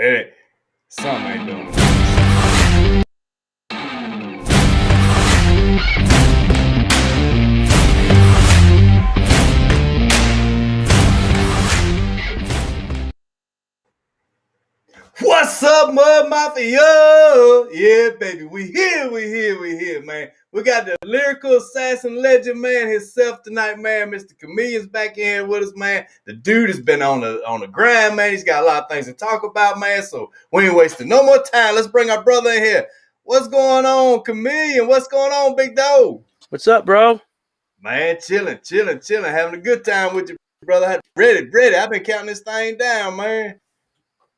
Hey, something ain't doing it. What's up, Mud Mafia? Yeah, baby, we here, man. We got the lyrical assassin legend, man, himself tonight, man. Mr. CaMiLLion's back in here with us, man. The dude has been on the grind, man. He's got a lot of things to talk about, man. So we ain't wasting no more time. Let's bring our brother in here. What's going on, CaMiLLionn? What's going on, big dog? What's up, bro? Man, chilling, having a good time with you, brother. Ready. I've been counting this thing down, man.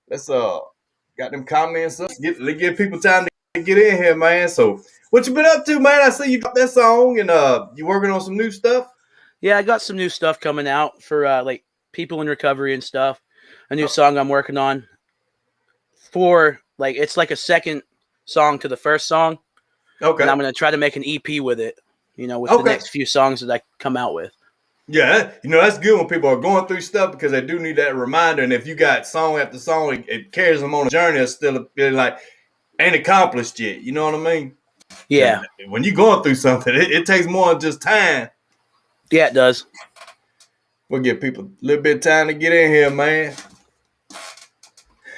Let's got them comments up. Give people time to get in here, man. So what you been up to, man? I see you got that song and you working on some new stuff. Yeah, I got some new stuff coming out for like people in recovery and stuff. A new song I'm working on for like it's like a second song to the first song. Okay. And I'm gonna try to make an EP with it, with the next few songs that I come out with. Yeah, that's good when people are going through stuff because they do need that reminder. And if you got song after song, it carries them on a journey that's still like ain't accomplished yet. You know what I mean? Yeah. When you're going through something, it takes more than just time. Yeah, it does. We'll give people a little bit of time to get in here, man.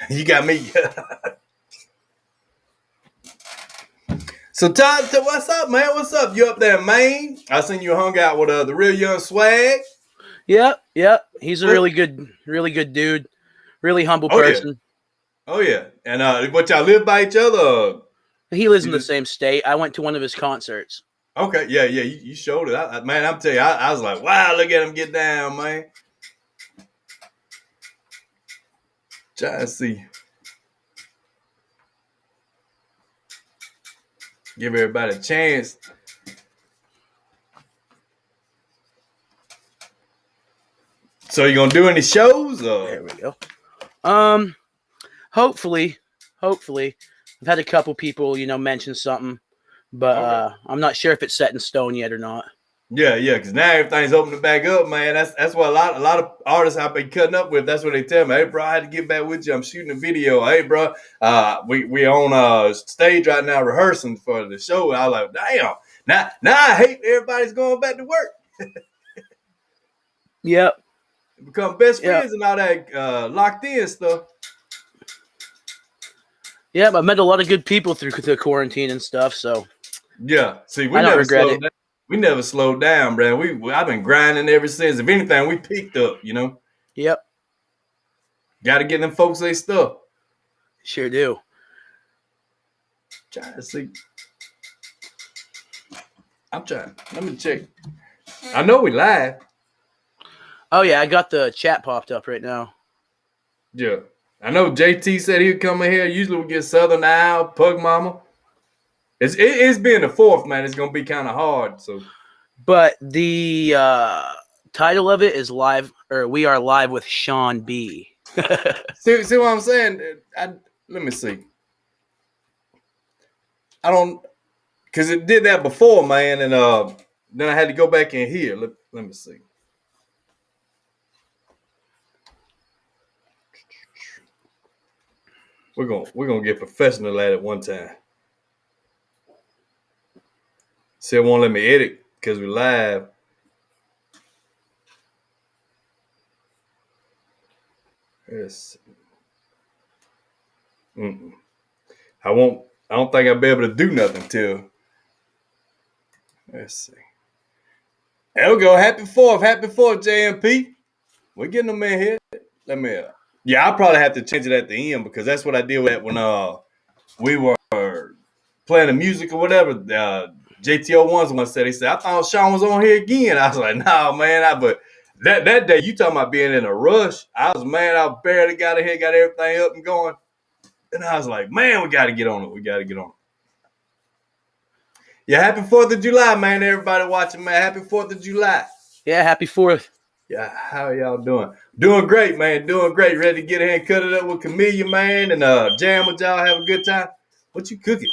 You got me. So, Todd, what's up, man? What's up? You up there, man? I seen you hung out with the real young swag. Yep. He's a really good dude. Really humble person. Oh yeah. And what y'all live by each other? He lives in the same state. I went to one of his concerts. Okay, yeah. You showed it, man. I'm telling you, I was like, wow, look at him get down, man. Trying to see. Give everybody a chance. So you gonna do any shows? There we go. Hopefully. I've had a couple people, mention something, but I'm not sure if it's set in stone yet or not. Yeah, because now everything's opening back up, man. That's what a lot of artists I've been cutting up with. That's what they tell me. Hey, bro, I had to get back with you. I'm shooting a video. Hey, bro, we on stage right now rehearsing for the show. I was like, damn. Now I hate everybody's going back to work. Yep. Become best friends and all that locked in stuff. Yeah, I met a lot of good people through the quarantine and stuff. So yeah, see, I don't regret it. We never slowed down, bro. I've been grinding ever since. If anything, we peaked up, Yep. Got to get them folks their stuff. Sure do. Trying to see. I'm trying. Let me check. I know we live. Oh yeah, I got the chat popped up right now. Yeah, I know JT said he'd come in here. Usually we get Southern Owl, Pug Mama. It's being the fourth, man. It's gonna be kind of hard. So, but the title of it is live, or we are live with Sean B. see what I'm saying? Let me see. I don't, because it did that before, man, and then I had to go back in here. Let me see. We're gonna get professional at it one time. See, it won't let me edit because we're live. Yes. I don't think I'll be able to do nothing till. Let's see. There we go. Happy 4th, JMP. We're getting them in here. Let me. Yeah, I'll probably have to change it at the end because that's what I did with when we were playing the music or whatever. JTO1's one said, he said, I thought Sean was on here again. I was like, nah, man. But that day, you talking about being in a rush. I was mad. I barely got in here, got everything up and going. And I was like, man, we got to get on it. Yeah, happy 4th of July, man. Everybody watching, man. Happy 4th of July. Yeah, happy 4th. Yeah, how y'all doing? Doing great, man. Doing great. Ready to get in and cut it up with CaMiLLionn, man, and jam with y'all. Have a good time. What you cooking?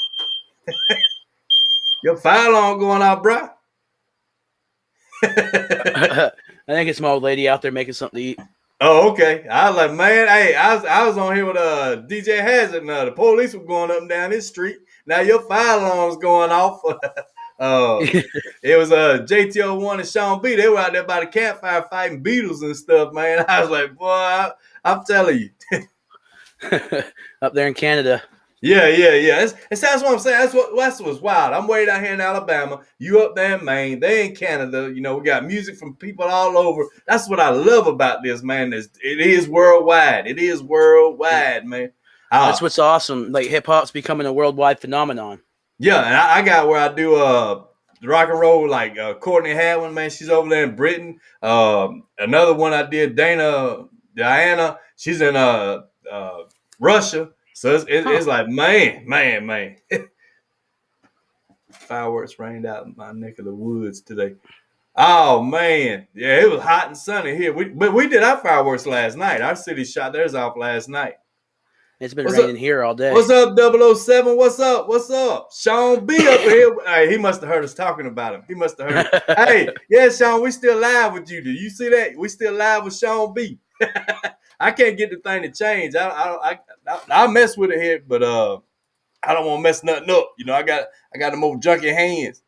Your fire alarm going out, bro? I think it's my old lady out there making something to eat. Oh, okay. I was like, man, hey, I was on here with DJ Hazard, and the police were going up and down this street. Now your fire alarm's going off. uh, it was JTO1 and Sean B. They were out there by the campfire fighting beetles and stuff, man. I was like, boy, I'm telling you. Up there in Canada. Yeah. That's what I'm saying. That's what's wild. I'm way down here in Alabama. You up there in Maine. They in Canada. You know, we got music from people all over. That's what I love about this, man. It is worldwide. It is worldwide, man. That's what's awesome. Like hip hop's becoming a worldwide phenomenon. Yeah, and I got where I do rock and roll, like Courtney Hadwin, man. She's over there in Britain. Another one I did, Diana. She's in Russia. So it's like, man. Fireworks rained out in my neck of the woods today. Oh, man. Yeah, it was hot and sunny here. But we did our fireworks last night. Our city shot theirs off last night. It's been raining here all day. What's up, 007? What's up? Sean B up here. Hey, he must have heard us talking about him. He must have heard. Hey, yeah, Sean, we still live with you. Do you see that? We still live with Sean B. I can't get the thing to change. I mess with it here, but I don't want to mess nothing up. You know, I got them old junky hands.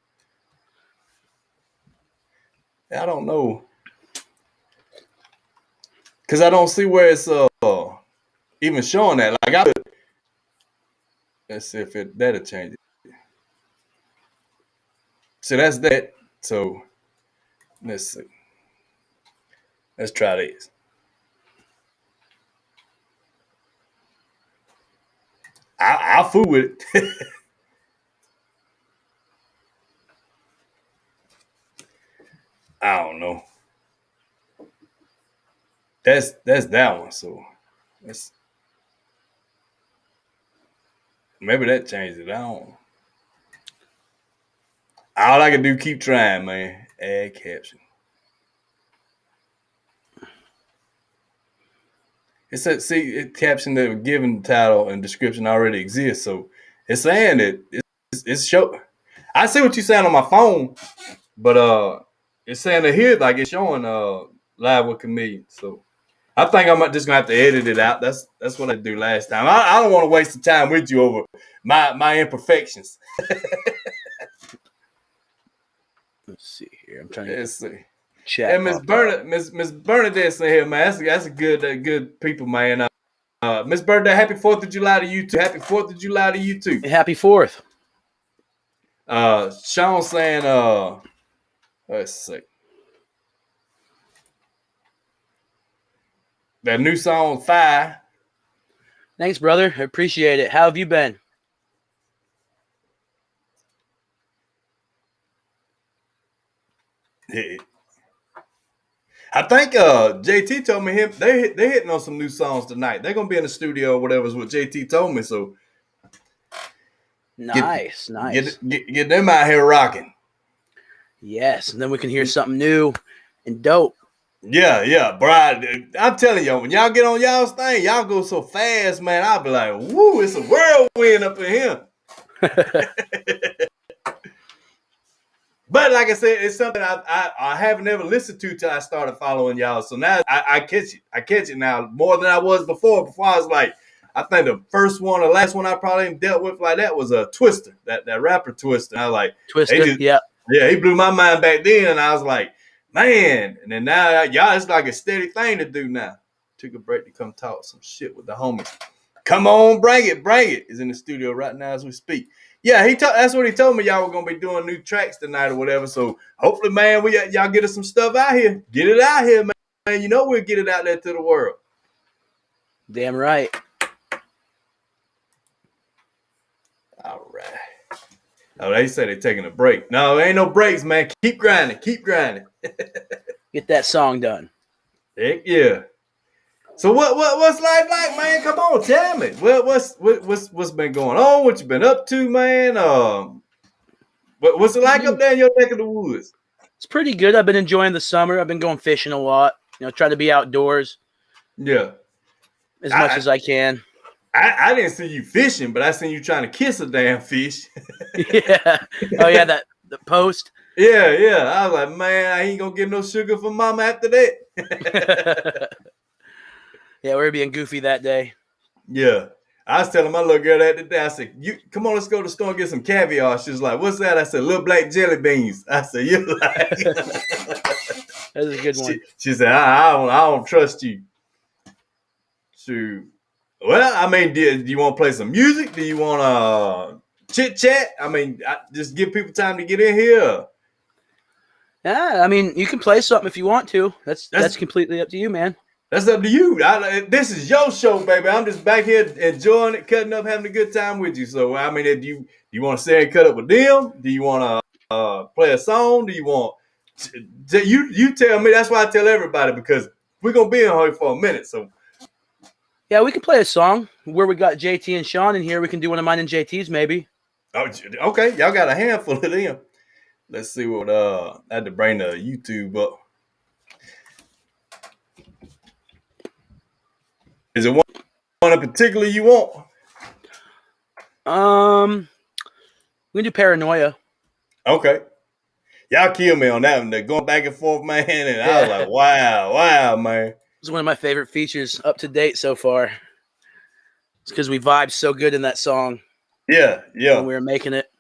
I don't know, cause I don't see where it's even showing that. Like let's see if that'll change it. So that's that. So let's see. Let's try this. I'll fool with it. I don't know. That's that one. So let's maybe that changed it. I don't. All I can do, keep trying, man. Add caption. It said, see, caption that was given title and description already exists. So it's saying that it's show. I see what you're saying on my phone, but it's saying that here, like it's showing live with CaMiLLioN. So I think I'm just gonna have to edit it out. That's what I do last time. I don't want to waste the time with you over my imperfections. Let's see here. I'm trying to see. Chat. And Miss Bernadette's in here, man. That's a good people, man. Miss Bernadette, happy 4th of July to you too. Happy 4th of July to you too. Happy 4th. Sean saying, let's see. That new song, Fire. Thanks, brother. I appreciate it. How have you been? Yeah. I think JT told me they hitting on some new songs tonight. They're gonna be in the studio or whatever is what JT told me. So nice. Get them out here rocking. Yes, and then we can hear something new and dope. Yeah, Brian. I'm telling y'all, when y'all get on y'all's thing, y'all go so fast, man. I'll be like, woo, it's a whirlwind up in here. But like I said, it's something I haven't ever listened to till I started following y'all. So now I catch it. I catch it now more than I was before. Before I was like, I think the first one or last one I probably dealt with like that was a Twister, that rapper Twister. And I was like, Twister, yeah, he blew my mind back then, and I was like, man. And then now y'all, it's like a steady thing to do now. Took a break to come talk some shit with the homies. Come on, bring it. Is in the studio right now as we speak. Yeah, that's what he told me. Y'all were gonna be doing new tracks tonight or whatever. So hopefully, man, y'all get us some stuff out here. Get it out here, man. You know we'll get it out there to the world. Damn right. All right. Oh, they say they're taking a break. No, there ain't no breaks, man. Keep grinding. Get that song done. Heck yeah. So what's life like, man? Come on, tell me. What's been going on? What you been up to, man? What's it like up there in your neck of the woods? It's pretty good. I've been enjoying the summer. I've been going fishing a lot. Trying to be outdoors. Yeah. As much as I can. I didn't see you fishing, but I seen you trying to kiss a damn fish. Yeah. Oh yeah, the post. Yeah. I was like, man, I ain't gonna get no sugar from mama after that. Yeah, we were being goofy that day. Yeah. I was telling my little girl that day. I said, "You come on, let's go to the store and get some caviar." She was like, "What's that?" I said, "Little black jelly beans." I said, "You like?" That's a good one. She said, I don't trust you." Shoot. Well, I mean, do you want to play some music? Do you want to chit chat? I mean, just give people time to get in here. Yeah, I mean, you can play something if you want to. That's completely up to you, man. That's up to you. This is your show, baby. I'm just back here enjoying it, cutting up, having a good time with you. So, I mean, do you want to stay and cut up with them? Do you want to play a song? Do you want you tell me? That's why I tell everybody, because we're gonna be in here for a minute. So, yeah, we can play a song where we got JT and Sean in here. We can do one of mine and JT's maybe. Oh, okay. Y'all got a handful of them. Let's see what I had to bring the YouTube up. Is it one in particular you want? We can do Paranoia. Okay. Y'all kill me on that one. They're going back and forth, man. And I was like, wow, man. It's one of my favorite features up to date so far. It's because we vibed so good in that song. Yeah. When we were making it.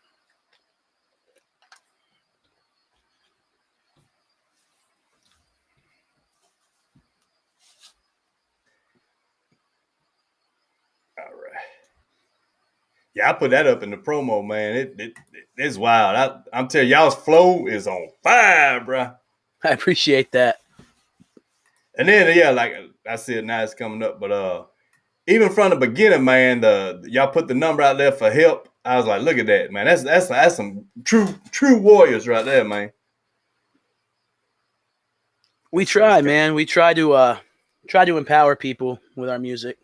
All right. Yeah, I put that up in the promo, man. It's wild. I'm telling y'all's flow is on fire, bro. I appreciate that. And then, yeah, like I said, now it's coming up. But even from the beginning, man, y'all put the number out there for help. I was like, look at that, man. That's some true warriors right there, man. We try, man. We try to empower people with our music.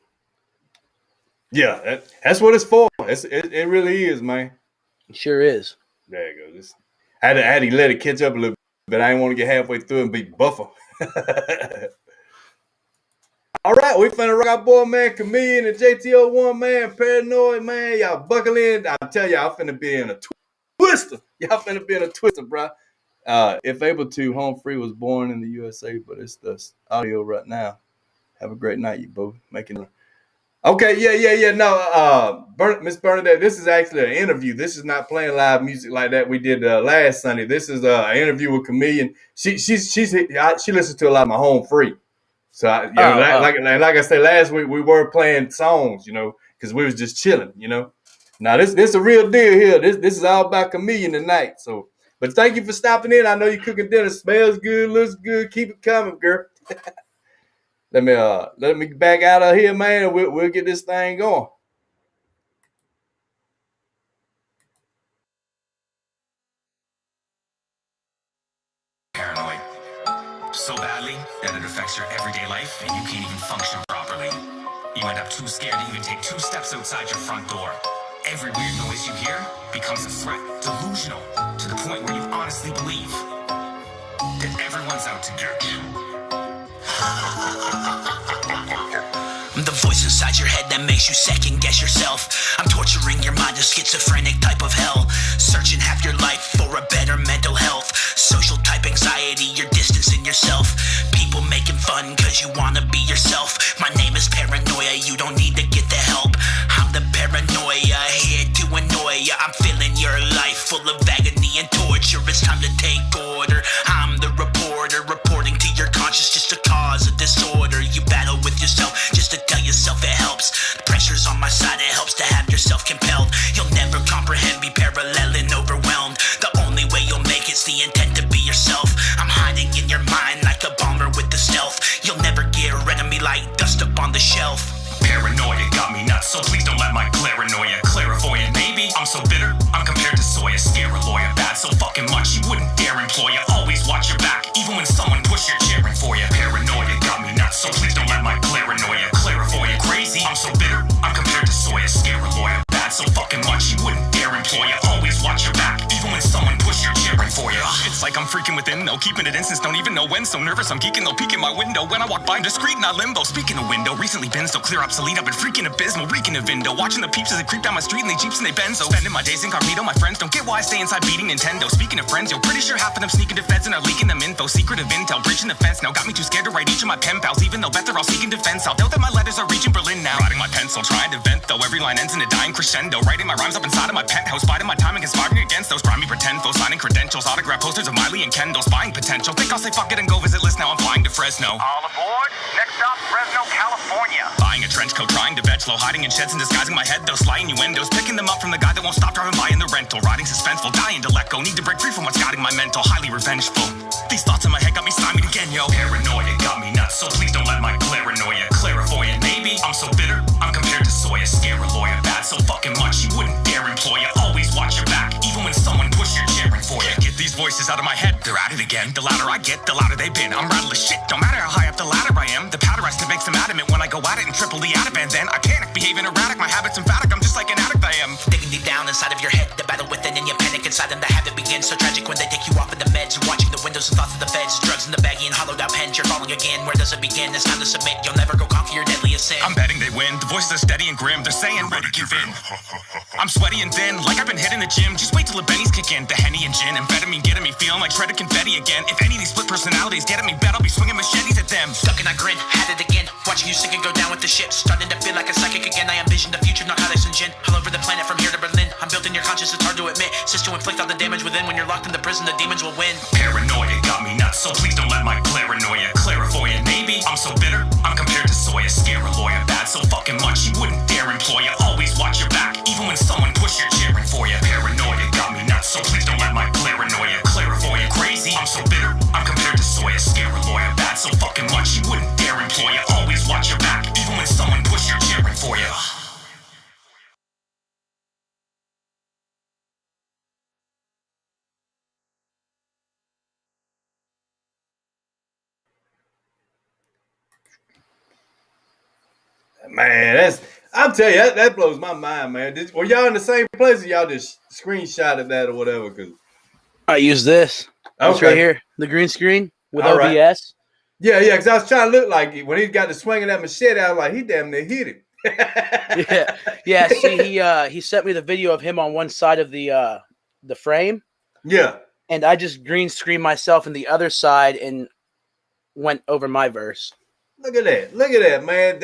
Yeah, that's what it's for. It really is, man. It sure is. There you go. I had to let it catch up a little bit. I didn't want to get halfway through and be buffer. All right, we finna rock our boy, man, CaMiLLioN and JT01, man, Paranoid, man. Y'all buckle in. I tell y'all, finna be in a twister. Y'all finna be in a twister, bro. If able to, Home Free was born in the USA, but it's the audio right now. Have a great night, you both. Making. Okay, yeah. No, Miss Bernadette, this is actually an interview. This is not playing live music like that we did last Sunday. This is an interview with CaMiLLioN. She listens to a lot of my Home Free. So like I said last week, we were playing songs, because we was just chilling, Now this a real deal here. This is all about CaMiLLioN tonight. So, but thank you for stopping in. I know you're cooking dinner. Smells good, looks good. Keep it coming, girl. Let me back out of here, man, and we'll get this thing going. Paranoid. So badly that it affects your everyday life and you can't even function properly. You end up too scared to even take 2 steps outside your front door. Every weird noise you hear becomes a threat, delusional, to the point where you honestly believe that everyone's out to get you. The voice inside your head that makes you second guess yourself. I'm torturing your mind, a schizophrenic type of hell. Searching half your life for a better mental health. Social type anxiety, you're distancing yourself. People making fun cause you wanna be yourself. My name is Paranoia, you don't need to get the help. I'm the paranoia, here to annoy ya. I'm filling your life full of agony and torture. It's time to take order. I'm the reporter, reporting to your conscience just to cause a disorder. You battle with yourself just to tell yourself it helps. The pressure's on my side, it helps to have yourself compelled. You'll never comprehend, be parallel and overwhelmed. The only way you'll make it's the intent to be yourself. I'm hiding in your mind like a bomber with the stealth. You'll never get rid of me like dust up on the shelf. Paranoia got me nuts, so please don't let my paranoia clairvoyant. Maybe I'm so bitter, I'm compared to soya. Scare a lawyer bad so fucking much you wouldn't dare employ ya. Always watch your back, even when someone push your cheering for ya. Paranoia got me nuts, so please don't let my paranoia clairvoyant. Crazy, I'm so bitter, I'm compared to soya. Scare a lawyer bad so fucking much you wouldn't dare employ ya. Always watch your back, even when someone push your cheering for ya. It's like I'm freaking within, no keeping it instance, don't even know when. So nervous, I'm geeking, they'll peek in my window. When I walk by, I'm discreet, not limbo. Speaking of window, recently been so clear obsolete, I've been freaking abysmal, reeking of Indo. Watching the peeps as they creep down my street and they jeeps and they benzo. Spending my days incognito, my friends don't get why I stay inside beating Nintendo. Speaking of friends, yo, pretty sure half of them sneaking to feds and are leaking them info. Secretive intel, breaching the fence, now got me too scared to write each of my pen pals. Even though bet they're all seeking defense, I'll doubt that my pencil, trying to vent though every line ends in a dying crescendo. Writing my rhymes up inside of my penthouse, biding my time and conspiring against those grimy pretend foes. Signing credentials, autograph posters of Miley and Kendall, spying potential. Think I'll say fuck it and go visit list. Now I'm flying to Fresno. All aboard. Next stop, Fresno, California. Buying a trench coat, trying to veg low, hiding in sheds and disguising my head. Those sly innuendos, picking them up from the guy that won't stop driving by in the rental. Riding suspenseful, dying to let go. Need to break free from what's guiding my mental. Highly revengeful. These thoughts in my head got me stymied again, yo. Paranoia got me nuts, so please don't let my paranoia clairvoyant. Maybe I'm so bitter, I'm compared to soy. A scare a lawyer bad so fucking much you wouldn't dare employ you. Always watch your back, even when someone push your cheering for you. Get these voices out of my head, they're at it again. The louder I get, the louder they've been. I'm rattled as shit, don't matter how high up the ladder I am. The powder I still makes them adamant when I go at it and triple the Ativan. Then I panic, behaving erratic, my habits emphatic. I'm just like an addict I am. Digging deep down inside of your head, the battle within, and you panic inside, and the habit begins. So tragic when they take you off of the meds. You're watching the windows and thoughts of the feds. Drugs in the baggie and hollowed out pens. You're falling again. Where does it begin? It's time to submit. You'll never go conquer your deadliest sin. I'm betting they win. The voices are steady and grim. They're saying ready to give in. I'm sweaty and thin, like I've been hitting the gym. Just wait till the bennies kick in. The Henny and gin, amphetamine getting me feeling like shredded confetti again. If any of these split personalities get at me bad, I'll be swinging machetes at them. Stuck and I grin, had it again. Watching you sink and go down with the ship. Starting to feel like a psychic again. I envision the future, narcotics and gin. All over the planet from here to Berlin. I'm built in your conscience, it's hard to admit. Just to inflict all the damage within. When you're locked in the prison, the demons will win. Paranoia got me nuts, so please don't let my paranoia clairvoyant. Maybe I'm so bitter, I'm compared to soy. A scare a lawyer bad so fucking much you wouldn't dare employ you. Always watch your back, even when someone push your cheering for you. Paranoia got me nuts, so please don't let my paranoia clairvoyant. Crazy, I'm so bitter, I'm compared to soy. A scare a lawyer bad so fucking much you wouldn't dare employ you. Always watch your back, even when someone push your cheering for you. Man, I'm telling you, that blows my mind, man. Were y'all in the same place or y'all just screenshotted that or whatever? Cause I use this. It's right here, the green screen with All OBS. right. Yeah, because I was trying to look like it. When he got to swinging that machete, I was like, he damn near hit him. Yeah. See, he sent me the video of him on one side of the frame. Yeah. And I just green screened myself in the other side and went over my verse. Look at that, man.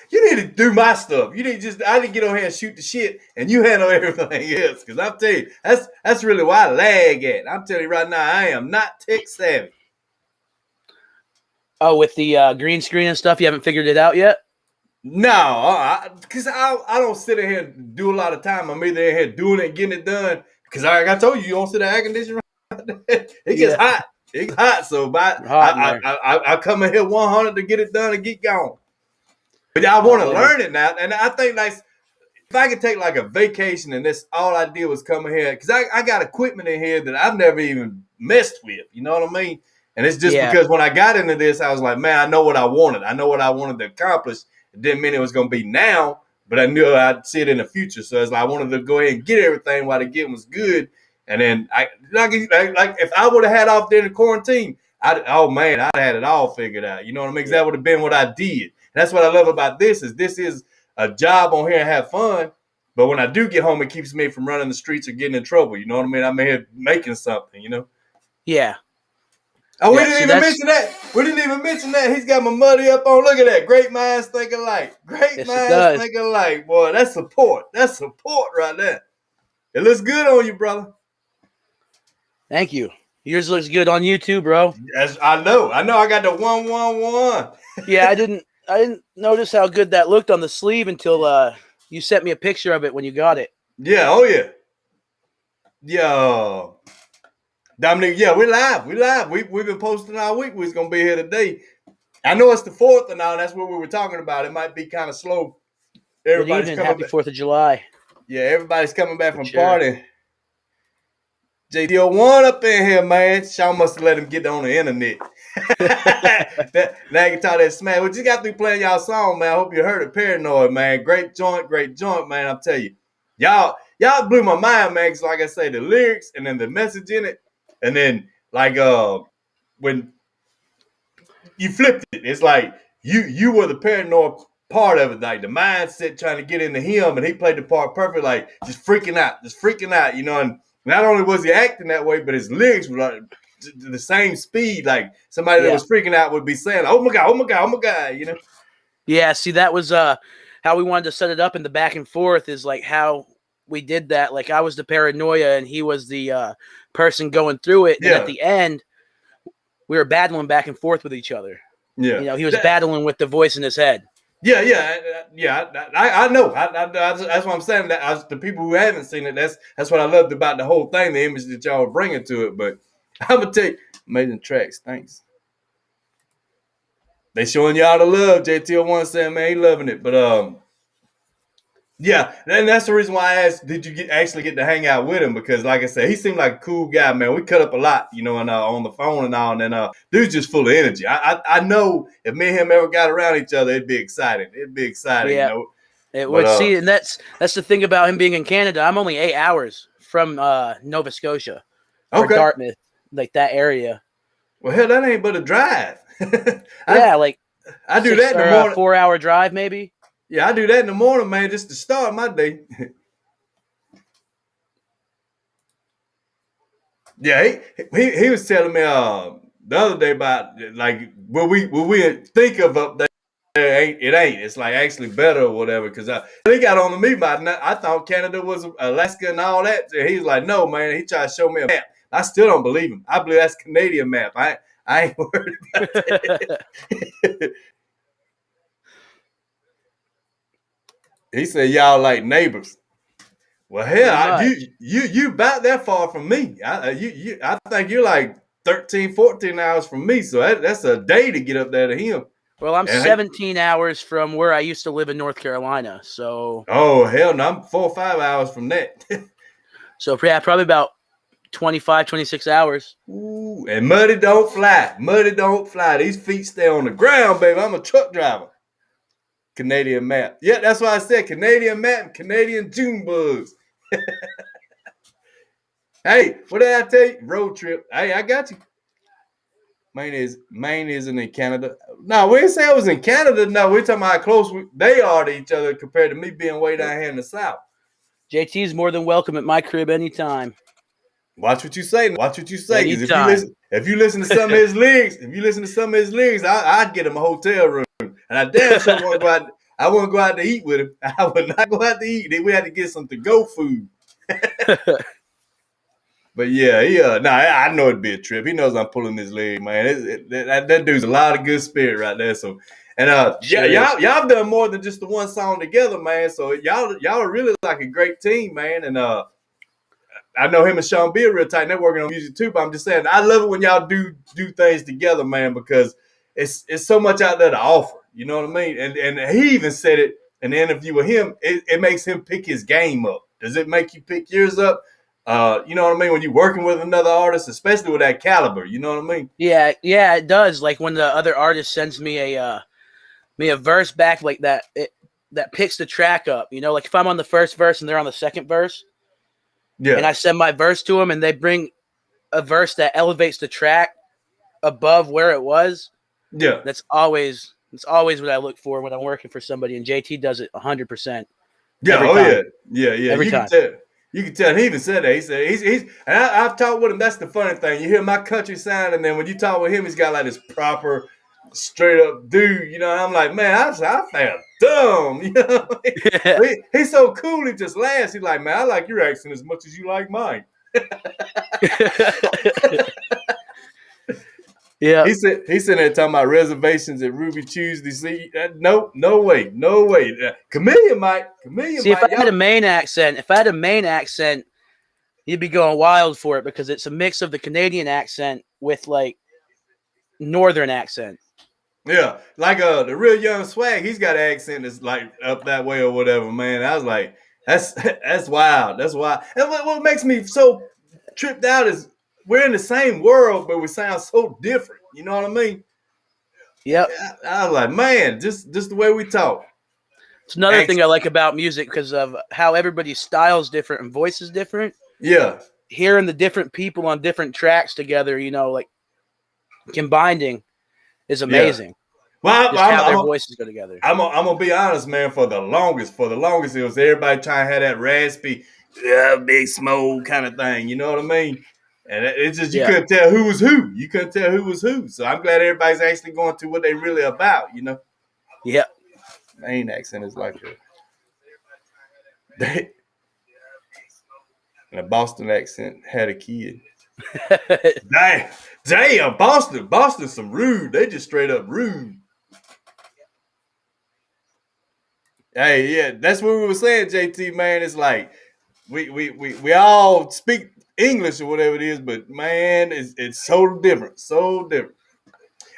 You need to do my stuff. I need to get on here and shoot the shit, and you handle everything else. Because I'm telling you, that's really why I lag at. I'm telling you right now, I am not tech savvy. Oh, with the green screen and stuff, you haven't figured it out yet? No, because I don't sit in here and do a lot of time. I'm either in here doing it and getting it done. Because like I told you don't sit in the air conditioner. It gets hot. It's hot, so I come in here 100 to get it done and get going. But I want to learn it now, and I think like if I could take like a vacation and that's all I did was come in here, because I got equipment in here that I've never even messed with. You know what I mean? And it's just because when I got into this, I was like, man, I know what I wanted. I know what I wanted to accomplish. It didn't mean it was going to be now, but I knew I'd see it in the future. So it's like I wanted to go ahead and get everything while the getting was good. And then, like if I would have had off during the quarantine, I'd had it all figured out. You know what I mean? Because that would have been what I did. And that's what I love about this is a job on here and have fun. But when I do get home, it keeps me from running the streets or getting in trouble. You know what I mean? I'm here making something, you know? Yeah. Oh, we didn't even mention that. We didn't even mention that. He's got my muddy up on. Look at that. Great minds think alike. Great minds think alike. Boy, that's support. That's support right there. It looks good on you, brother. Thank you. Yours looks good on you too, bro. As I know. I got the 111. Yeah, I didn't notice how good that looked on the sleeve until you sent me a picture of it when you got it. Yeah, oh yeah. Yeah. Dominic, yeah, we're live. We've been posting all week. We're gonna be here today. I know it's the 4th and all. That's what we were talking about. It might be kind of slow. Everybody's coming Happy 4th of July. Yeah, everybody's coming back from party. JD01 up in here, man. Sean must have let him get on the internet. Now I can talk that smack. We just got through playing y'all song, man. I hope you heard it. Paranoid, man. Great joint, man. I'm telling you. Y'all blew my mind, man. Because like I say, the lyrics and then the message in it. And then like when you flipped it, it's like you were the paranoid part of it, like the mindset trying to get into him, and he played the part perfect, like just freaking out, you know. And not only was he acting that way, but his lyrics were like the same speed, like somebody that was freaking out would be saying, "Oh my god, you know." Yeah, see, that was how we wanted to set it up in the back and forth is like how we did that. Like I was the paranoia and he was the person going through it. And at the end, we were battling back and forth with each other. Yeah. You know, he was battling with the voice in his head. Yeah. I know. That's what I'm saying. That the people who haven't seen it, that's what I loved about the whole thing, the image that y'all were bringing to it. But I'm gonna tell you, amazing tracks. Thanks. They showing y'all the love. JTO1 saying, man, he loving it. But yeah, and that's the reason why I asked, did you actually get to hang out with him? Because like I said, he seemed like a cool guy, man. We cut up a lot, you know, and on the phone and all. And then dude's just full of energy. I know if me and him ever got around each other, it'd be exciting. Yeah. You know. It would see, and that's the thing about him being in Canada. I'm only 8 hours from Nova Scotia or Dartmouth, like that area. Well, hell, that ain't but a drive. I do that in the morning. 4-hour drive, maybe. Yeah, I do that in the morning, man, just to start my day. Yeah, he was telling me the other day about like what we think of up there. It ain't. It's like actually better or whatever. Because he got on to me about it. I thought Canada was Alaska and all that. And he was like, no, man. He tried to show me a map. I still don't believe him. I believe that's Canadian map. I ain't worried about that. He said, y'all like neighbors. Well, hell, you about that far from me. I think you're like 13, 14 hours from me. So that's a day to get up there to him. Well, I'm 17 hours from where I used to live in North Carolina. So. Oh, hell no. I'm 4 or 5 hours from that. So, yeah, probably about 25, 26 hours. Ooh, and muddy don't fly. Muddy don't fly. These feet stay on the ground, baby. I'm a truck driver. Canadian map. Yeah, that's why I said Canadian map, Canadian June bugs. Hey, what did I tell you? Road trip. Hey, I got you. Maine isn't in Canada. No, we didn't say it was in Canada. No, we're talking about how close they are to each other compared to me being way down here in the South. JT is more than welcome at my crib anytime. Watch what you say. Watch what you say. If you listen to some of his lyrics, I'd get him a hotel room. And I damn sure wouldn't go out to eat with him. I would not go out to eat. We had to get some to-go food. But yeah, I know it'd be a trip. He knows I'm pulling his leg, man. That dude's a lot of good spirit right there. So, and y'all done more than just the one song together, man. So y'all are really like a great team, man. And I know him and Sean B are real tight. They're working on music too. But I'm just saying, I love it when y'all do things together, man, because it's so much out there to offer. You know what I mean? And he even said it in the interview with him. It makes him pick his game up. Does it make you pick yours up? You know what I mean? When you're working with another artist, especially with that caliber, you know what I mean? Yeah, it does. Like when the other artist sends me a verse back like that, that picks the track up. You know, like if I'm on the first verse and they're on the second verse, and I send my verse to them and they bring a verse that elevates the track above where it was. Yeah, that's always what I look for when I'm working for somebody, and JT does it 100%. Yeah, yeah. Every time. You can tell. He even said that. He said he's. And I've talked with him. That's the funny thing. You hear my country sound, and then when you talk with him, he's got like this proper, straight up dude. You know, and I'm like, man, I felt dumb. You know, yeah. He's so cool. He just laughs. He's like, man, I like your accent as much as you like mine. Yeah, he said there talking about reservations at Ruby Tuesday. See, no way. CaMiLLioN might. See, if I had a Maine accent, you'd be going wild for it because it's a mix of the Canadian accent with like Northern accent. Yeah, like the real young swag. He's got an accent that's like up that way or whatever. Man, I was like, that's wild. That's wild. And what makes me so tripped out is, we're in the same world, but we sound so different. You know what I mean? Yep. I was like, man, just the way we talk. It's another thing I like about music because of how everybody's style is different and voice is different. Yeah. Hearing the different people on different tracks together, you know, like combining is amazing. Yeah. Well, how their voices go together. I'm gonna be honest, man. For the longest, it was everybody trying to have that raspy, big smoke kind of thing. You know what I mean? And it's just you couldn't tell who was who. You couldn't tell who was who. So I'm glad everybody's actually going to what they really about. You know? Yeah. Maine accent is like and a Boston accent had a kid. Damn, Boston's some rude. They just straight up rude. Hey, yeah, that's what we were saying, JT, man. It's like we all speak English or whatever it is, but man, it's so different, so different.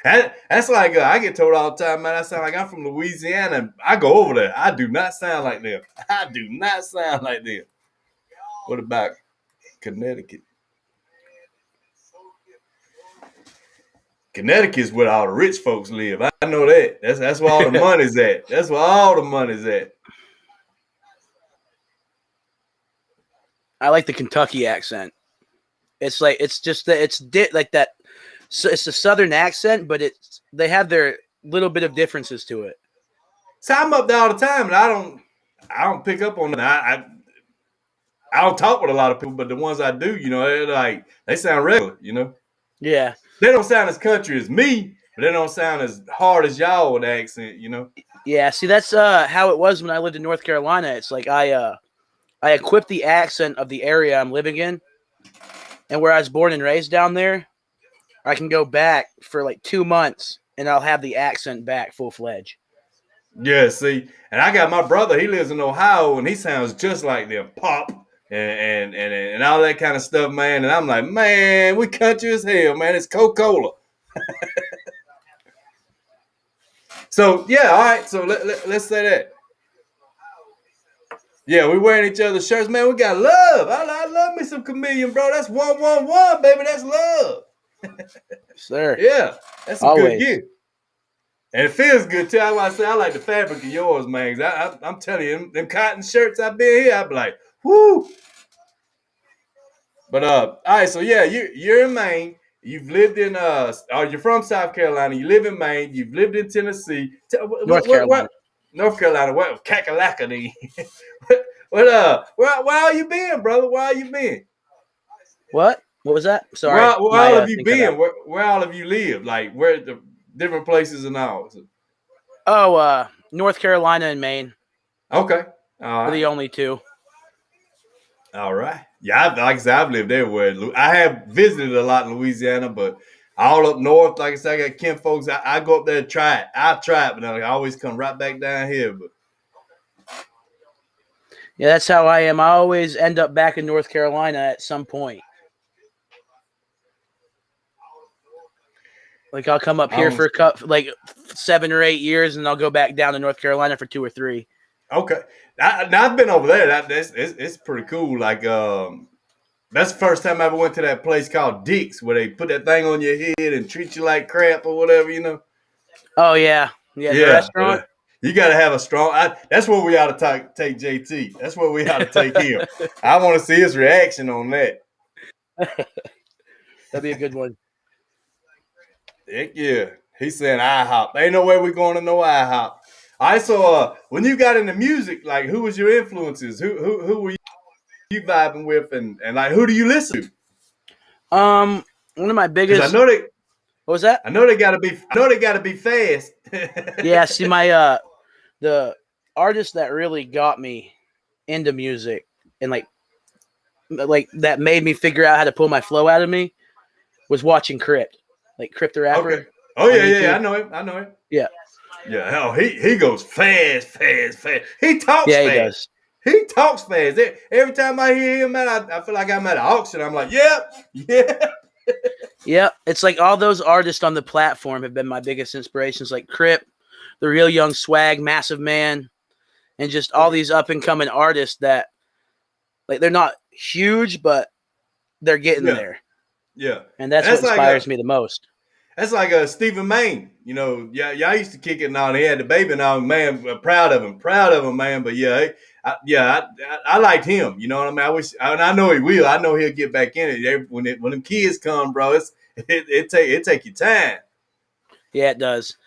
That's like I get told all the time, man. I sound like I'm from Louisiana. And I go over there. I do not sound like them. I do not sound like them. What about Connecticut? Connecticut's where all the rich folks live. I know that. That's where all the money's at. That's where all the money's at. I like the Kentucky accent. It's like it's like that. So it's a Southern accent, but they have their little bit of differences to it. So I'm up there all the time, and I don't pick up on that. I don't talk with a lot of people, but the ones I do, they sound regular, Yeah. They don't sound as country as me, but they don't sound as hard as y'all with the accent, Yeah, see, that's how it was when I lived in North Carolina. It's like I equip the accent of the area I'm living in, and where I was born and raised down there, I can go back for like 2 months, and I'll have the accent back full-fledged. Yeah, see, and I got my brother. He lives in Ohio, and he sounds just like them, Pop and all that kind of stuff, man. And I'm like, man, we country as hell, man. It's Coca-Cola. So yeah, all right. So let's say that. Yeah, we wearing each other's shirts, man. We got love. I love me some CaMiLLioN, bro. That's 111, baby. That's love. Sir. Yeah, that's a Always. good gift. And it feels good too. I want to say I like the fabric of yours, man. I'm telling you, them cotton shirts I've been here, I be like, whoo. But all right, so yeah, you're in Maine. You've lived in you're from South Carolina. You live in Maine. You've lived in Tennessee. North Carolina. North Carolina. What Kakalaka? Where all you been, brother? Where all you been? What? What was that? Sorry. Where all have you been? Where all have you lived? Like where the different places and all? Oh, North Carolina and Maine. Okay. All right. Are the only two. All right. Yeah, like I said, I've lived everywhere. I have visited a lot in Louisiana, but all up north, like I said, I got kin folks. I go up there and try it. I try it, but I always come right back down here. But yeah, that's how I am. I always end up back in North Carolina at some point. Like I'll come up here for like 7 or 8 years, and I'll go back down to North Carolina for 2 or 3. Okay, I've been over there. It's pretty cool. Like that's the first time I ever went to that place called Dick's, where they put that thing on your head and treat you like crap or whatever, Oh yeah. The restaurant. You got to have a strong. That's where we ought to take JT. That's where we ought to take him. I want to see his reaction on that. That'd be a good one. Heck yeah. He's saying IHOP. Ain't no way we're going to no IHOP. All right, so when you got into music, like who was your influences? Who were you vibing with, and like who do you listen to? One of my biggest. I know they. What was that? I know they gotta be fast. Yeah, see, my the artist that really got me into music and like that made me figure out how to pull my flow out of me was watching Crypt, like Crypt the rapper. Okay. Oh yeah. I know him. Yeah. Yeah. Hell, he goes fast. He talks. Yeah, fast. he does. He talks fast. Every time I hear him, man, I feel like I'm at an auction. I'm like, yep. Yeah, it's like all those artists on the platform have been my biggest inspirations, like Crip, the Real Young Swag, Massive Man, and just all these up and coming artists that, like, they're not huge, but they're getting there. Yeah, and that's what inspires me the most. That's like Stephen Maine. Y'all used to kick it and all. He had the baby and all. Man, proud of him, man. But I liked him. You know what I mean? I know he will. I know he'll get back in it. When them kids come, bro, it take you time. Yeah, it does.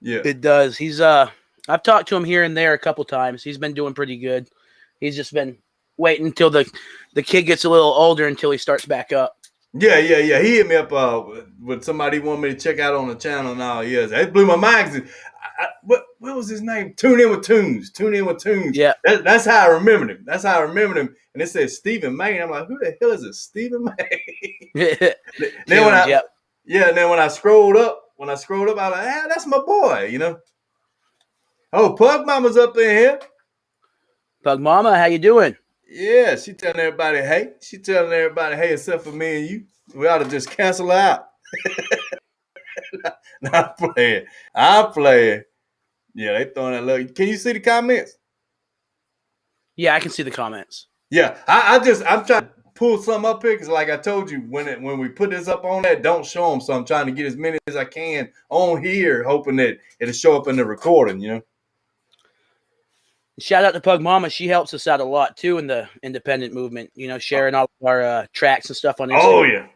Yeah, it does. He's I've talked to him here and there a couple times. He's been doing pretty good. He's just been waiting until the kid gets a little older until he starts back up. Yeah. He hit me up with somebody wanted me to check out on the channel now. Yes, it blew my mind. what was his name? Tune In with Tunes. Tune In with Tunes. Yeah. That's how I remembered him. That's how I remembered him. And it said Stephen May. I'm like, who the hell is this Stephen May? then when I and then when I scrolled up, I was like, that's my boy, you know. Oh, Pug Mama's up in here. Pug Mama, how you doing? Yeah, she telling everybody, hey. She telling everybody, hey, except for me and you. We ought to just cancel her out. I'm playing. Yeah, they throwing that look. Can you see the comments? Yeah, I can see the comments. Yeah, I'm trying to pull some up here because, like I told you, when we put this up on that, don't show them. So I'm trying to get as many as I can on here, hoping that it'll show up in the recording. You know. Shout out to Pug Mama. She helps us out a lot too in the independent movement. You know, sharing all of our tracks and stuff on Instagram.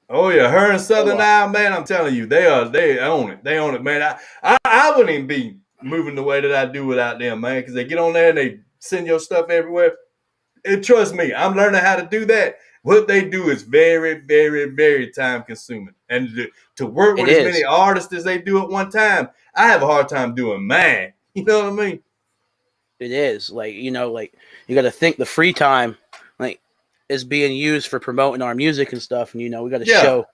Oh yeah. Her and Southern Isle, man. I'm telling you, they own it. They own it, man. I wouldn't even be moving the way that I do without them, man. Because they get on there and they send your stuff everywhere. And trust me, I'm learning how to do that. What they do is very, very, very time consuming. And to work with as many artists as they do at one time, I have a hard time doing mine. You know what I mean? It is. Like, you know, like you got to think the free time like is being used for promoting our music and stuff. And, you know, we got to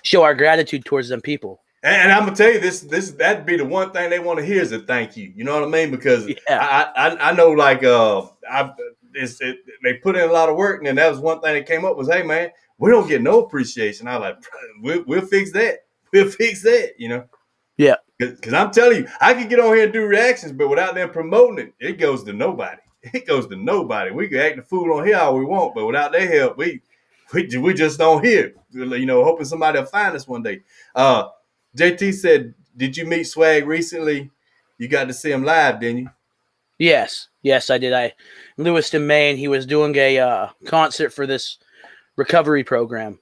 show our gratitude towards them people. And I'm gonna tell you that'd be the one thing they want to hear is a thank you. You know what I mean? Because I know like they put in a lot of work, and then that was one thing that came up was, hey man, we don't get no appreciation. I was like, we'll fix that. We'll fix that. You know? Yeah. Because I'm telling you, I can get on here and do reactions, but without them promoting it, it goes to nobody. It goes to nobody. We can act the fool on here all we want, but without their help, we just don't hear. You know, hoping somebody will find us one day. JT said, did you meet Swag recently? You got to see him live, didn't you? Yes, I did. Lewiston, Maine, he was doing a concert for this recovery program.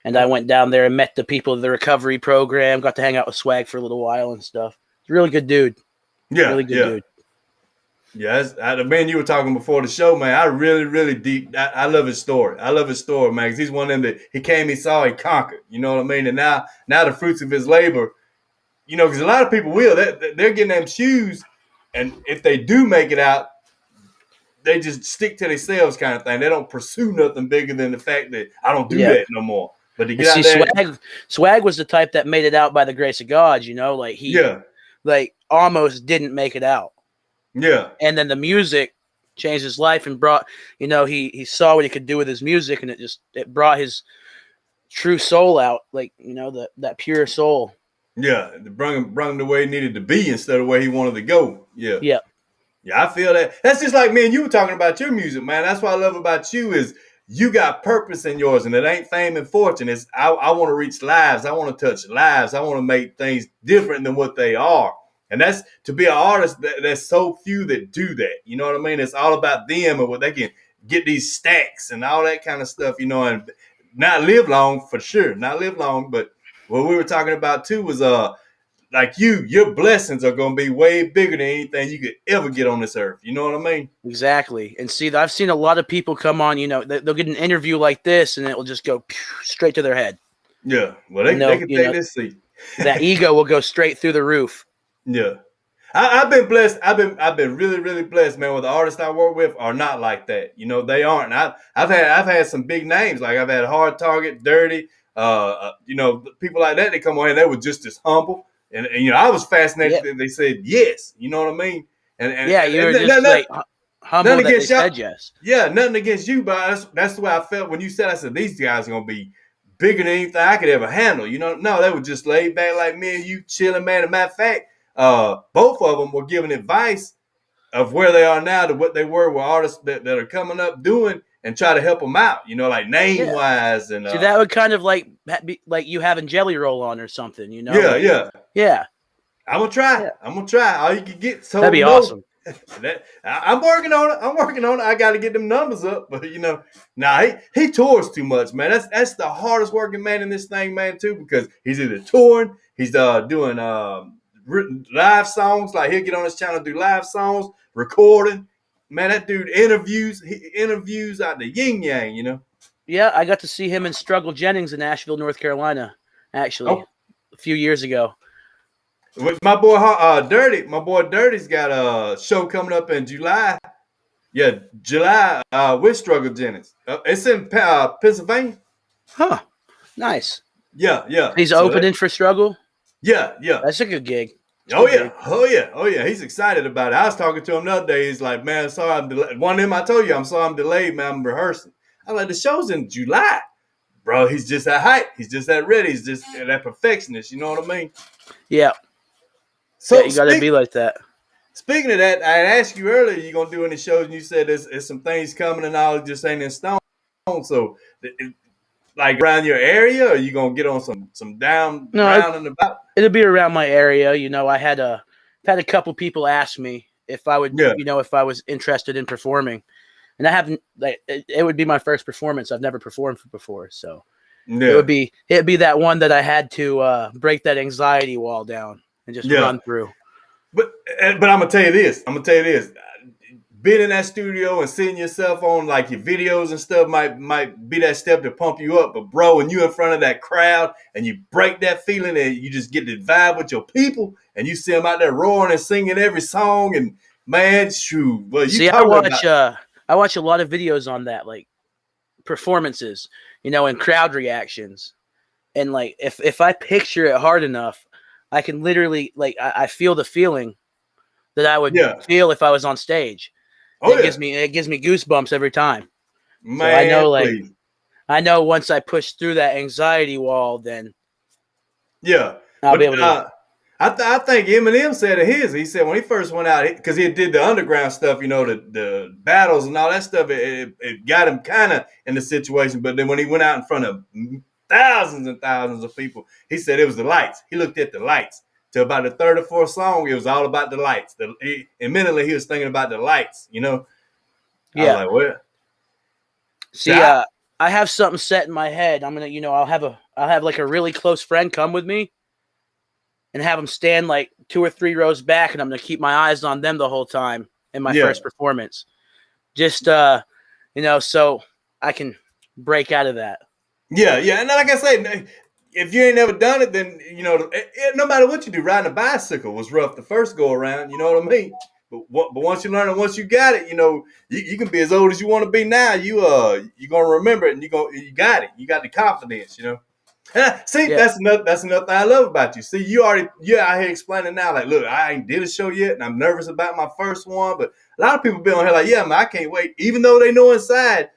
And I went down there and met the people of the recovery program, got to hang out with Swag for a little while and stuff. He's a really good dude. Yeah, really good dude. Yeah, the man you were talking before the show, man, I really, really I love his story. I love his story, man, because he's one of them that he came, he saw, he conquered. You know what I mean? And now the fruits of his labor, you know, because a lot of people they're getting them shoes, and if they do make it out, they just stick to themselves kind of thing. They don't pursue nothing bigger than the fact that I don't do that no more. But to get out there, Swag was the type that made it out by the grace of God, you know, like he almost didn't make it out. Yeah. And then the music changed his life and brought, you know, he saw what he could do with his music, and it brought his true soul out, like, you know, that pure soul. Yeah, it brought him the way he needed to be instead of where he wanted to go. Yeah. Yeah. Yeah, I feel that. That's just like me and you were talking about your music, man. That's what I love about you is you got purpose in yours, and it ain't fame and fortune. It's I want to reach lives. I want to touch lives. I want to make things different than what they are. And that's to be an artist. There's so few that do that. You know what I mean? It's all about them and what they can get these stacks and all that kind of stuff. You know, and not live long for sure. Not live long, but what we were talking about too was like your blessings are going to be way bigger than anything you could ever get on this earth. You know what I mean? Exactly. And see, I've seen a lot of people come on, you know, they'll get an interview like this and it will just go straight to their head. Yeah. Well, they can take this seat. That ego will go straight through the roof. Yeah. I've been blessed. I've been really, really blessed, man. With the artists I work with are not like that. You know, they aren't. I've had some big names. Like I've had Hard Target, Dirty, you know, people like that. They come on here, they were just as humble. And you know, I was fascinated that they said yes. You know what I mean? And you were just like humble that they said yes. Yeah, nothing against you, but that's the way I felt when you said. I said these guys are gonna be bigger than anything I could ever handle. You know, no, they were just laid back like me and you, chilling, man. As a matter of fact, both of them were giving advice of where they are now to what they were with artists that are coming up doing. And try to help them out, you know, like name wise, and so that would kind of like you having Jelly Roll on or something, you know? Yeah. I'm gonna try. I'm gonna try. All you can get. So that'd be awesome. I'm working on it. I got to get them numbers up, but you know, he tours too much, man. That's the hardest working man in this thing, man, too, because he's either touring, he's doing live songs. Like he'll get on his channel, do live songs, recording. Man, that dude interviews out the yin yang, you know? Yeah, I got to see him in Struggle Jennings in Asheville, North Carolina, actually, a few years ago. With my boy Dirty's got a show coming up in July. Yeah, July with Struggle Jennings. It's in Pennsylvania. Huh. Nice. Yeah, yeah. He's So opening for Struggle. yeah, yeah. That's a good gig. Oh yeah, oh yeah, oh yeah. He's excited about it. I was talking to him the other day. He's like, "Man, sorry I'm delayed." One of them I told you, I'm sorry I'm delayed, man. I'm rehearsing. I'm like, the show's in July, bro. He's just that hype. He's just that ready. He's just that perfectionist. You know what I mean? Yeah. So You got to be like that. Speaking of that, I had asked you earlier, you gonna do any shows, and you said there's some things coming and all, just ain't in stone. So, like around your area, or you gonna get on some down round and about? It'll be around my area. You know, I had a couple people ask me if I would, if I was interested in performing, and I haven't. Like, it would be my first performance. I've never performed before, so it'd be that one that I had to break that anxiety wall down and just run through. But I'm gonna tell you this. Being in that studio and seeing yourself on like your videos and stuff might be that step to pump you up. But bro, when you in front of that crowd and you break that feeling and you just get to vibe with your people and you see them out there roaring and singing every song, and man, shoot. Well, I watch a lot of videos on that, like performances, and crowd reactions. And like if I picture it hard enough, I can literally, like, I feel the feeling that I would feel if I was on stage. It gives me goosebumps every time. Man, so I know, like, please. I know once I push through that anxiety wall, then I'll be able to. I think Eminem said it his. He said when he first went out, because he did the underground stuff, the battles and all that stuff, it got him kind of in the situation. But then when he went out in front of thousands and thousands of people, he said it was the lights. He looked at the lights. To about the third or fourth song, it was all about the lights. And mentally, he was thinking about the lights, Yeah. I was like, well. See, I have something set in my head. I'm gonna, I'll have like a really close friend come with me, and have them stand like 2 or 3 rows back, and I'm gonna keep my eyes on them the whole time in my first performance, just so I can break out of that. Yeah, and like I say, if you ain't never done it, then no matter what you do, riding a bicycle was rough the first go around. You know what I mean? But once you learn it, once you got it, you can be as old as you want to be now. You're gonna remember it, and you got it. You got the confidence. See, that's another thing I love about you. See, you're out here explaining now. Like, look, I ain't did a show yet, and I'm nervous about my first one. But a lot of people be on here like, yeah, man, I can't wait. Even though they know inside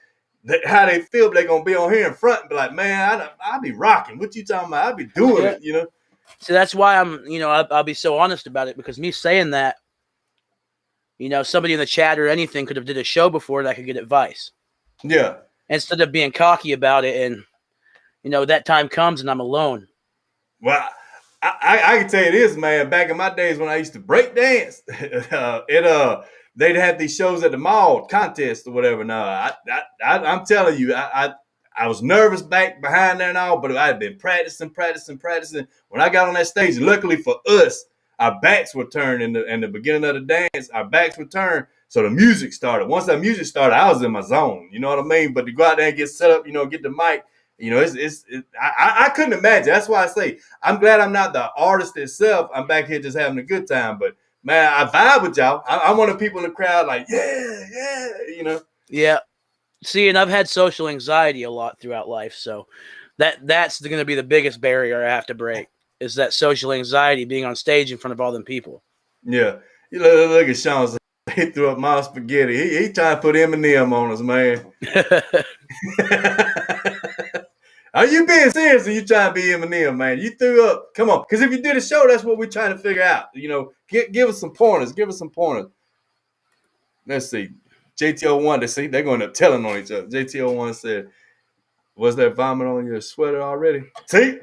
how they feel, but they're gonna be on here in front and be like, man, I'll be rocking. What you talking about? I'll be doing it, So that's why I'm, I'll be so honest about it, because me saying that, somebody in the chat or anything could have did a show before that I could get advice. Yeah. Instead of being cocky about it, and that time comes and I'm alone. Well, I can tell you this, man. Back in my days when I used to break dance, they'd have these shows at the mall, contests or whatever. Now, I'm telling you, I was nervous back behind there and all, but I had been practicing. When I got on that stage, luckily for us, our backs were turned in the beginning of the dance. Our backs were turned, so the music started. Once that music started, I was in my zone. You know what I mean? But to go out there and get set up, get the mic, I couldn't imagine. That's why I say I'm glad I'm not the artist itself. I'm back here just having a good time. But man, I vibe with y'all. I'm one of the people in the crowd like, yeah. Yeah. See, and I've had social anxiety a lot throughout life, so that's going to be the biggest barrier I have to break, is that social anxiety, being on stage in front of all them people. Yeah. You look at Sean. He threw up my spaghetti. He trying to put Eminem on us, man. Are you being serious? Or you trying to be Eminem, man? You threw up. Come on. Because if you did a show, that's what we're trying to figure out. Give us some pointers. Let's see. JTO1, they're going to telling on each other. JTO1 said, was there vomit on your sweater already? See?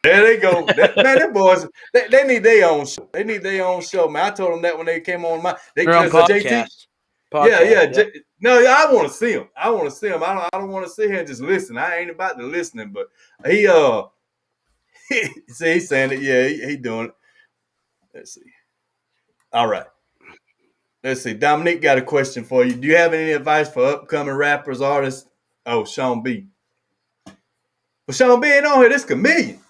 There they go. Man, them boys, they need their own show. They need their own show, man. I told them that when they came on my podcast. Yeah. No, I want to see him. I don't want to sit here and just listen. I ain't about the listening, but he see, he's saying it. Yeah, he doing it. Let's see. All right. Let's see. Dominique got a question for you. Do you have any advice for upcoming rappers, artists? Oh, Sean B. But Sean B ain't on here. This CaMiLLioN.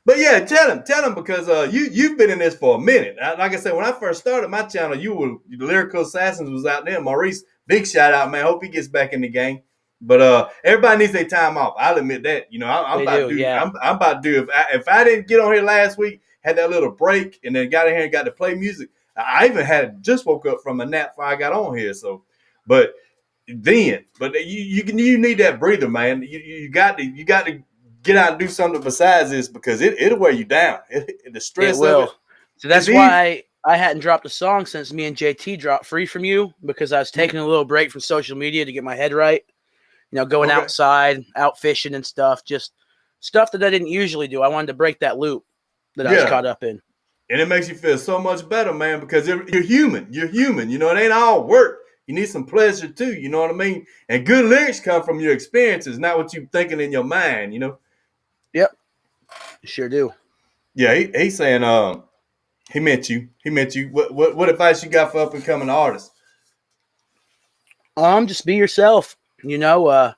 But yeah, tell him because you've been in this for a minute. Like I said, when I first started my channel, the Lyrical Assassins was out there. Maurice, big shout out, man. Hope he gets back in the game. But everybody needs their time off. I'll admit that. You know, I'm about to do. Yeah. I'm about to do. If I didn't get on here last week, had that little break, and then got in here and got to play music. I even had just woke up from a nap before I got on here. So, but you need that breather, man. You got to get out and do something besides this because it'll wear you down. The stress it will. of it. So that's why I hadn't dropped a song since me and JT dropped Free From You, because I was taking a little break from social media to get my head right. You know, going outside, out fishing and stuff, just stuff that I didn't usually do. I wanted to break that loop that I was caught up in. And it makes you feel so much better, man, because you're human. You're human. You know, it ain't all work. You need some pleasure too. You know what I mean? And good lyrics come from your experiences, not what you're thinking in your mind, you know? Yep. Sure do. Yeah, he's saying he meant you. He meant you. What advice you got for up and coming artists? Just be yourself. You know,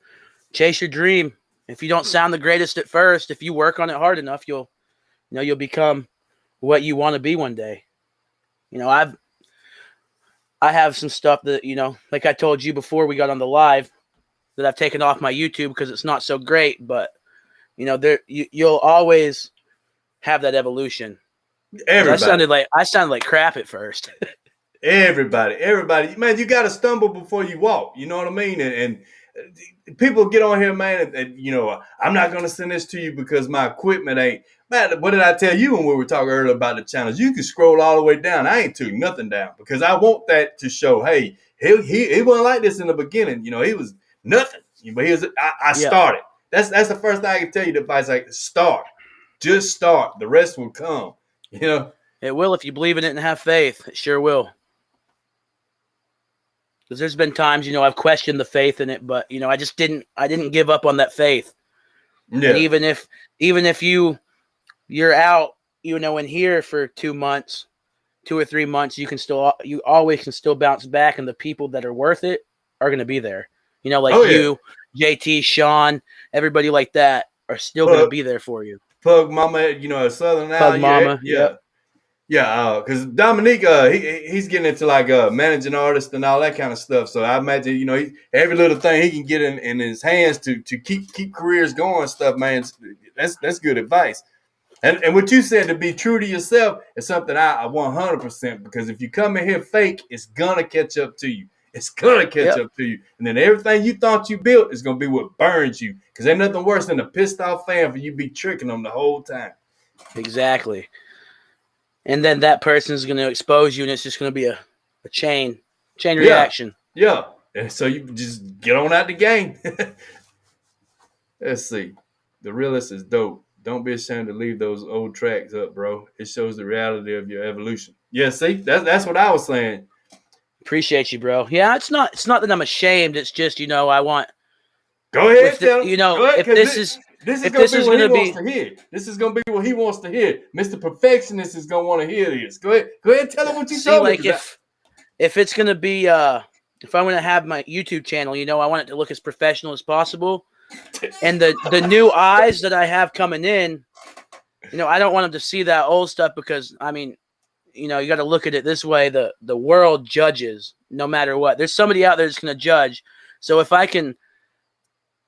chase your dream. If you don't sound the greatest at first, if you work on it hard enough, you'll become what you want to be one day. You know, I have some stuff that, you know, like I told you before we got on the live, that I've taken off my YouTube because it's not so great, but you know, you'll always have that evolution. Everybody. I sounded like crap at first. Everybody, man, you got to stumble before you walk. You know what I mean? And people get on here, man, and you know, I'm not going to send this to you because my equipment ain't. Man, what did I tell you when we were talking earlier about the channels? You can scroll all the way down. I ain't took nothing down because I want that to show, hey, he wasn't like this in the beginning. You know, he was nothing. But I started. That's the first thing I can tell you. The advice, like, start. Just start. The rest will come. You know? It will if you believe in it and have faith. It sure will. Because there's been times, you know, I've questioned the faith in it, but you know, I didn't give up on that faith. Yeah. And even if you're out, you know, in here for 2 months, 2 or 3 months, you always can still bounce back, and the people that are worth it are going to be there. You know, like you, JT, Sean, everybody like that are still going to be there for you. Pug Mama, you know, Southern Pug Mama, yeah. Because Dominique, he's getting into like managing artists and all that kind of stuff. So I imagine, you know, every little thing he can get in his hands to keep careers going and stuff, man. That's good advice. And what you said, to be true to yourself, is something I 100%, because if you come in here fake, it's gonna catch up to you. It's gonna catch up to you, and then everything you thought you built is gonna be what burns you. Because ain't nothing worse than a pissed off fan for you be tricking them the whole time. Exactly. And then that person is gonna expose you, and it's just gonna be a chain reaction. Yeah. And so you just get on out the game. Let's see. The realist is dope. Don't be ashamed to leave those old tracks up, bro. It shows the reality of your evolution. Yeah, see, that's what I was saying. Appreciate you, bro. Yeah, it's not that I'm ashamed. It's just, you know, I want. Go ahead, tell him. You know, ahead, this is gonna be what he wants to hear. This is gonna be what he wants to hear. Mr. Perfectionist is gonna want to hear this. Go ahead, tell him what you told me. If it's gonna be if I'm gonna have my YouTube channel, you know, I want it to look as professional as possible. And the new eyes that I have coming in, you know, I don't want them to see that old stuff, because I mean, you know, you got to look at it this way: the world judges no matter what. There's somebody out there that's going to judge. So if I can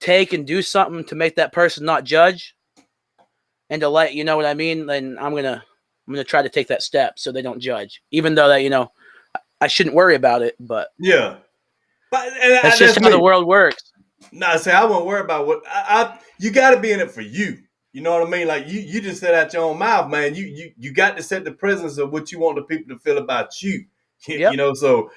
take and do something to make that person not judge, and to let you know what I mean, then I'm gonna try to take that step so they don't judge. Even though that, you know, I shouldn't worry about it, but yeah, that's just how the world works. Nah, say I won't worry about what you got to be in it for you. You know what I mean? Like you just said out your own mouth, man. You got to set the presence of what you want the people to feel about you. You know, so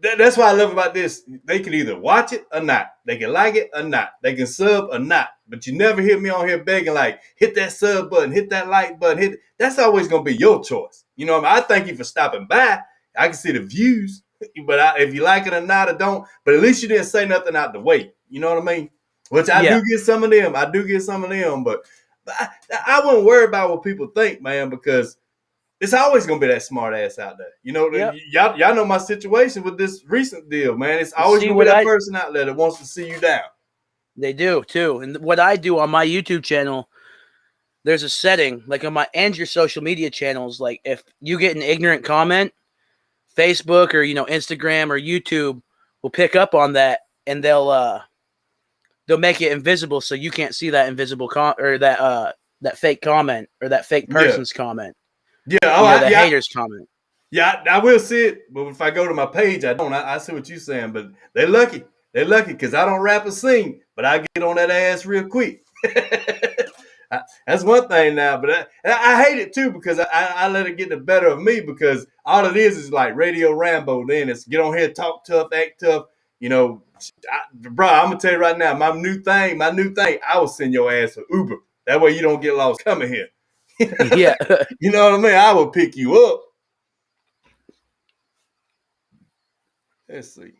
that's what I love about this. They can either watch it or not. They can like it or not. They can sub or not. But you never hear me on here begging, like, hit that sub button, hit that like button, that's always gonna be your choice. You know what I mean? I thank you for stopping by. I can see the views. But if you like it or not, or don't. But at least you didn't say nothing out the way. You know what I mean? Which I do get some of them. But I wouldn't worry about what people think, man, because it's always gonna be that smart ass out there. You know, y'all know my situation with this recent deal, man. It's always gonna be that person out there that wants to see you down. They do too. And what I do on my YouTube channel, there's a setting like on my and your social media channels. Like if you get an ignorant comment, Facebook or Instagram or YouTube will pick up on that, and they'll make it invisible so you can't see that invisible or that fake comment or that fake person's comment. Yeah, oh, the haters comment. Yeah, I will see it, but if I go to my page, I don't. I see what you're saying, but they're lucky. They're lucky because I don't rap or sing, but I get on that ass real quick. That's one thing now, but I hate it too because I let it get the better of me because all it is like Radio Rambo. Then it's get on here, talk tough, act tough. Bro, I'm gonna tell you right now, my new thing, I will send your ass to Uber. That way you don't get lost coming here. Yeah. You know what I mean? I will pick you up. Let's see.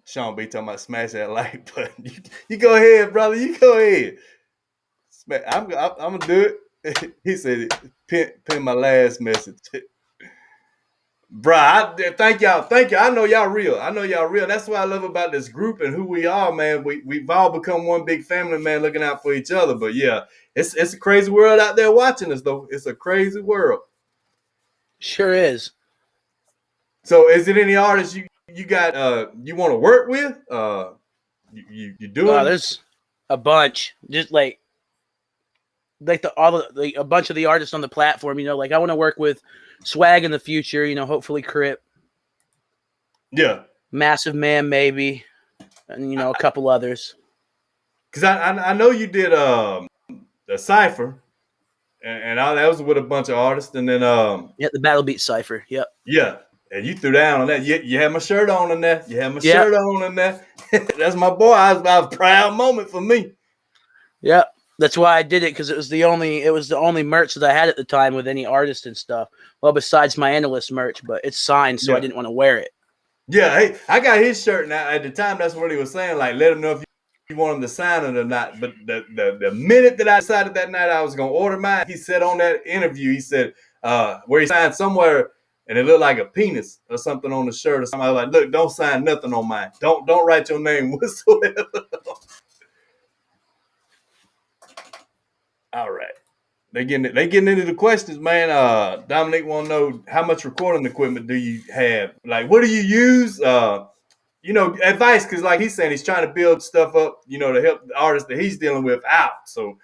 Sean B talking about smash that like button. You go ahead, brother. You go ahead. I'm gonna do it. He said, "Pin my last message." Bruh, thank y'all. Thank you. I know y'all real. That's what I love about this group and who we are, man. We've all become one big family, man, looking out for each other. But yeah, it's a crazy world out there watching us, though. It's a crazy world. Sure is. So, is it any artists you got you want to work with? You doing? There's a bunch. Just like a bunch of the artists on the platform. Like I want to work with Swag in the future. Hopefully Crip. Yeah. Massive Man maybe, and a couple others. Because I know you did the Cypher, and that was with a bunch of artists, and then the Battle Beat Cypher. Yep. Yeah. And you threw down on that. You had my shirt on in there. Shirt on in there. That's my boy. I was a proud moment for me. Yep. That's why I did it, because it was the only merch that I had at the time with any artist and stuff. Well, besides my analyst merch, but it's signed, so I didn't want to wear it. Yeah, hey, I got his shirt now. At the time, that's what he was saying. Like, let him know if you want him to sign it or not. But the minute that I decided that night I was gonna order mine, he said on that interview, he said where he signed somewhere. And it looked like a penis or something on the shirt or something. I was like, look, don't sign nothing on mine. Don't write your name whatsoever. All right. They getting into the questions, man. Dominic want to know how much recording equipment do you have? Like, what do you use? Advice, because like he's saying, he's trying to build stuff up, to help the artists that he's dealing with out. So,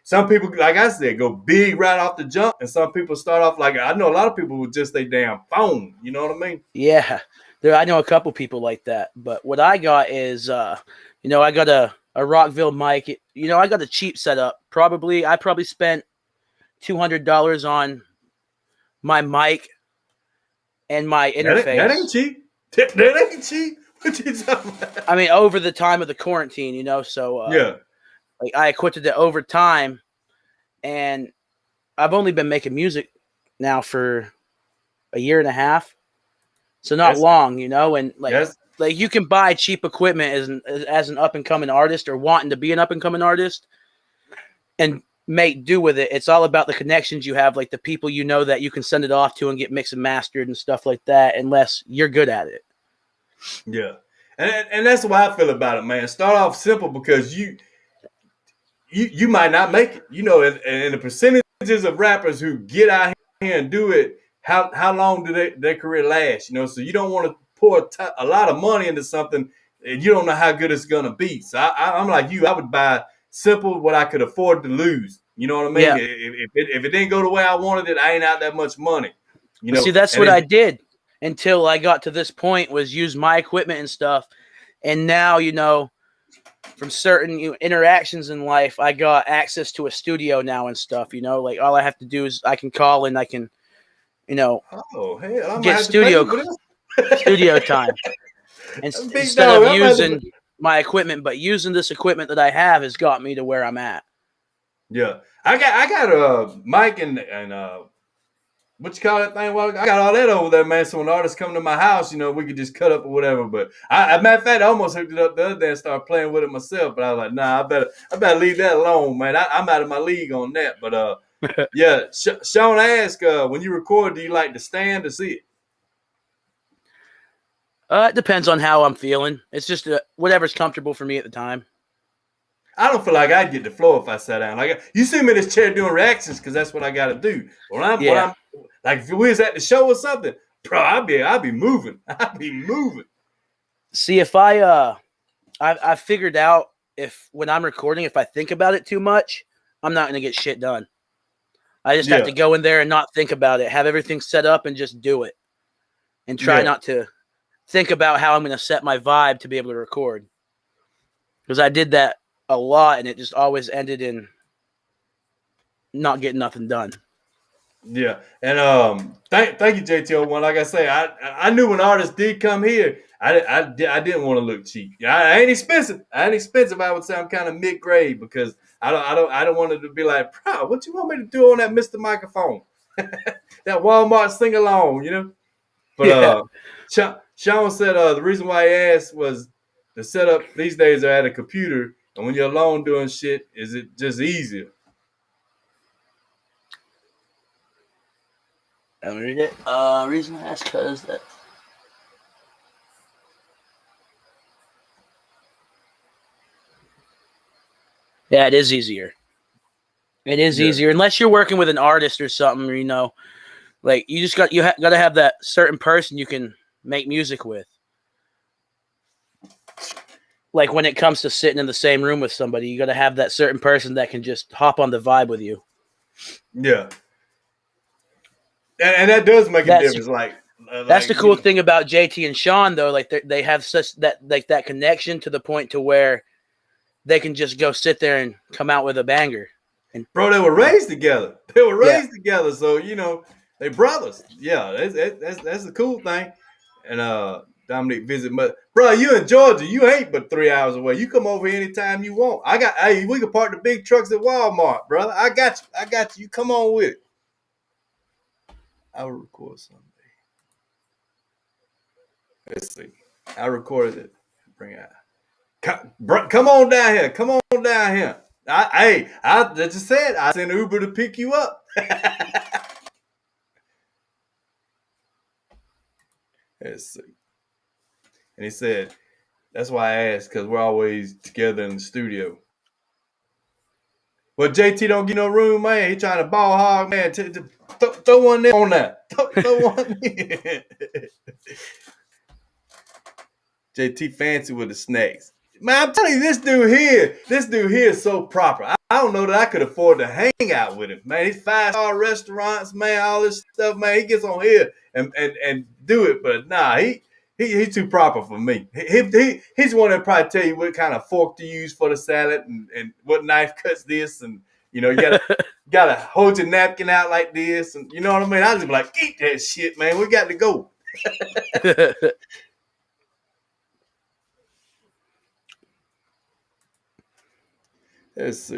some people, like I said, go big right off the jump, and some people start off like I know a lot of people with just their damn phone. You know what I mean? Yeah, I know a couple people like that. But what I got is, I got a Rockville mic. I got a cheap setup. I probably spent $200 on my mic and my interface. That ain't cheap. That ain't cheap. What you talking about? I mean, over the time of the quarantine, so yeah. Like I equipped it over time, and I've only been making music now for a year and a half, so not long, And like you can buy cheap equipment as an up and coming artist or wanting to be an up and coming artist, and make do with it. It's all about the connections you have, like the people that you can send it off to and get mixed and mastered and stuff like that. Unless you're good at it. Yeah, and that's the way I feel about it, man. Start off simple because you might not make it, and the percentages of rappers who get out here and do it, how long do their career last, so you don't want to pour a lot of money into something and you don't know how good it's going to be. So I'm like you, I would buy simple, what I could afford to lose. You know what I mean? Yeah. If it didn't go the way I wanted it, I ain't out that much money. See, that's what I did until I got to this point, was use my equipment and stuff. And now, from certain interactions in life, I got access to a studio now and stuff, like all I have to do is I can call and I can, get studio time instead of using my equipment. But using this equipment that I have has got me to where I'm at. Yeah. I got a mic and what you call that thing? Well, I got all that over there, man. So when artists come to my house, we could just cut up or whatever. But matter of fact, I almost hooked it up the other day and started playing with it myself. But I was like, nah, I better leave that alone, man. I'm out of my league on that. But yeah, Sean asked, when you record, do you like to stand or sit? It depends on how I'm feeling. It's just whatever's comfortable for me at the time. I don't feel like I'd get the floor if I sat down. Like you see me in this chair doing reactions because that's what I got to do. When I'm like if we was at the show or something, bro, I'd be moving. I'd be moving. See, if I've figured out if when I'm recording, if I think about it too much, I'm not gonna get shit done. I just have to go in there and not think about it, have everything set up and just do it. And try not to think about how I'm gonna set my vibe to be able to record. Because I did that a lot and it just always ended in not getting nothing done. Yeah. And thank you, JTO1. Like I say, I knew when artists did come here, I didn't want to look cheap. I ain't expensive. I would say I'm kind of mid-grade because I don't want it to be like, bro, what you want me to do on that Mr. Microphone? That Walmart sing along, you know? But Sean said the reason why he asked was the setup these days are at a computer, and when you're alone doing shit, is it just easier? Let me read it. Reason I asked because that. Yeah, it is easier. It is easier unless you're working with an artist or something. You know, like you just got to have that certain person you can make music with. Like when it comes to sitting in the same room with somebody, you got to have that certain person that can just hop on the vibe with you. Yeah. And that does make a difference. That's the cool thing about JT and Sean, though. Like they have such that connection to the point to where they can just go sit there and come out with a banger. And bro, they were raised together. Together, so you know they brothers. Yeah, that's the cool thing. And Dominic visit, but bro, you in Georgia, you ain't but 3 hours away. You come over here anytime you want. We can park the big trucks at Walmart, brother. I got you. You come on with it. I will record Sunday. Let's see. I recorded it. Bring it out. Come on down here. Come on down here. I just said I sent Uber to pick you up. Let's see. And he said, that's why I asked, because we're always together in the studio. Well, JT don't get no room, man. He trying to ball hog, man. Throw one there on that. Throw one there. JT fancy with the snacks. Man, I'm telling you, this dude here is so proper. I don't know that I could afford to hang out with him, man. He's 5-star restaurants, man, all this stuff, man. He gets on here and do it, but nah, he's too proper for me. He's the one that probably tell you what kind of fork to use for the salad and what knife cuts this, and you know you gotta hold your napkin out like this, and you know what I mean. I just be like, eat that shit, man. We got to go. Let's see.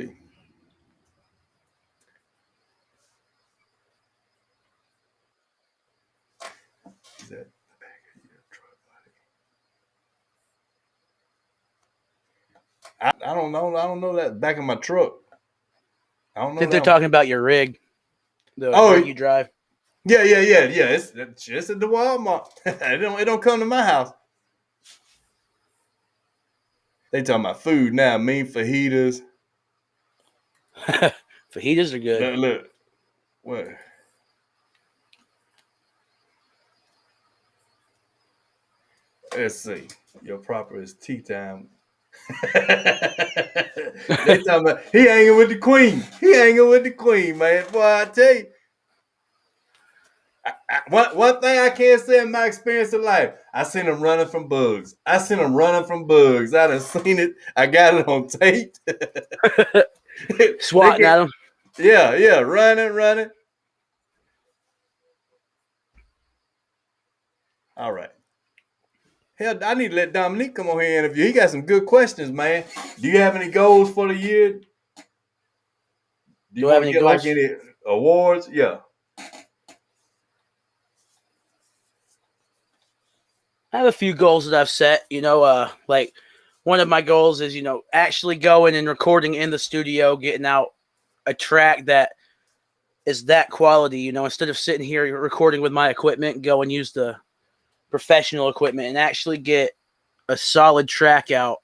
Is that the back of your truck, buddy? I don't know. I don't know that back of my truck. I don't know. I think they're talking about your rig. The rig you drive. Yeah. It's just at the Walmart. It don't come to my house. They talking about food now. Mean fajitas. Fajitas are good. Look. What? Let's see. Your proper is tea time. They talking about he hanging with the queen. Man. Boy, I tell you. One thing I can't say in my experience in life, I seen him running from bugs. I done seen it. I got it on tape. Swatting at him. Yeah, running. All right. Hell, I need to let Dominique come on here and interview. He got some good questions, man. Do you have any goals for the year? Do you have any goals? Like any awards? Yeah. I have a few goals that I've set, like one of my goals is, actually going and recording in the studio, getting out a track that is that quality, instead of sitting here recording with my equipment, go and use the professional equipment and actually get a solid track out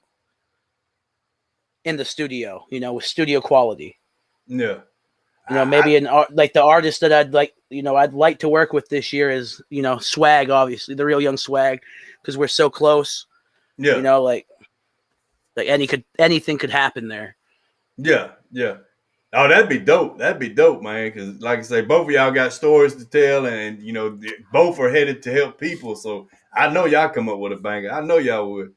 in the studio, with studio quality. Yeah. Maybe like the artist that I'd like to work with this year is, Swag, obviously, the real young Swag, because we're so close. Yeah. Like anything could happen there. Yeah. Yeah. Oh, that'd be dope. That'd be dope, man. Because, like I say, both of y'all got stories to tell, and both are headed to help people. So I know y'all come up with a banger. I know y'all would.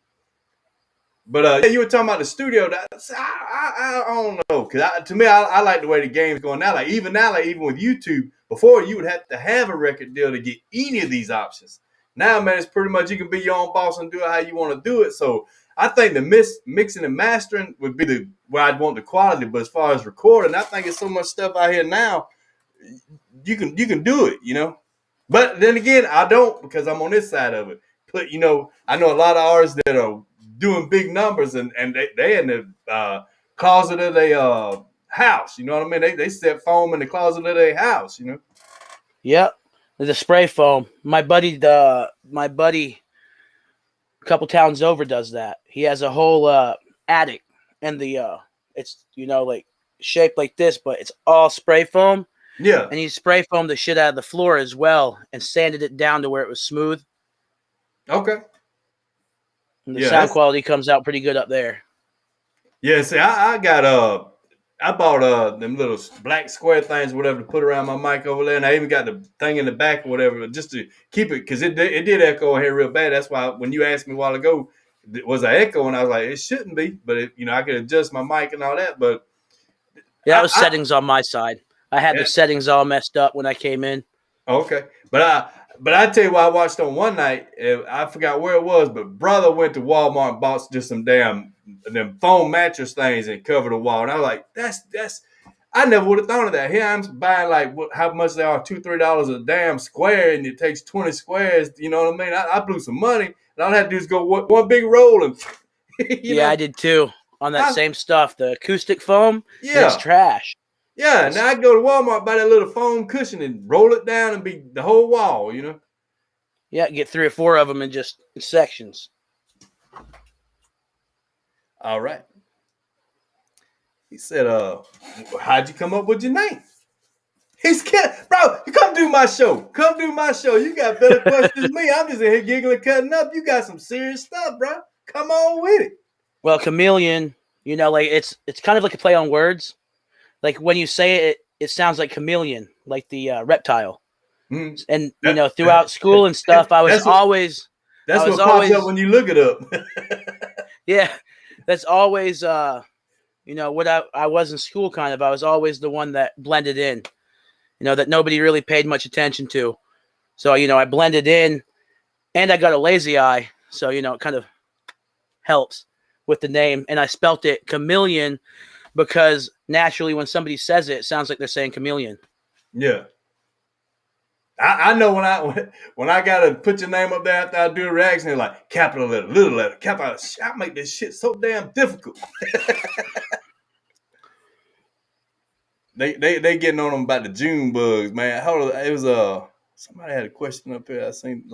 But you were talking about the studio. I don't know, because to me, I like the way the game's going now. Like even with YouTube, before you would have to have a record deal to get any of these options. Now, man, it's pretty much you can be your own boss and do it how you want to do it. So I think the mixing and mastering would be where I'd want the quality. But as far as recording, I think it's so much stuff out here now. You can do it, But then again, I don't, because I'm on this side of it. But I know a lot of artists that are doing big numbers, and they in the closet of their house. You know what I mean? They set foam in the closet of their house. Yep, the spray foam. My buddy, a couple towns over, does that. He has a whole attic, and it's like shaped like this, but it's all spray foam. Yeah, and he spray foamed the shit out of the floor as well, and sanded it down to where it was smooth. Okay. And the sound quality comes out pretty good up there. Yeah, see, I bought them little black square things, whatever, to put around my mic over there, and I even got the thing in the back or whatever, just to keep it, because it did echo in here real bad. That's why when you asked me a while ago, was I echoing? I was like, it shouldn't be, but I could adjust my mic and all that. But yeah, that was settings on my side. I had the settings all messed up when I came in. Okay, but I tell you what, I watched on one night. I forgot where it was, but brother went to Walmart and bought just some them foam mattress things and covered the wall. And I was like, that's. I never would have thought of that. Here I'm buying how much they are, $2-3 a damn square, and it takes 20 squares. You know what I mean? I blew some money, and all I had to do is go one big roll and. I did too on that same stuff. The acoustic foam, it's trash. Yeah, now I go to Walmart, buy that little foam cushion and roll it down and be the whole wall, Yeah, get 3 or 4 of them in just sections. All right. He said, how'd you come up with your name? He's kidding. Bro, come do my show. Come do my show. You got better questions than me. I'm just in here giggling, cutting up. You got some serious stuff, bro. Come on with it. Well, CaMiLLioN, it's kind of like a play on words. Like when you say it, it sounds like chameleon, like the reptile. Mm. And throughout school and stuff, I was always. That's what pops up when you look it up. Yeah, that's always what I was in school. Kind of, I was always the one that blended in. That nobody really paid much attention to. So I blended in, and I got a lazy eye, so it kind of helps with the name. And I spelt it CaMiLLioN, because naturally when somebody says it, it sounds like they're saying chameleon. Yeah. I know when I gotta put your name up there after I do a reaction, they're like capital letter, little letter, capital. I make this shit so damn difficult. They getting on them about the June bugs, man. Hold on, it was somebody had a question up here. I seen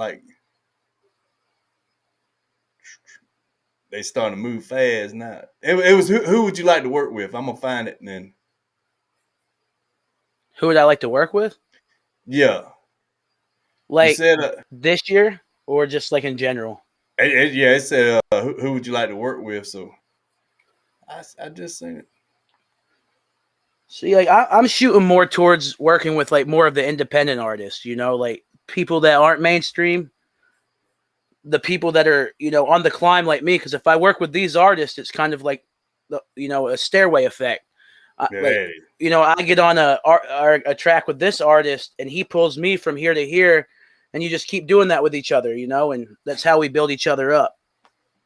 they starting to move fast now. It was who would you like to work with? I'm gonna find it and then. Who would I like to work with? Yeah. Like said, this year or just like in general? It said who would you like to work with? So I just seen it. See, like I'm shooting more towards working with like more of the independent artists, like people that aren't mainstream. The people that are, on the climb like me, because if I work with these artists, it's kind of like, a stairway effect. Hey. I get on a track with this artist, and he pulls me from here to here, and you just keep doing that with each other, and that's how we build each other up.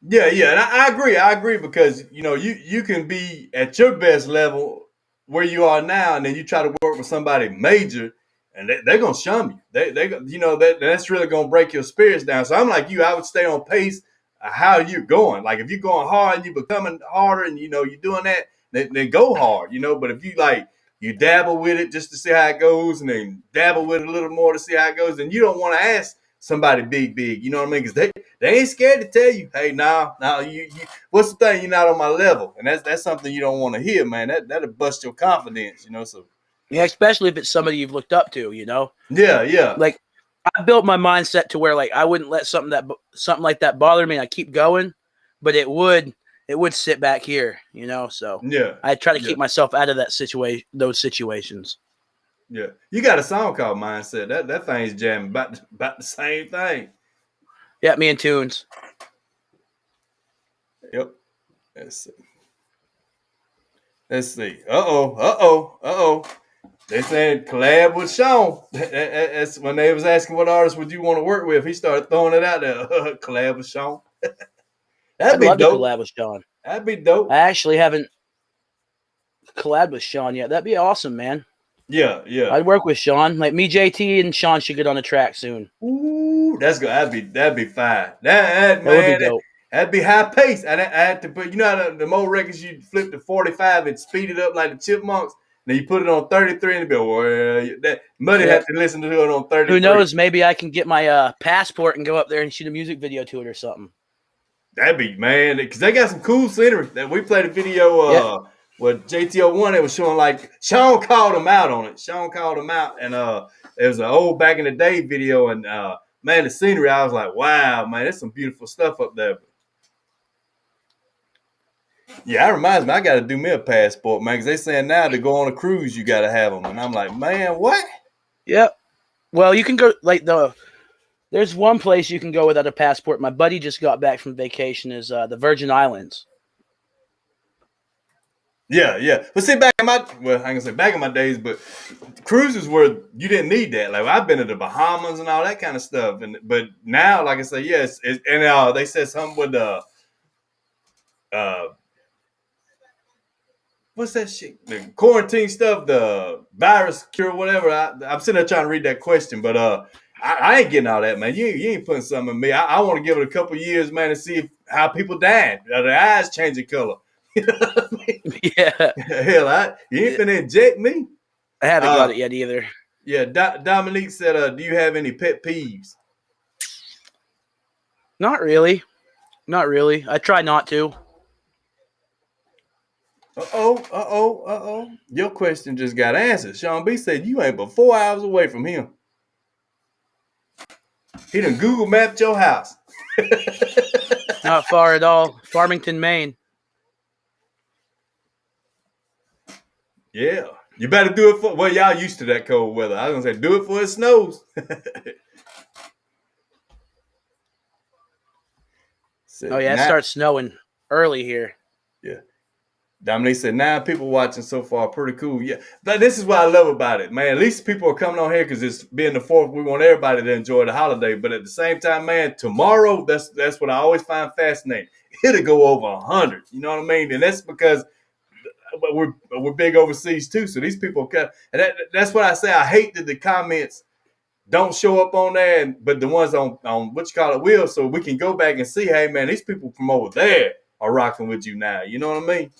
Yeah, and I agree because you can be at your best level where you are now, and then you try to work with somebody major. And they're gonna shun you. That's really gonna break your spirits down. So I'm like you. I would stay on pace. How you're going? Like if you're going hard and you're becoming harder, and you're doing that, then go hard. But if you dabble with it just to see how it goes, and then dabble with it a little more to see how it goes, then you don't want to ask somebody big, you know what I mean? Because they ain't scared to tell you, hey, you what's the thing? You're not on my level, and that's something you don't want to hear, man. That'll bust your confidence, you know. So yeah, especially if it's somebody you've looked up to, you know. yeah. Like I built my mindset to where like I wouldn't let something like that bother me. And I keep going, but it would sit back here, you know. So Yeah, I try to yeah. keep myself out of those situations. Yeah, you got a song called Mindset. That thing's jamming about the same thing. Yeah, me and Tunes. Yep. Let's see. Uh-oh. They said collab with Sean. That's when they was asking what artist would you want to work with. He started throwing it out there. Collab with Sean. That'd I'd be love to dope. collab with Sean. That'd be dope. I actually haven't collabed with Sean yet. That'd be awesome, man. Yeah. I'd work with Sean. Like me, JT, and Sean should get on the track soon. Ooh, that's good. That'd be fine. That would be dope. That'd be high pace. I had to put, you know how the more records you flip to 45 and speed it up like the Chipmunks. Then you put it on 33 and it'd be, well, that Muddy had to listen to it on 33. Who knows? Maybe I can get my passport and go up there and shoot a music video to it or something. That'd be, man, because they got some cool scenery. That we played a video with JTO1 that was showing like Sean called him out on it. Sean called him out, and it was an old back in the day video, and man, the scenery, I was like, wow, man, there's some beautiful stuff up there. Yeah, that reminds me, I got to do me a passport, man, because they saying now to go on a cruise, you got to have them, and I'm like, man, what? Yep. Well, you can go there's one place you can go without a passport. My buddy just got back from vacation. Is the Virgin Islands. Yeah. But see, back in my days, but cruises were you didn't need that. Like I've been to the Bahamas and all that kind of stuff, but now, like I say, yes, and they said something with the what's that shit? The quarantine stuff, the virus cure, whatever. I'm sitting there trying to read that question, but I ain't getting all that, man. You ain't putting something in me. I want to give it a couple years, man, and see how people died. Their eyes changing color. You know what I mean? Yeah. Hell, you ain't finna inject me. I haven't got it yet either. Yeah, Dominique said, do you have any pet peeves? Not really. I try not to. Uh-oh. Your question just got answered. Sean B said you ain't but 4 hours away from him. He done Google mapped your house. Not far at all. Farmington, Maine. Yeah. You better do it for, well, y'all used to that cold weather. I was going to say, do it for it snows. Oh, yeah, it starts snowing early here. Yeah. Dominique said, 9 people watching so far. Pretty cool. Yeah. But this is what I love about it, man. At least people are coming on here because it's being the 4th. We want everybody to enjoy the holiday. But at the same time, man, tomorrow, that's what I always find fascinating. It'll go over 100. You know what I mean? And that's because we're big overseas too. So these people, and that's what I say. I hate that the comments don't show up on there, but the ones on what you call it will, so we can go back and see, hey man, these people from over there are rocking with you now. You know what I mean?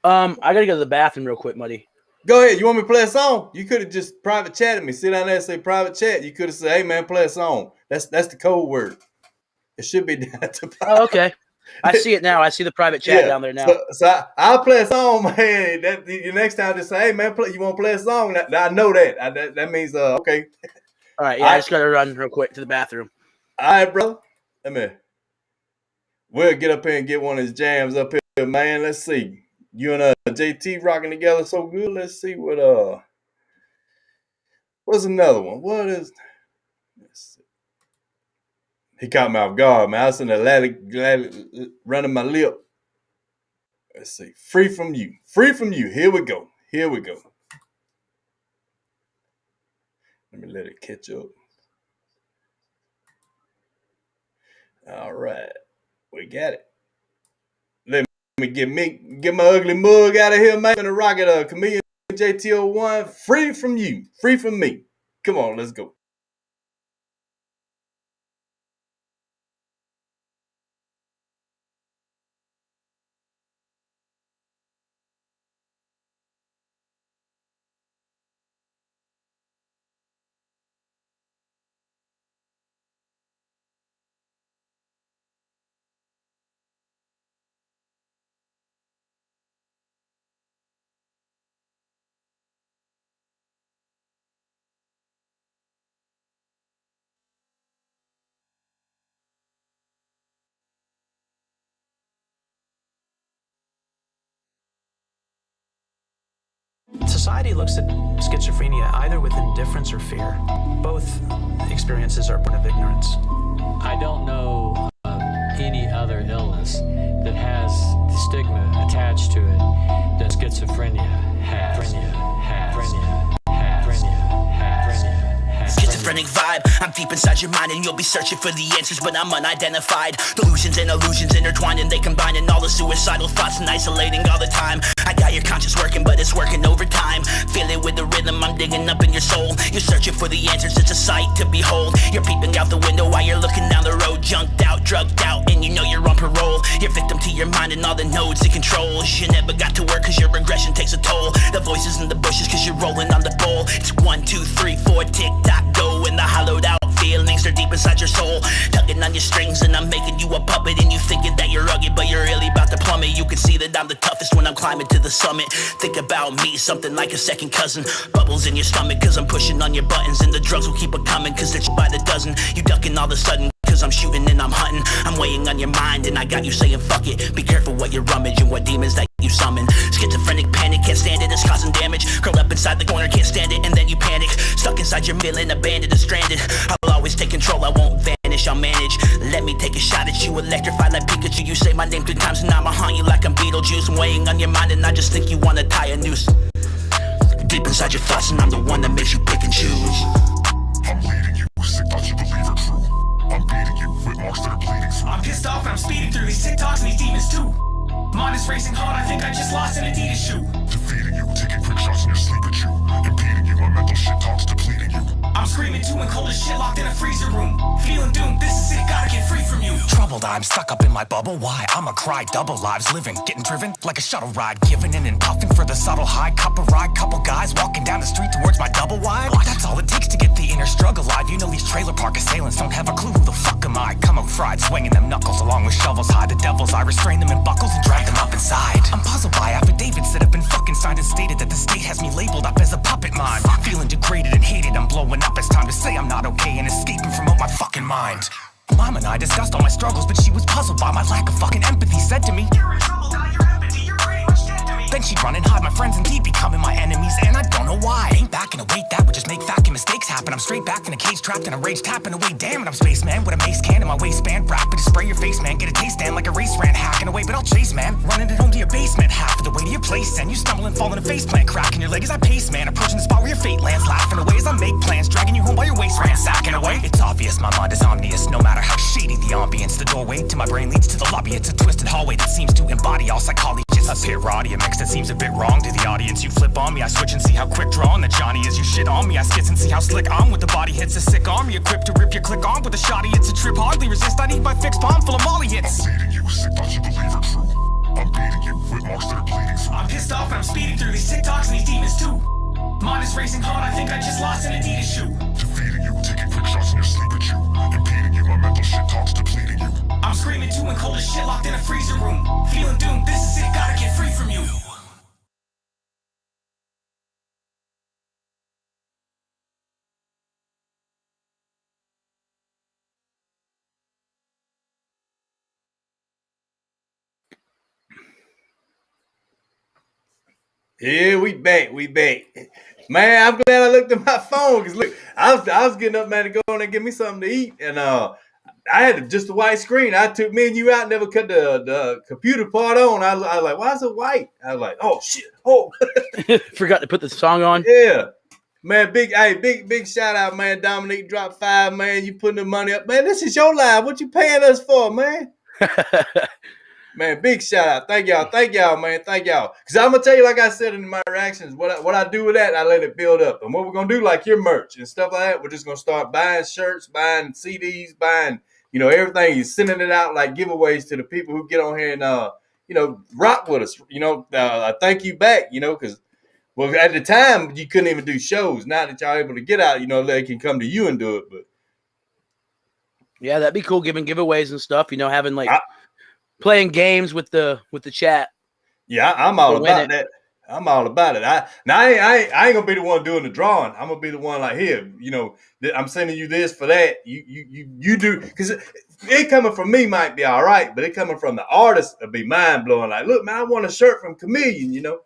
I gotta go to the bathroom real quick, Muddy. Go ahead. You want me to play a song? You could have just private chatted me. Sit down there and say private chat. You could have said, hey man, play a song. That's the code word. It should be down at the bottom. Oh, okay. I see it now. I see the private chat down there now. So I'll play a song, man. The next time, just say, hey man, you want to play a song? I know that. That means okay. All right, yeah, I just gotta run real quick to the bathroom. All right, brother. We'll get up here and get one of his jams up here, man. Let's see. You and JT rocking together so good. Let's see what's another one? What is? Let's see. He caught me off guard, man. I was in the running my lip. Let's see. Free from you. Here we go. Let me let it catch up. All right. We got it. Let me get my ugly mug out of here, man. I'm gonna rock it, CaMiLLioN JTO1. Free from you. Free from me. Come on, let's go. Society looks at schizophrenia either with indifference or fear. Both experiences are born of ignorance. I don't know of any other illness that has the stigma attached to it that schizophrenia has. Schizophrenic vibe, I'm deep inside your mind and you'll be searching for the answers, but I'm unidentified. Delusions and illusions intertwined and they combine, and all the suicidal thoughts and isolating all the time. I got your conscience working, but it's working overtime. Feel it with the rhythm, I'm digging up in your soul. You're searching for the answers, it's a sight to behold. You're peeping out the window while you're looking down the road. Junked out, drugged out, and you know you're on parole. You're victim to your mind and all the nodes it controls. You never got to work cause your regression takes a toll. The voices in the bushes cause you're rolling on the bowl. It's 1, 2, 3, 4, tick tock go, and the hollowed out feelings are deep inside your soul. Tugging on your strings and I'm making you a puppet, and you thinking that you're rugged but you're really about to plummet. You can see that I'm the toughest when I'm climbing to the summit. Think about me, something like a second cousin. Bubbles in your stomach cause I'm pushing on your buttons, and the drugs will keep it coming cause they're by the dozen. You ducking all of a sudden cause I'm shooting and I'm hunting. I'm weighing on your mind and I got you saying fuck it. Be careful what you rummage and what demons that you summon. Schizophrenic panic, can't stand it, it's causing damage. Curled up inside the corner, can't stand it, and then you panic. Stuck inside your feeling, abandoned and stranded. I'll always take control, I won't vanish, I'll manage. Let me take a shot at you, electrify like Pikachu. You say my name 3 times and I'ma haunt you like I'm Beetlejuice. I'm weighing on your mind and I just think you wanna tie a noose. Deep inside your thoughts and I'm the one that makes you pick and choose. I'm leading you, sick thoughts you believe are true. I'm beating you with marks that are bleeding through. I'm pissed off and I'm speeding through these TikToks and these demons too. Mind is racing hard, I think I just lost an Adidas shoe. Defeating you, taking quick shots in your sleep at you. Impeding you, my mental shit talks depleting you. I'm screaming too and cold as shit, locked in a freezer room. Feeling doomed, this is it, gotta get free from you. Troubled, I'm stuck up in my bubble. Why? I'ma cry, double lives living, getting driven like a shuttle ride, giving in and puffing for the subtle high. Cup of ride, couple guys walking down the street towards my double wide. That's all it takes to get the inner struggle alive. You know these trailer park assailants don't have a clue who the fuck am I. Come out fried, swinging them knuckles along with shovels high. The devils, I restrain them in buckles and drag them up inside. I'm puzzled by affidavits that have been fucking signed and stated that the state has me labeled up as a puppet mime. Feeling degraded and hated, I'm blowing up. It's time to say I'm not okay and escaping from out my fucking mind. Mom and I discussed all my struggles, but she was puzzled by my lack of fucking empathy. Said to me, You're in trouble, now you're empty, you're pretty much dead to me. then she'd run and hide. My friends indeed becoming my enemies, and I don't know why. Ain't backing away, that would just make fucking mistakes happen. I'm straight back in a cage, trapped in a rage, tapping away. Damn it, I'm spaceman with a mace can in my waistband. Rapid to spray your face, man. Get a taste stand like a race ran, hacking away, but I'll chase, man. Running it home to your basement, half of the way to your place, and you stumble and fall in a face plant, cracking your leg as I pace, man. Approaching the spot where your fate lands, laughing away as I make plans, dragging you home by your waist, ransacking away. It's obvious my mind is omnious, no matter how shady the ambience. The doorway to my brain leads to the lobby. It's a twisted hallway that seems to embody all psychology. A parody, a mix that seems a bit wrong to the audience. You flip on me, I switch and see how quick drawn the Johnny is. You shit on me, I skits and see how slick I'm with the body hits. A sick army equipped to rip your click on with a shotty. It's a trip, hardly resist. I need my fixed palm full of molly hits. I'm leading you, sick thoughts you believe are true. I'm beating you with marks that are bleeding through. I'm pissed off and I'm speeding through these TikToks and these demons too. Mind is racing hard, I think I just lost an Adidas shoe. Defeating you, taking quick shots in your sleep at you. Impeding you, my mental shit talks depleting you. I'm screaming too and cold as shit, locked in a freezer room. Feeling doomed, this is it, gotta get free from you. Yeah, we back. Man, I'm glad I looked at my phone because look, I was getting up, man, to go in and get me something to eat, and I had just a white screen. I took me and you out, never cut the computer part on. I was like, why is it white? I was like, oh shit, oh. Forgot to put the song on. Yeah, man, big shout out, man. Dominique dropped 5, man. You putting the money up, man. This is your live. What you paying us for, man? Man, big shout out. Thank y'all, man. Thank y'all. Because I'm going to tell you, like I said in my reactions, what I do with that, I let it build up. And what we're going to do, like your merch and stuff like that, we're just going to start buying shirts, buying CDs, buying, everything. You're sending it out like giveaways to the people who get on here and, rock with us. I thank you back, because, well, at the time, you couldn't even do shows. Now that y'all able to get out, they can come to you and do it. But yeah, that'd be cool, giving giveaways and stuff, having playing games with the chat. Yeah, I'm all about that. I'm all about it. I ain't gonna be the one doing the drawing. I'm gonna be the one like here. I'm sending you this for that. You do, because it coming from me might be all right, but it coming from the artist it'll be mind blowing. Like, look, man, I want a shirt from CaMiLLioN.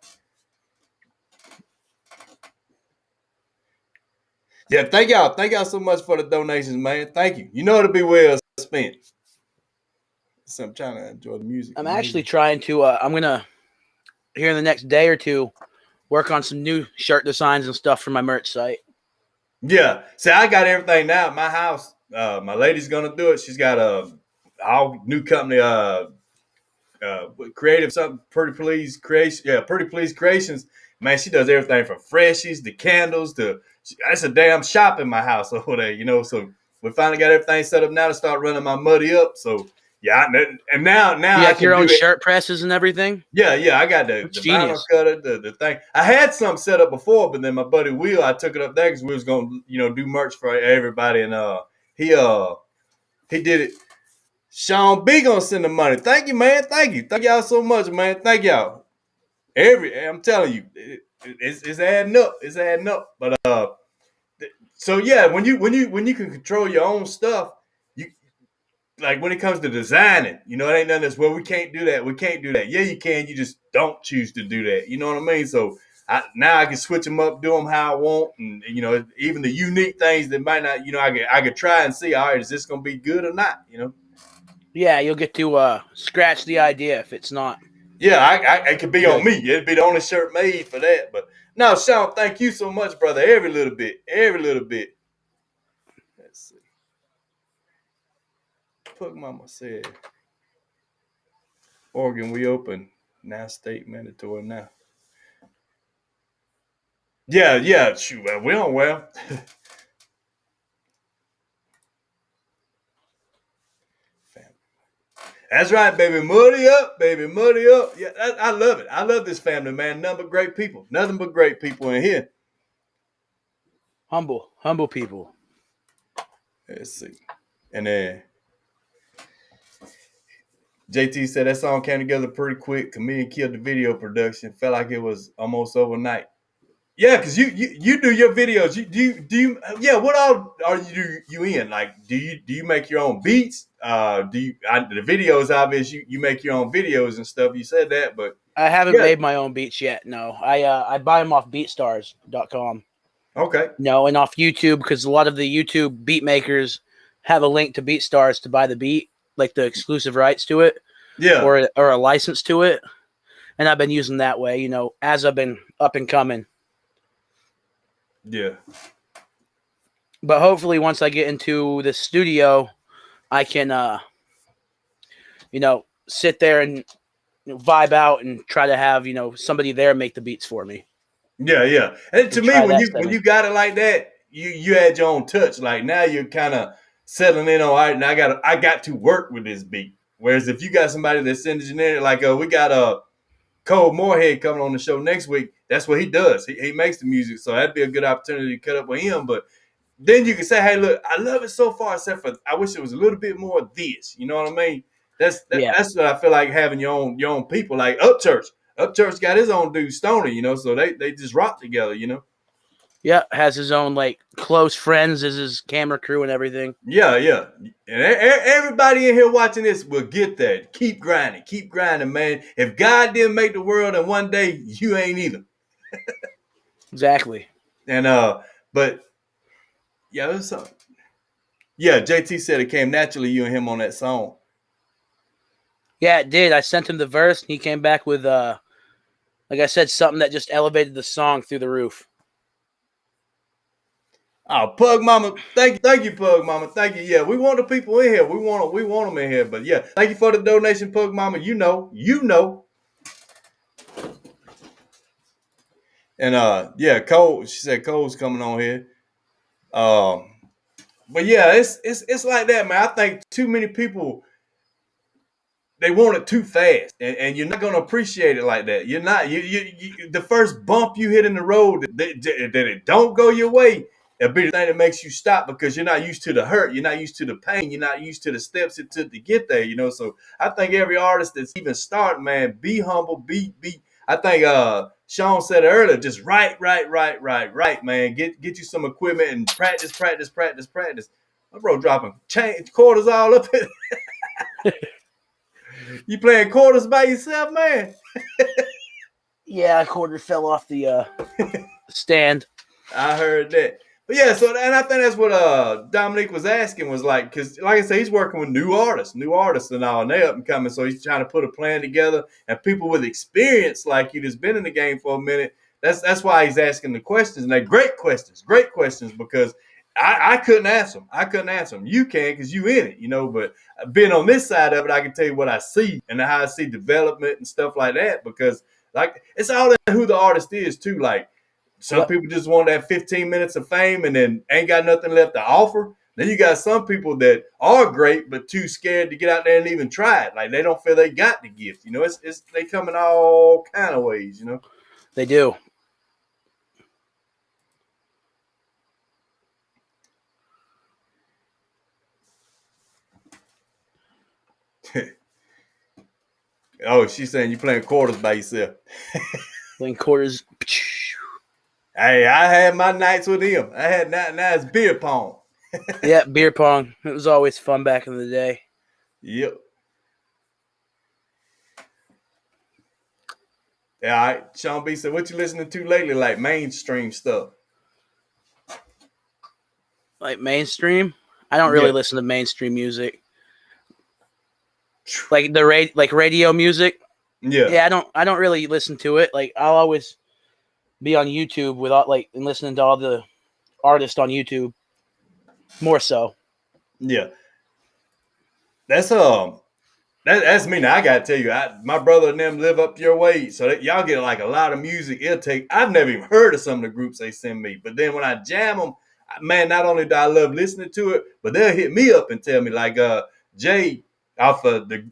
Yeah, thank y'all so much for the donations, man. Thank you. You know it'll be well spent. So I'm trying to enjoy the music. I'm actually trying to. I'm gonna here in the next day or two work on some new shirt designs and stuff for my merch site. Yeah. See, I got everything now at my house. My lady's gonna do it. She's got a all new company. Creative something. Pretty Please Creation. Yeah, Pretty Please Creations. Man, she does everything from freshies to candles to. That's a damn shop in my house over there. You know, so we finally got everything set up now to start running my muddy up. So yeah, and now You I like can your own do it. shirt presses and everything? Yeah, I got the That's vinyl genius. cutter, the thing. I had something set up before, but then my buddy Will, I took it up there because we was gonna, do merch for everybody, and he he did it. Sean B gonna send the money. Thank you, man. Thank y'all so much, man. Thank y'all. I'm telling you, it's adding up. It's adding up. But so yeah, when you can control your own stuff, you like when it comes to designing, it ain't nothing that's we can't do that. We can't do that. Yeah, you can. You just don't choose to do that. You know what I mean? So now I can switch them up, do them how I want, and even the unique things that might not, I could try and see. All right, is this gonna be good or not? Yeah, you'll get to scratch the idea if it's not. Yeah, it could be Good. on me. It'd be the only shirt made for that. But no, Sean, thank you so much, brother. Every little bit. Let's see. Pug Mama said, Oregon, we open. Now state mandatory now. Yeah. Shoot, we don't well. That's right, baby. Muddy up, baby. Muddy up. Yeah, I love it. I love this family, man. Nothing but great people. Nothing but great people in here. Humble people. Let's see. And then JT said that song came together pretty quick. CaMiLLioN killed the video production. Felt like it was almost overnight. Yeah, because you do your videos. Yeah, what all are you in? Like, do you make your own beats? The videos obvious you make your own videos and stuff. You said that, but I haven't yeah, made my own beats yet. No, I buy them off BeatStars.com. okay, No, and off YouTube because a lot of the YouTube beat makers have a link to BeatStars to buy the beat, like the exclusive rights to it, yeah, or a license to it. And I've been using that way, as I've been up and coming. yeah. But hopefully, once I get into the studio, I can, sit there and vibe out and try to have somebody there make the beats for me. Yeah. And to And me, try when that you setting. got it like that, you had your own touch. Like now you're kind of settling in on, all right, now I got to work with this beat. Whereas if you got somebody that's engineering, like we got Cole Moorhead coming on the show next week. That's what he does. He makes the music, so that'd be a good opportunity to cut up with him. But then you can say, hey, look, I love it so far, except for I wish it was a little bit more of this. You know what I mean? Yeah. That's what I feel like having your own people, like Upchurch. Upchurch got his own dude, Stoner, so they just rock together. Yeah, has his own close friends as his camera crew and everything. Yeah. And everybody in here watching this will get that. Keep grinding, man. If God didn't make the world in one day, you ain't either. Exactly. And but yeah, it was something. Yeah, JT said it came naturally, you and him on that song. Yeah, it did. I sent him the verse and he came back with like I said, something that just elevated the song through the roof. Oh, Pug Mama, thank you, Pug Mama, thank you. Yeah, we want the people in here. We want them in here. But yeah, thank you for the donation, Pug Mama. You know. And yeah, Cole. She said Cole's coming on here. But yeah, it's like that, man. I think too many people, they want it too fast, and you're not gonna appreciate it like that. You're not. You the first bump you hit in the road that it don't go your way, it'll be the thing that makes you stop because you're not used to the hurt, you're not used to the pain, you're not used to the steps it took to get there. So I think every artist that's even starting, man, be humble, be. I think Sean said it earlier, just right, man. Get you some equipment and practice. My bro dropping quarters all up in. You playing quarters by yourself, man? Yeah, a quarter fell off the stand. I heard that. But yeah, so and I think that's what Dominique was asking was like, because like I said, he's working with new artists and all, and they up and coming. So he's trying to put a plan together, and people with experience like you that's been in the game for a minute. That's why he's asking the questions, and they're great questions because I couldn't answer them. I couldn't answer them. You can because you in it, But being on this side of it, I can tell you what I see and how I see development and stuff like that. Because like it's all in who the artist is too. Like some people just want that 15 minutes of fame and then ain't got nothing left to offer. Then you got some people that are great but too scared to get out there and even try it. Like they don't feel they got the gift. It's they come in all kind of ways. They do. Oh, she's saying you playing quarters by yourself. Playing quarters. Hey, I had my nights with him. I had now it's beer pong. Yeah, beer pong. It was always fun back in the day. Yep. Yeah, all right. Sean B said, what you listening to lately? Like mainstream stuff. Like mainstream? I don't really listen to mainstream music. Like radio music. Yeah. Yeah, I don't really listen to it. Like I'll always be on YouTube and listening to all the artists on YouTube. More so. Yeah. That's me. Now I gotta tell you, my brother and them live up your way, so y'all get like a lot of music. I've never even heard of some of the groups they send me, but then when I jam them, man, not only do I love listening to it, but they'll hit me up and tell me like Jay off of the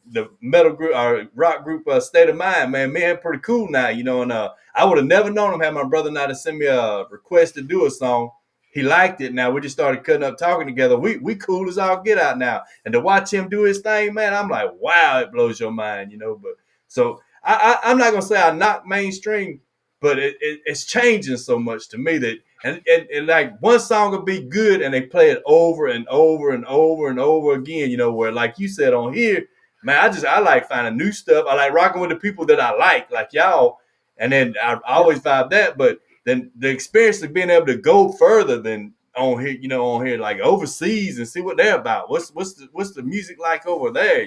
metal group or rock group State of Mind, man, pretty cool now, and I would have never known him had my brother not to send me a request to do a song. He liked it. Now we just started cutting up, talking together. We cool as all get out now. And to watch him do his thing, man, I'm like, wow, it blows your mind, But so I'm not gonna say I knock mainstream, but it's changing so much to me that and like one song will be good and they play it over and over and over and over again, where like you said on here, man, I like finding new stuff. I like rocking with the people that I like y'all, and then I always vibe that, but then the experience of being able to go further than on here like overseas and see what they're about. What's the music like over there,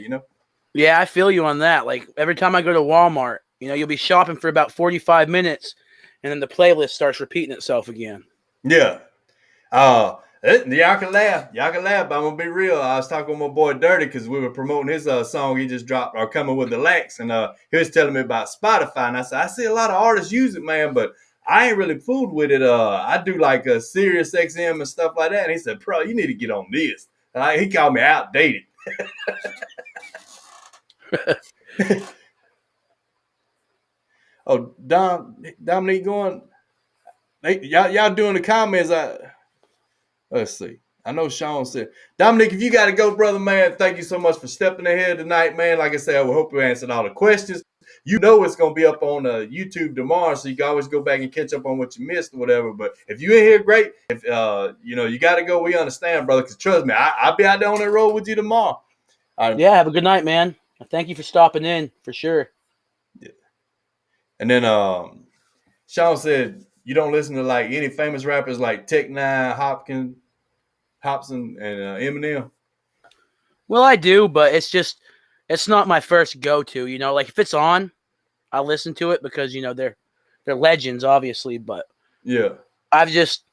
Yeah, I feel you on that. Like every time I go to Walmart, you'll be shopping for about 45 minutes and then the playlist starts repeating itself again. Yeah. Y'all can laugh, but I'm gonna be real. I was talking with my boy Dirty because we were promoting his song he just dropped, or Coming with the Lax, and he was telling me about Spotify, and I said I see a lot of artists use it, man, but I ain't really fooled with it. I do like Sirius XM and stuff like that. And he said, bro, you need to get on this. He called me outdated. Oh, Dominique going. Y'all doing the comments. Let's see. I know Sean said, Dominic, if you got to go, brother, man, thank you so much for stepping ahead tonight, man. Like I said, I hope you answered all the questions. It's going to be up on YouTube tomorrow, so you can always go back and catch up on what you missed or whatever. But if you're in here, great. If you got to go, we understand, brother, because trust me, I'll be out there on that road with you tomorrow. Yeah, have a good night, man. Thank you for stopping in, for sure. Yeah. And then Sean said, you don't listen to like any famous rappers like Tech Nine, Hopson, and Eminem? Well, I do, but it's not my first go-to. Like if it's on, I'll listen to it because they're legends, obviously. But yeah, I've just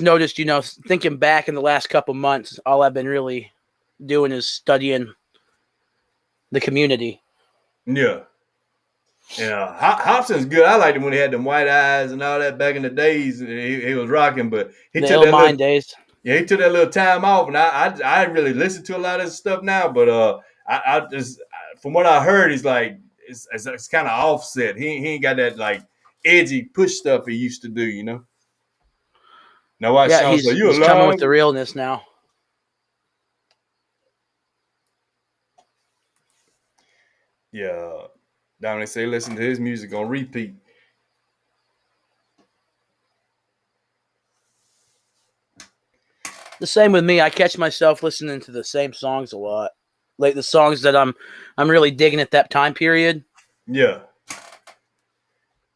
noticed, thinking back in the last couple months, all I've been really doing is studying the community. Yeah. Yeah, Hopson's good. I liked him when he had them white eyes and all that back in the days. He was rocking, but he took that days. Yeah, he took that little time off, and I really listen to a lot of his stuff now. But I just from what I heard, he's like it's kind of offset. He ain't got that like edgy push stuff he used to do. Now watch Sean say he's coming with the realness now. Yeah, Dominic say listen to his music on repeat. The same with me. I catch myself listening to the same songs a lot, like the songs that I'm really digging at that time period. Yeah.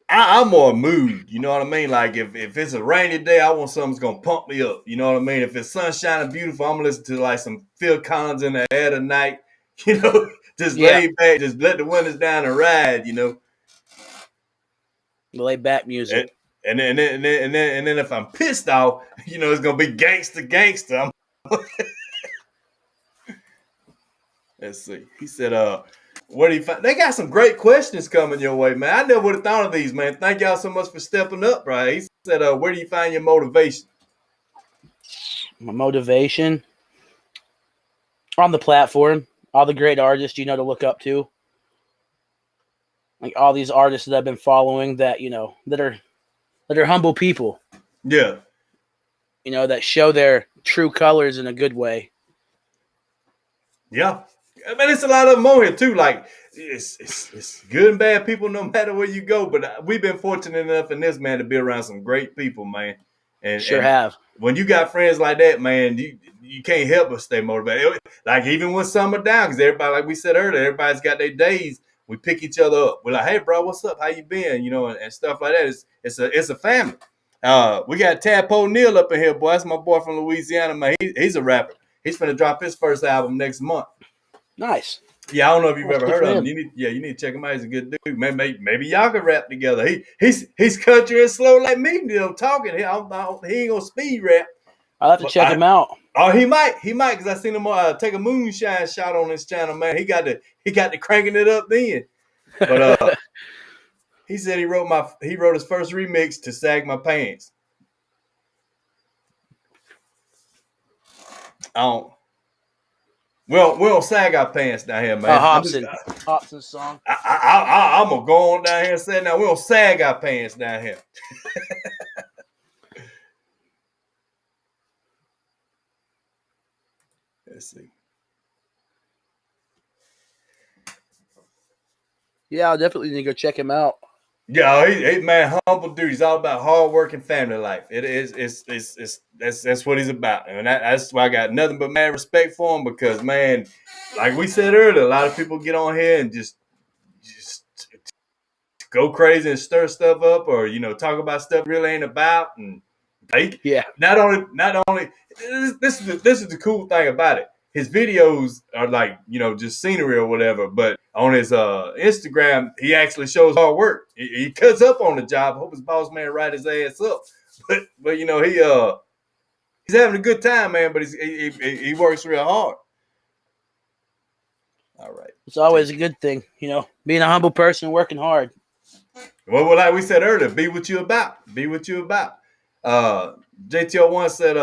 I'm more mood. You know what I mean? Like if it's a rainy day, I want something that's gonna pump me up. You know what I mean? If it's sunshine and beautiful, I'm gonna listen to like some Phil Collins in the air tonight. You know, just lay back, just let the windows down and ride. You know, lay back music. And then if I'm pissed off, you know, it's gonna be gangster. Let's see. He said, what do you find? They got some great questions coming your way, man. I never would have thought of these, man. Thank y'all so much for stepping up, right? He said, where do you find your motivation? My motivation on the platform, all the great artists, you know, to look up to. Like all these artists that I've been following that, you know, that are humble people. Yeah. You know, that show their true colors in a good way. Yeah. I mean, it's a lot of them on here too. Like it's good and bad people no matter where you go. But we've been fortunate enough in this, man, to be around some great people, man. And have. When you got friends like that, man, you can't help but stay motivated. Like even when summer down, because everybody, like we said earlier, everybody's got their days. We pick each other up. We're like, hey, bro, what's up? How you been? You know, and stuff like that. It's a family. We got Tadpole Neal up in here, boy. That's my boy from Louisiana, man. He's a rapper. He's finna drop his first album next month. Nice. Yeah, I don't know if you've ever heard of him. You need to check him out. He's a good dude. Maybe y'all can rap together. He's country and slow like me, you know, talking. He ain't gonna speed rap. I'll have to check him out. Oh, he might, because I seen him take a moonshine shot on his channel, man. He got to cranking it up then. But he said he wrote his first remix to Sag My Pants. We don't sag our pants down here, man. Hobson's song. I'm gonna go on down here and say now we don't sag our pants down here. Let's see. Yeah, I'll definitely need to go check him out. Yeah, he man, humble dude. He's all about hard work and family life. That's what he's about, and that's why I got nothing but mad respect for him. Because man, like we said earlier, a lot of people get on here and just go crazy and stir stuff up, or you know, talk about stuff really ain't about. And not only this is the cool thing about it. His videos are like, you know, just scenery or whatever, but on his Instagram, he actually shows hard work. He cuts up on the job. Hope his boss man write his ass up. But you know, he's having a good time, man, but he works real hard. All right. It's always a good thing, you know, being a humble person, working hard. Well, like we said earlier, be what you about. Be what you about. JTO1 said,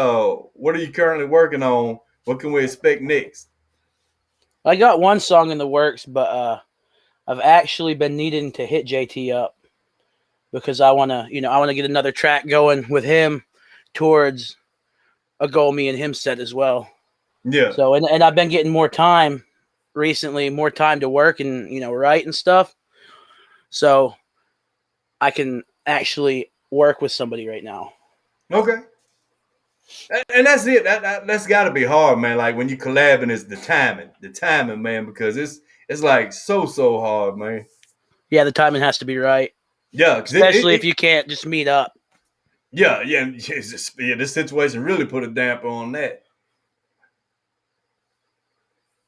what are you currently working on? What can we expect next? I got one song in the works, but I've actually been needing to hit JT up because I want to get another track going with him towards a goal me and him set as well. Yeah. So, and I've been getting more time recently, more time to work and, you know, write and stuff. So I can actually work with somebody right now. Okay. And that's it. That's got to be hard, man. Like when you collabing, it's the timing, man, because it's like so hard, man. Yeah, the timing has to be right. Yeah, especially if you can't just meet up. Yeah. This situation really put a damper on that.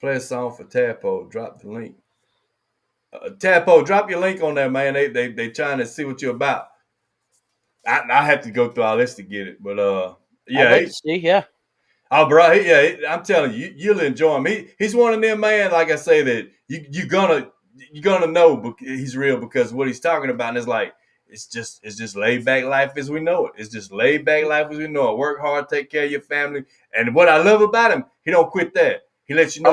Play a song for Tadpole. Drop the link. Tadpole, drop your link on there, man. They trying to see what you're about. I have to go through all this to get it, but yeah. I'd like to see, yeah. Oh, bro, I'm telling you, you'll enjoy him. He's one of them, man. Like I say, that you're gonna know he's real because what he's talking about. And it's like it's just laid back life as we know it. It's just laid back life as we know it. Work hard, take care of your family, and what I love about him, he don't quit that. He lets you know.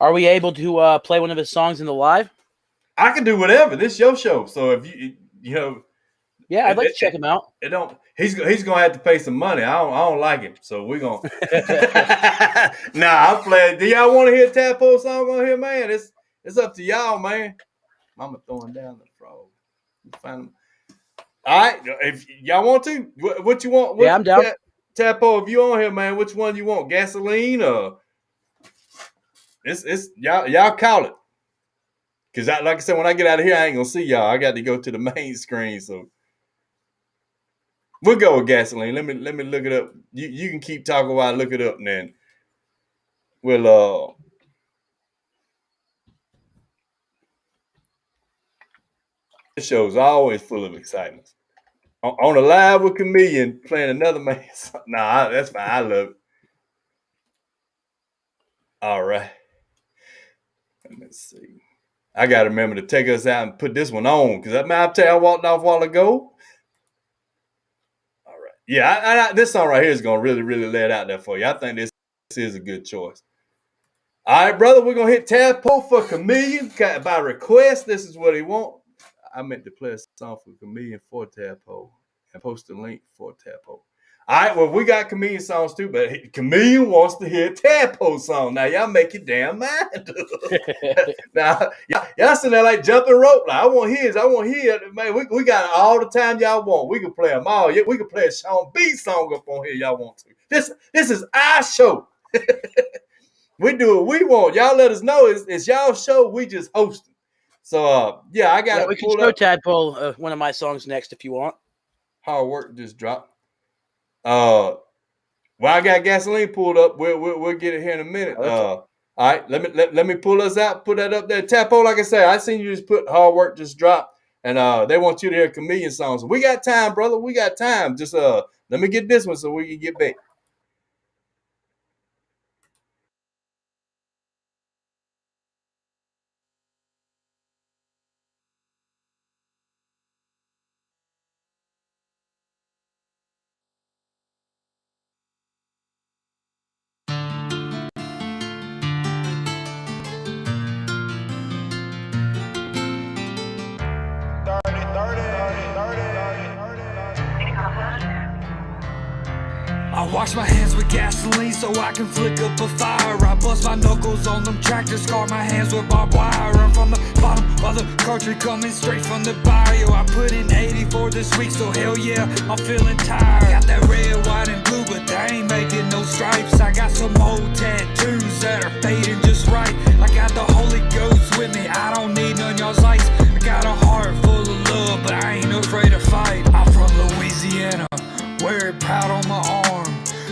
Are we able to play one of his songs in the live? I can do whatever. This is your show, so if you know. Yeah, I'd like to check him out. He's gonna have to pay some money. I don't like him, so we're gonna. Nah, I'm playing. Do y'all want to hear a Tadpole song on here, man? It's up to y'all, man. Mama throwing down the frog. Find them. All right, if y'all want to, what you want? Yeah, I'm down. Tadpole, if you on here, man, which one you want? Gasoline or it's y'all call it. Because like I said, when I get out of here, I ain't gonna see y'all. I got to go to the main screen. So we'll go with gasoline. Let me look it up. You can keep talking while I look it up, and then we'll this show's always full of excitement. On a live with CaMiLLioN playing another man. Nah, that's fine. I love it. All right. Let's see. I got to remember to take us out and put this one on because I'll tell you, I walked off a while ago. All right. Yeah, this song right here is going to really, really lay it out there for you. I think this is a good choice. All right, brother, we're going to hit Tadpole for CaMiLLioN. By request, this is what he wants. I meant to play a song for CaMiLLioN for Tadpole and post a link for Tadpole. All right, well, we got CaMiLLioN songs too, but CaMiLLioN wants to hear a Tadpole song. Now, y'all make your damn mind. Now, y'all sitting there like jumping rope. Like, I want his. Man, we got all the time y'all want. We can play them all. We can play a Sean B song up on here y'all want to. This is our show. We do what we want. Y'all let us know it's y'all show. We just hosting. So, I got to we can pull show up. Tadpole one of my songs next if you want. Hard work just dropped. Well, I got gasoline pulled up. We'll get it here in a minute. All right, let me pull us out. Put that up there. Tadpole, like I said, I seen you just put hard work just dropped, and they want you to hear CaMiLLioN songs. We got time, brother. We got time. Just let me get this one so we can get back. I wash my hands with gasoline so I can flick up a fire. I bust my knuckles on them tractors, scar my hands with barbed wire. I'm from the bottom of the country, coming straight from the bayou. I put in 84 this week, so hell yeah, I'm feeling tired. Got that red, white, and blue, but they ain't making no stripes. I got some old tattoos that are fading just right. I got the Holy Ghost with me, I don't need none y'all's lights. I got a heart full of love, but I ain't afraid to fight. I'm from Louisiana, wear it proud on my arm.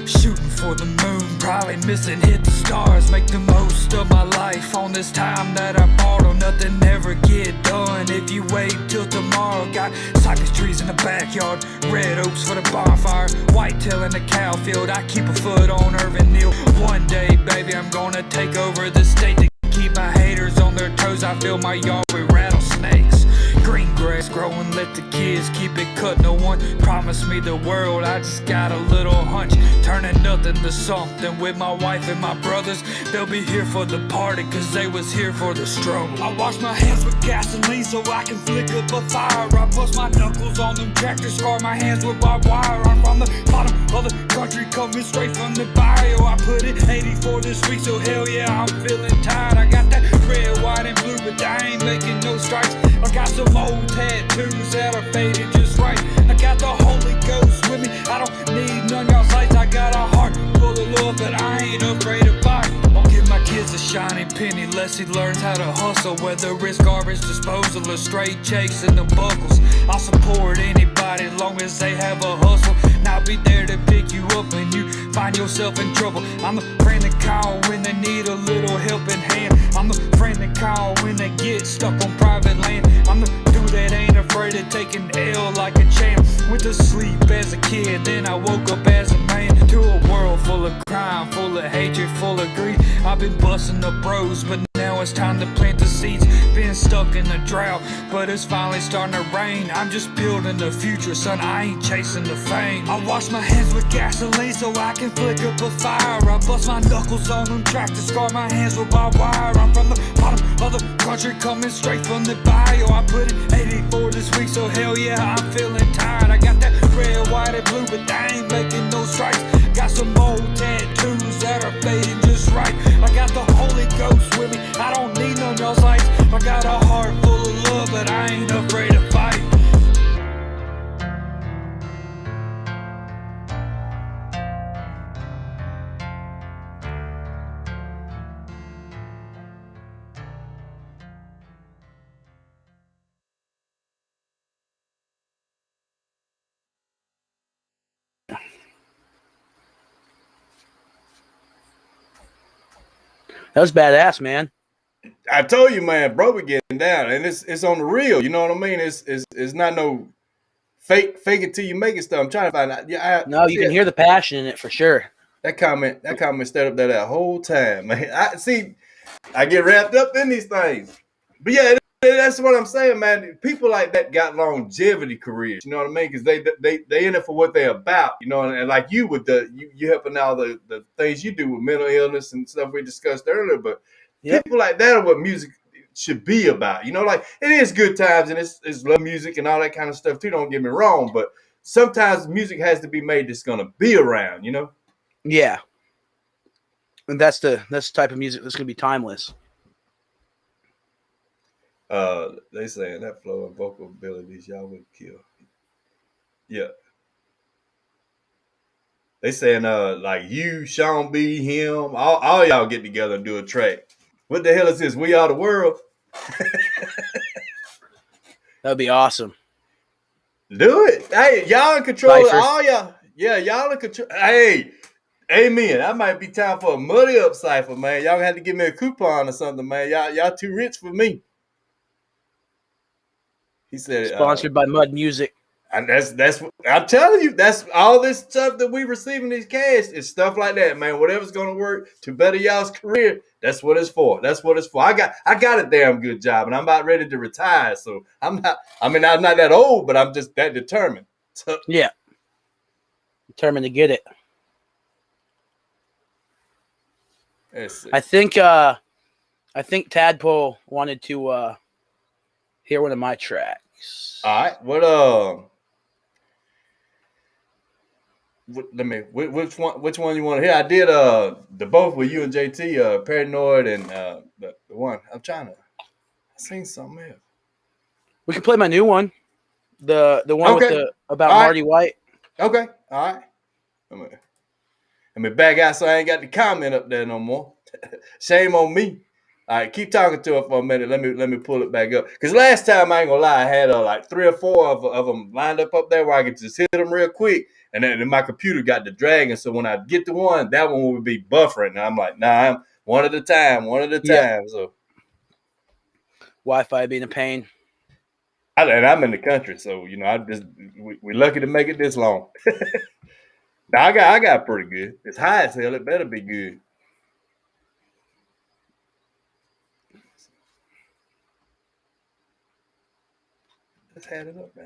Shooting for the moon, probably missing, hit the stars. Make the most of my life on this time that I borrow. Nothing ever get done if you wait till tomorrow. Got cypress trees in the backyard, red oaks for the bonfire, whitetail in the cow field. I keep a foot on Irvin Neal. One day, baby, I'm gonna take over the state to keep my haters on their toes. I fill my yard with rattlesnakes. Green grass growing, let the kids keep it cut. No one promised me the world, I just got a little hunch. Turning nothing to something with my wife and my brothers. They'll be here for the party, cause they was here for the struggle. I wash my hands with gasoline so I can flick up a fire. I bust my knuckles on them tractors, scar my hands with barbed wire. I'm from the bottom of the country, coming straight from the bayou. I put in 84 this week, so hell yeah, I'm feeling tired. I got that red, white, and blue, but I ain't making no stripes. I got some old tattoos that are faded just right. I got the Holy Ghost with me, I don't need none y'all's lights. I got a heart full of love, but I ain't afraid to fight. I'll give my kids a shiny penny, lest he learns how to hustle. Whether it's garbage disposal or straight chasing the buckles, I'll support anybody long as they have a hustle. And I'll be there to pick you up when you find yourself in trouble. I'm the friend that call when they need a little helping hand. I'm the friend that call when they get stuck on private land. I'm the dude that ain't afraid of taking L like a champ. Went to sleep as a kid, then I woke up as a man. To a world full of crime, full of hatred, full of greed. I've been busting up bros, but now it's time to plant the seeds. Been stuck in a drought, but it's finally starting to rain. I'm just building the future, son, I ain't chasing the fame. I wash my hands with gasoline so I can flick up a fire. I bust my knuckles on them tractors, scar my hands with barbed wire. I'm from the bottom of the country, coming straight from the bayou. I put in 84 this week, so hell yeah, I'm feeling tired. I got that red, white, and blue, but they ain't making no stripes. Got some old tattoos that are fading just right. I got the Holy Ghost with me, I don't need none y'all's lights. I got a heart full of love, but I ain't afraid to fight. That was badass, man. I told you, man, bro, we getting down, and it's on the real. You know what I mean? It's not no fake it till you make it stuff. I'm trying to find out. Yeah, No, you can hear the passion in it for sure. That comment stayed up there that whole time, man. I get wrapped up in these things. But yeah, that's what I'm saying, man. People like that got longevity careers. You know what I mean? Because they in it for what they're about. You know, and like you with you helping all the things you do with mental illness and stuff we discussed earlier. But people like that are what music should be about. You know, like it is good times and it's love music and all that kind of stuff too. Don't get me wrong, but sometimes music has to be made that's gonna be around. You know. Yeah. And that's the type of music that's gonna be timeless. They saying that flow and vocal abilities y'all would kill. Yeah. They saying like you, Sean B, him, all y'all get together and do a track. What the hell is this? We Are the World? That'd be awesome. Do it. Hey, y'all in control. All y'all. Yeah, y'all in control. Hey, amen. That might be time for a muddy up cipher, man. Y'all have to give me a coupon or something, man. Y'all too rich for me. He said sponsored by Mud Music. And that's I'm telling you, that's all this stuff that we receiving these cash is stuff like that, man. Whatever's gonna work to better y'all's career, that's what it's for. That's what it's for. I got a damn good job and I'm about ready to retire. So I'm not that old, but I'm just that determined. So, yeah. Determined to get it. Let's see. I think Tadpole wanted to hear one of my tracks. All right. Which one you want to hear? I did the both with you and JT, Paranoid and the one. I seen something else. We can play my new one. The one with the about all Marty White. Okay. All right. Let me back out so I ain't got the comment up there no more. Shame on me. All right, keep talking to her for a minute. Let me pull it back up. Because last time, I ain't gonna lie, I had like 3 or 4 of them lined up there where I could just hit them real quick. And then my computer got the dragging. So when I get to one, that one would be buffering. And I'm like, nah, I'm one at a time. So Wi-Fi being a pain. And I'm in the country, so you know, we're lucky to make it this long. Now I got pretty good. It's high as hell. It better be good. Let's add it up now.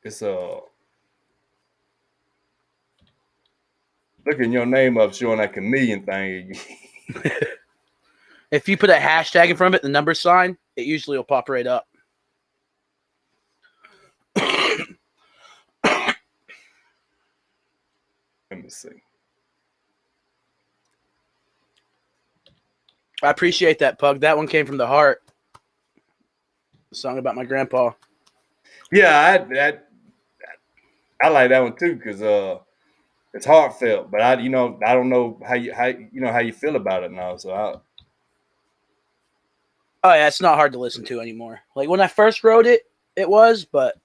It's looking your name up showing that CaMiLLioN thing. If you put a hashtag in front of it, the number sign, it usually will pop right up. Let me see. I appreciate that, Pug. That one came from the heart. A song about my grandpa. Yeah, I like that one too because it's heartfelt. But I don't know how you feel about it now. So oh yeah, it's not hard to listen to anymore. Like when I first wrote it, it was, but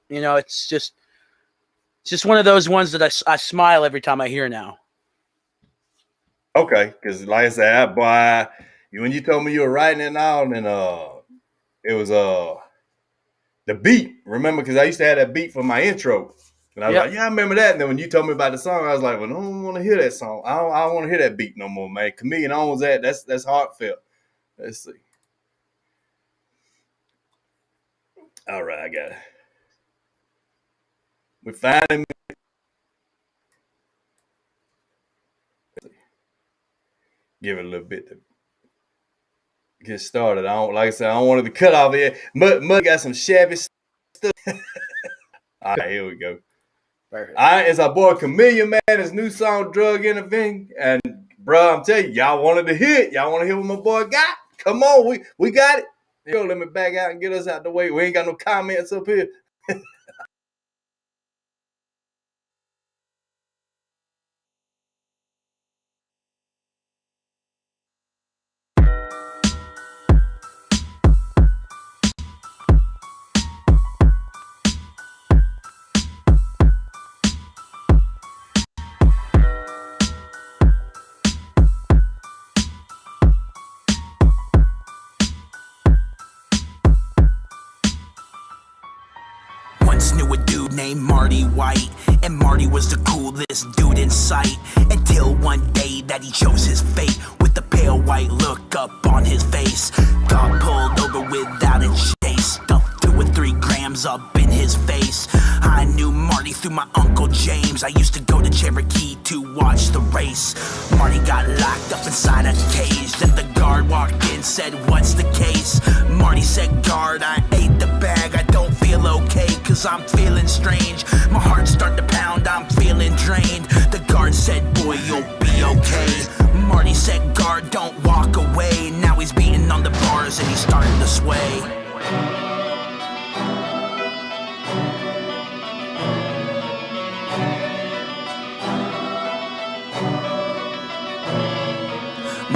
it's just one of those ones that I smile every time I hear now. Okay, because like I said, boy, when you told me you were writing it now, and it was the beat. Remember, because I used to have that beat for my intro, and I was like, yeah, I remember that. And then when you told me about the song, I was like, well, I don't want to hear that song. I don't want to hear that beat no more, man. CaMiLLioN owns that. That's heartfelt. Let's see. All right, I got it. We finally give it a little bit to get started. I don't want it to cut off here. Mud got some shabby stuff. All right, here we go. Perfect. All right, it's our boy CaMiLLioN, man. His new song, Drug Intervention. And, bro, I'm telling you, y'all wanted to hear it. Y'all want to hear what my boy got? Come on, we got it. Yo, let me back out and get us out the way. We ain't got no comments up here. white, and Marty was the coolest dude in sight. Until one day that he chose his fate, with the pale white look up on his face. Got pulled over without a chase, stuffed 2 or 3 grams up in his face. I knew Marty through my Uncle James. I used to go to Cherokee to watch the race. Marty got locked up inside a cage. Then the guard walked in, said, "What's the case?" Marty said, "Guard, I ate the bag. I don't feel okay, cause I'm feeling strange. My heart's starting to pound, I'm feeling drained." The guard said, "Boy, you'll be okay." Marty said, "Guard, don't walk away." Now he's beating on the bars and he's starting to sway.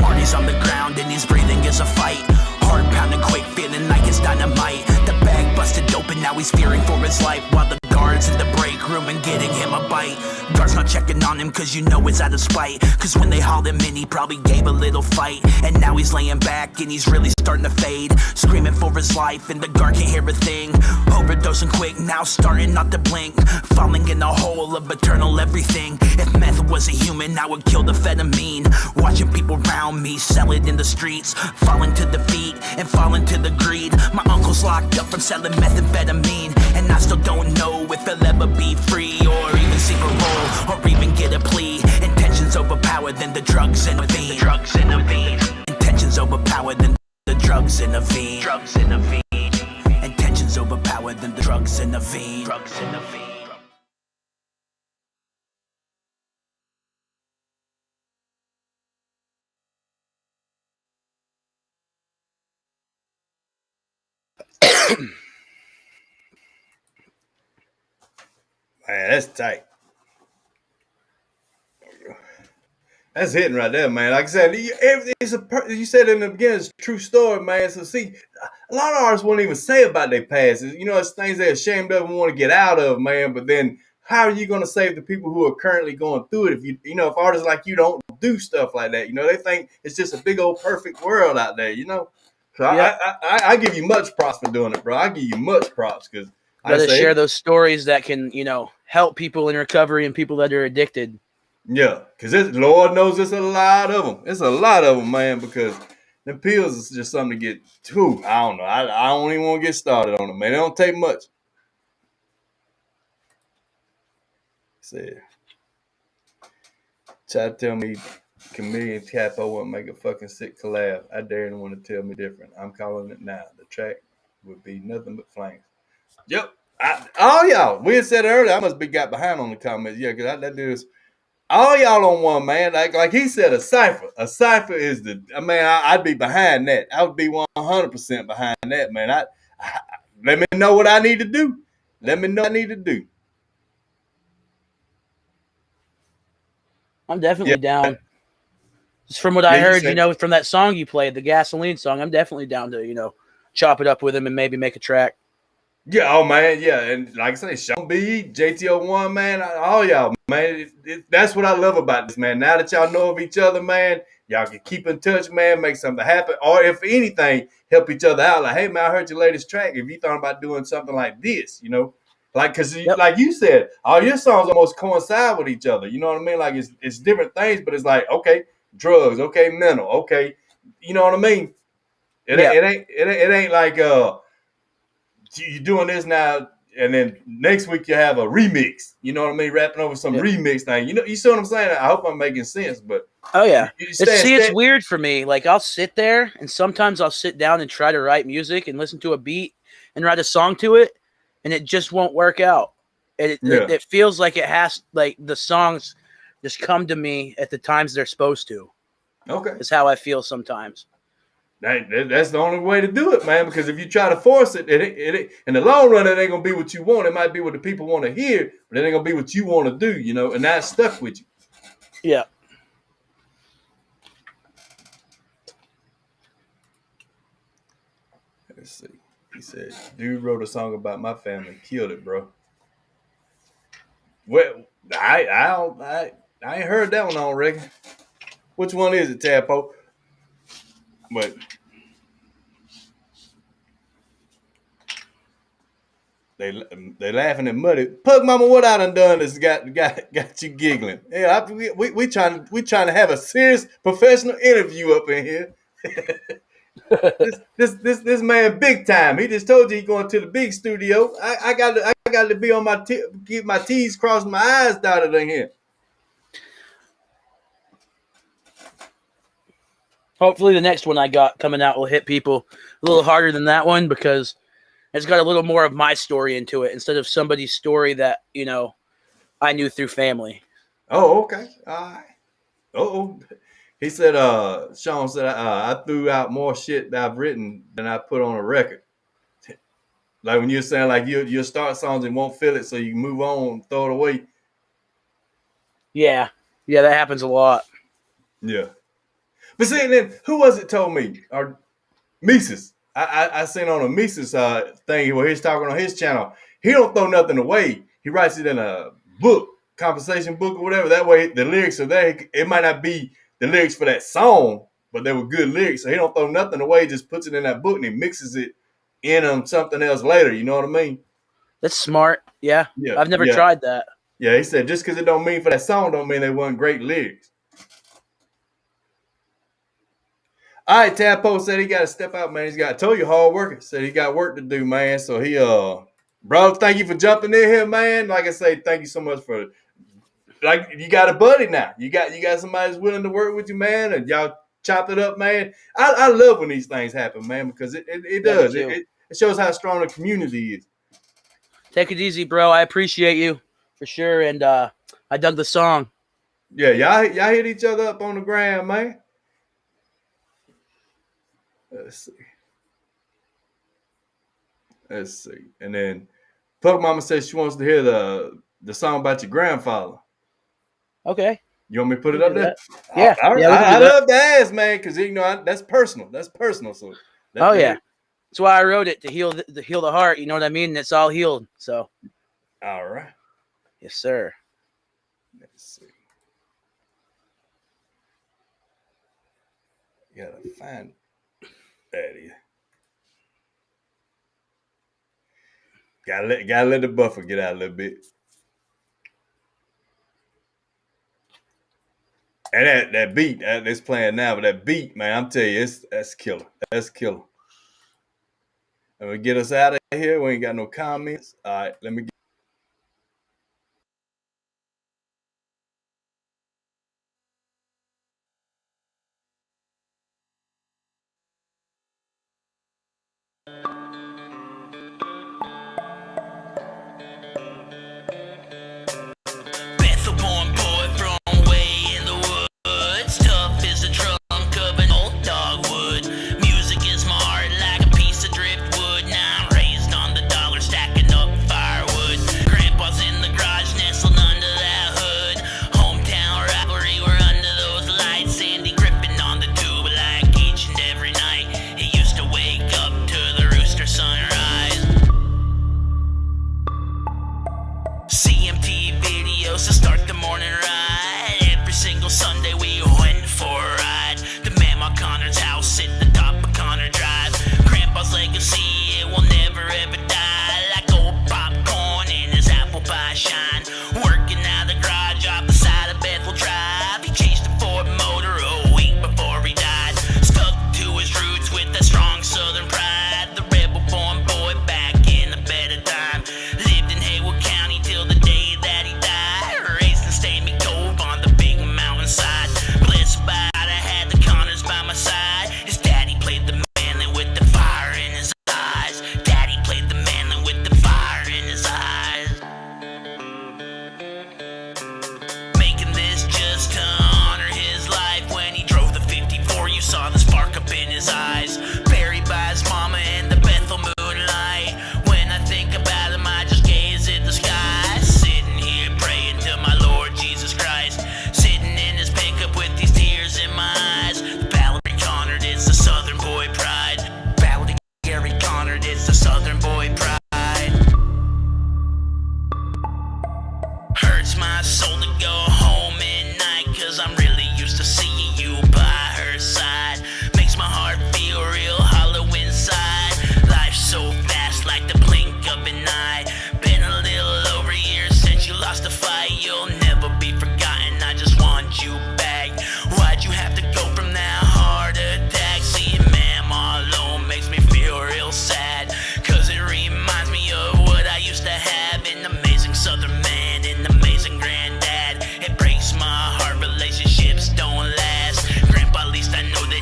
Marty's on the ground and his breathing is a fight. Heart pounding quick, feeling like it's dynamite. The bag busted open, now he's fearing for his life, while the guards in the break room and getting him a bite. Guards not checking on him cause you know it's out of spite, cause when they hauled him in he probably gave a little fight. And now he's laying back and he's really starting to fade, screaming for his life and the guard can't hear a thing. Overdosing quick, now starting not to blink, falling in the hole of eternal everything. If meth was a human, I would kill the amphetamine. Watching people around me sell it in the streets, falling to defeat and falling to the greed. My uncle's locked up from selling methamphetamine, and I still don't know if he'll ever be free, or even see parole, or even get a plea. Intentions overpower than the drugs in a vein. Intentions overpower than the drugs in a vein. Intentions overpower than the drugs in a vein. Man, that's tight. That's hitting right there, man. Like I said, you said in the beginning, it's a true story, man. So see, a lot of artists won't even say about their past. You know, it's things they're ashamed of and want to get out of, man. But then how are you going to save the people who are currently going through it if artists like you don't do stuff like that? You know, they think it's just a big old perfect world out there, you know? So yeah. I give you much props for doing it, bro. I give you much props because I say share those stories that can, help people in recovery and people that are addicted. Yeah, because Lord knows it's a lot of them. It's a lot of them, man, because the pills is just something to get to. I don't know. I don't even want to get started on them, man. It don't take much. Said, try to tell me CaMiLLioN Capo won't make a fucking sick collab. I dare anyone to tell me different. I'm calling it now. The track would be nothing but flames. Yep. Y'all. We had said earlier, I must be got behind on the comments. Yeah, because that dude's all y'all on one, man. Like he said, a cipher. A cipher is I'd be behind that. I would be 100% behind that, man. Let me know what I need to do. Let me know what I need to do. I'm definitely down. Just from what I heard, from that song you played, the Gasoline song, I'm definitely down to, chop it up with him and maybe make a track. Yeah, oh man, yeah, and like I say, Sean B, JTO1, man, all y'all, man, that's what I love about this, man. Now that y'all know of each other, man, y'all can keep in touch, man, make something happen, or if anything, help each other out. Like, hey, man, I heard your latest track. If you thought about doing something like this, like, because like you said, all your songs almost coincide with each other. You know what I mean? Like, it's different things, but it's like, okay, drugs, okay, mental, okay, you know what I mean? It ain't like you're doing this now, and then next week you have a remix. You know what I mean? Rapping over some remix thing. You see what I'm saying? I hope I'm making sense, but oh yeah, it's weird for me. Like I'll sit there, and sometimes I'll sit down and try to write music and listen to a beat and write a song to it, and it just won't work out. It feels like it has, like the songs just come to me at the times they're supposed to. Okay, it's how I feel sometimes. That's the only way to do it, man. Because if you try to force it, it in the long run, it ain't gonna be what you want. It might be what the people want to hear, but it ain't gonna be what you want to do. And that's stuck with you. Yeah. Let's see. He said, "Dude wrote a song about my family, killed it, bro." Well, I ain't heard that one already. Which one is it, Tapo? But They laughing at Muddy. Pug Mama, what I done that's got you giggling? Yeah, we trying to have a serious professional interview up in here. this man big time. He just told you he going to the big studio. I got to be on my keep my T's crossed, my I's dotted in here. Hopefully the next one I got coming out will hit people a little harder than that one, because it's got a little more of my story into it instead of somebody's story that, you know, I knew through family. Oh, okay. All right. Oh, he said, Sean said, I threw out more shit that I've written than I put on a record. Like when you're saying like you'll start songs and won't feel it, so you move on, throw it away. Yeah, that happens a lot. Yeah. But see, then who was it told me? Or Mises. I seen on a Mises thing where he's talking on his channel. He don't throw nothing away. He writes it in a book, conversation book or whatever. That way the lyrics are there. It might not be the lyrics for that song, but they were good lyrics. So he don't throw nothing away, just puts it in that book and he mixes it in something else later. You know what I mean? That's smart. Yeah. I've never tried that. Yeah, he said just because it don't mean for that song don't mean they weren't great lyrics. All right, Tadpole said he got to step out, man. He's got, I told you, hard worker. Said he got work to do, man. So he, bro, thank you for jumping in here, man. Like I say, thank you so much for, like, you got a buddy now. You got somebody that's willing to work with you, man, and y'all chopped it up, man. I love when these things happen, man, because it does. It shows how strong the community is. Take it easy, bro. I appreciate you for sure, and I dug the song. Yeah, y'all hit each other up on the gram, man. Let's see. And then Pug Mama says she wants to hear the song about your grandfather. Okay. You want me to put it up there? Yeah. I love to ask, man, because you know that's personal. That's personal. So. That's why I wrote it, to heal the heart. You know what I mean? It's all healed. So. All right. Yes, sir. Let's see. You gotta find that here. Gotta let the buffer get out a little bit. And that beat that's playing now, but that beat, man, I'm telling you, that's killer. That's killer. And we get us out of here. We ain't got no comments. All right, let me get. Bethel-born boy from way in the woods. Tough as a trunk of an old dogwood. Music is my heart like a piece of driftwood. Now I'm raised on the dollar, stacking up firewood.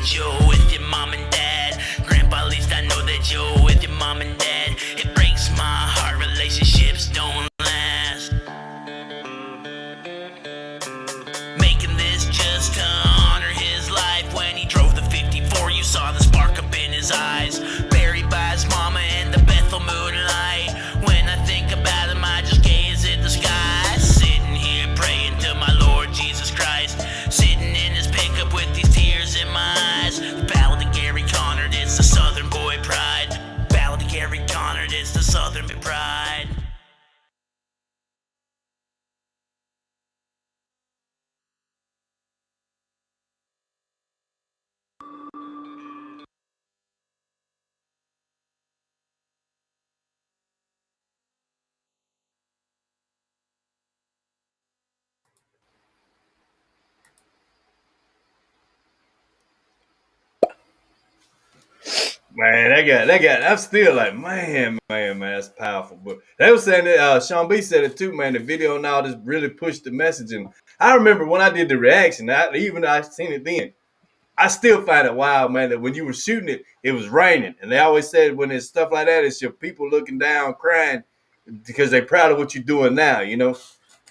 that you're with your mom and dad. Grandpa, at least I know that you're with your mom and dad. It breaks my heart, relationships don't last. Making this just to honor his life. When he drove the 54, you saw the spark up in his eyes. Buried by his mama in the Bethel moonlight. When I think about him, I just gaze at the sky. Sitting here praying to my Lord Jesus Christ. Sitting in his pickup with these tears in my eyes. The Ballad of Gary Connor, it's the Southern boy pride. Ballad of Gary Connor, it's the Southern boy pride. Man, I'm still like, man, that's powerful. But they were saying that Sean B said it too, man. The video now just really pushed the message. And I remember when I did the reaction, even though I seen it then, I still find it wild, man, that when you were shooting it, it was raining. And they always said when it's stuff like that, it's your people looking down, crying because they're proud of what you're doing now, you know?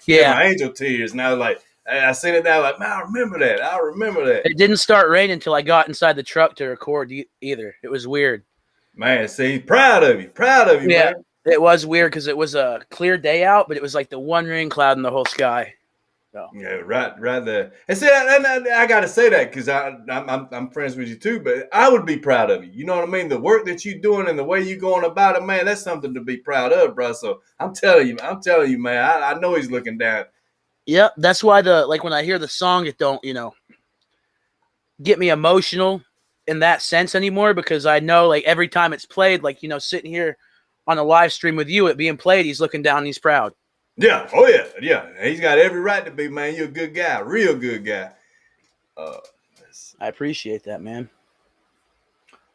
Yeah. My angel tears. Now, like, I seen it now, like, man, I remember that. It didn't start raining until I got inside the truck to record either. It was weird. Man, see, proud of you, yeah, man. It was weird because it was a clear day out, but it was like the one rain cloud in the whole sky. So. Yeah, right there. And see, I got to say that because I'm friends with you too, but I would be proud of you. You know what I mean? The work that you're doing and the way you're going about it, man, that's something to be proud of, bro. So I'm telling you, man, I know he's looking down. Yep, that's why when I hear the song, it don't, get me emotional in that sense anymore, because I know like every time it's played, like, sitting here on a live stream with you, it being played, he's looking down and he's proud. Yeah. Oh yeah. He's got every right to be, man. You're a good guy, real good guy. I appreciate that, man.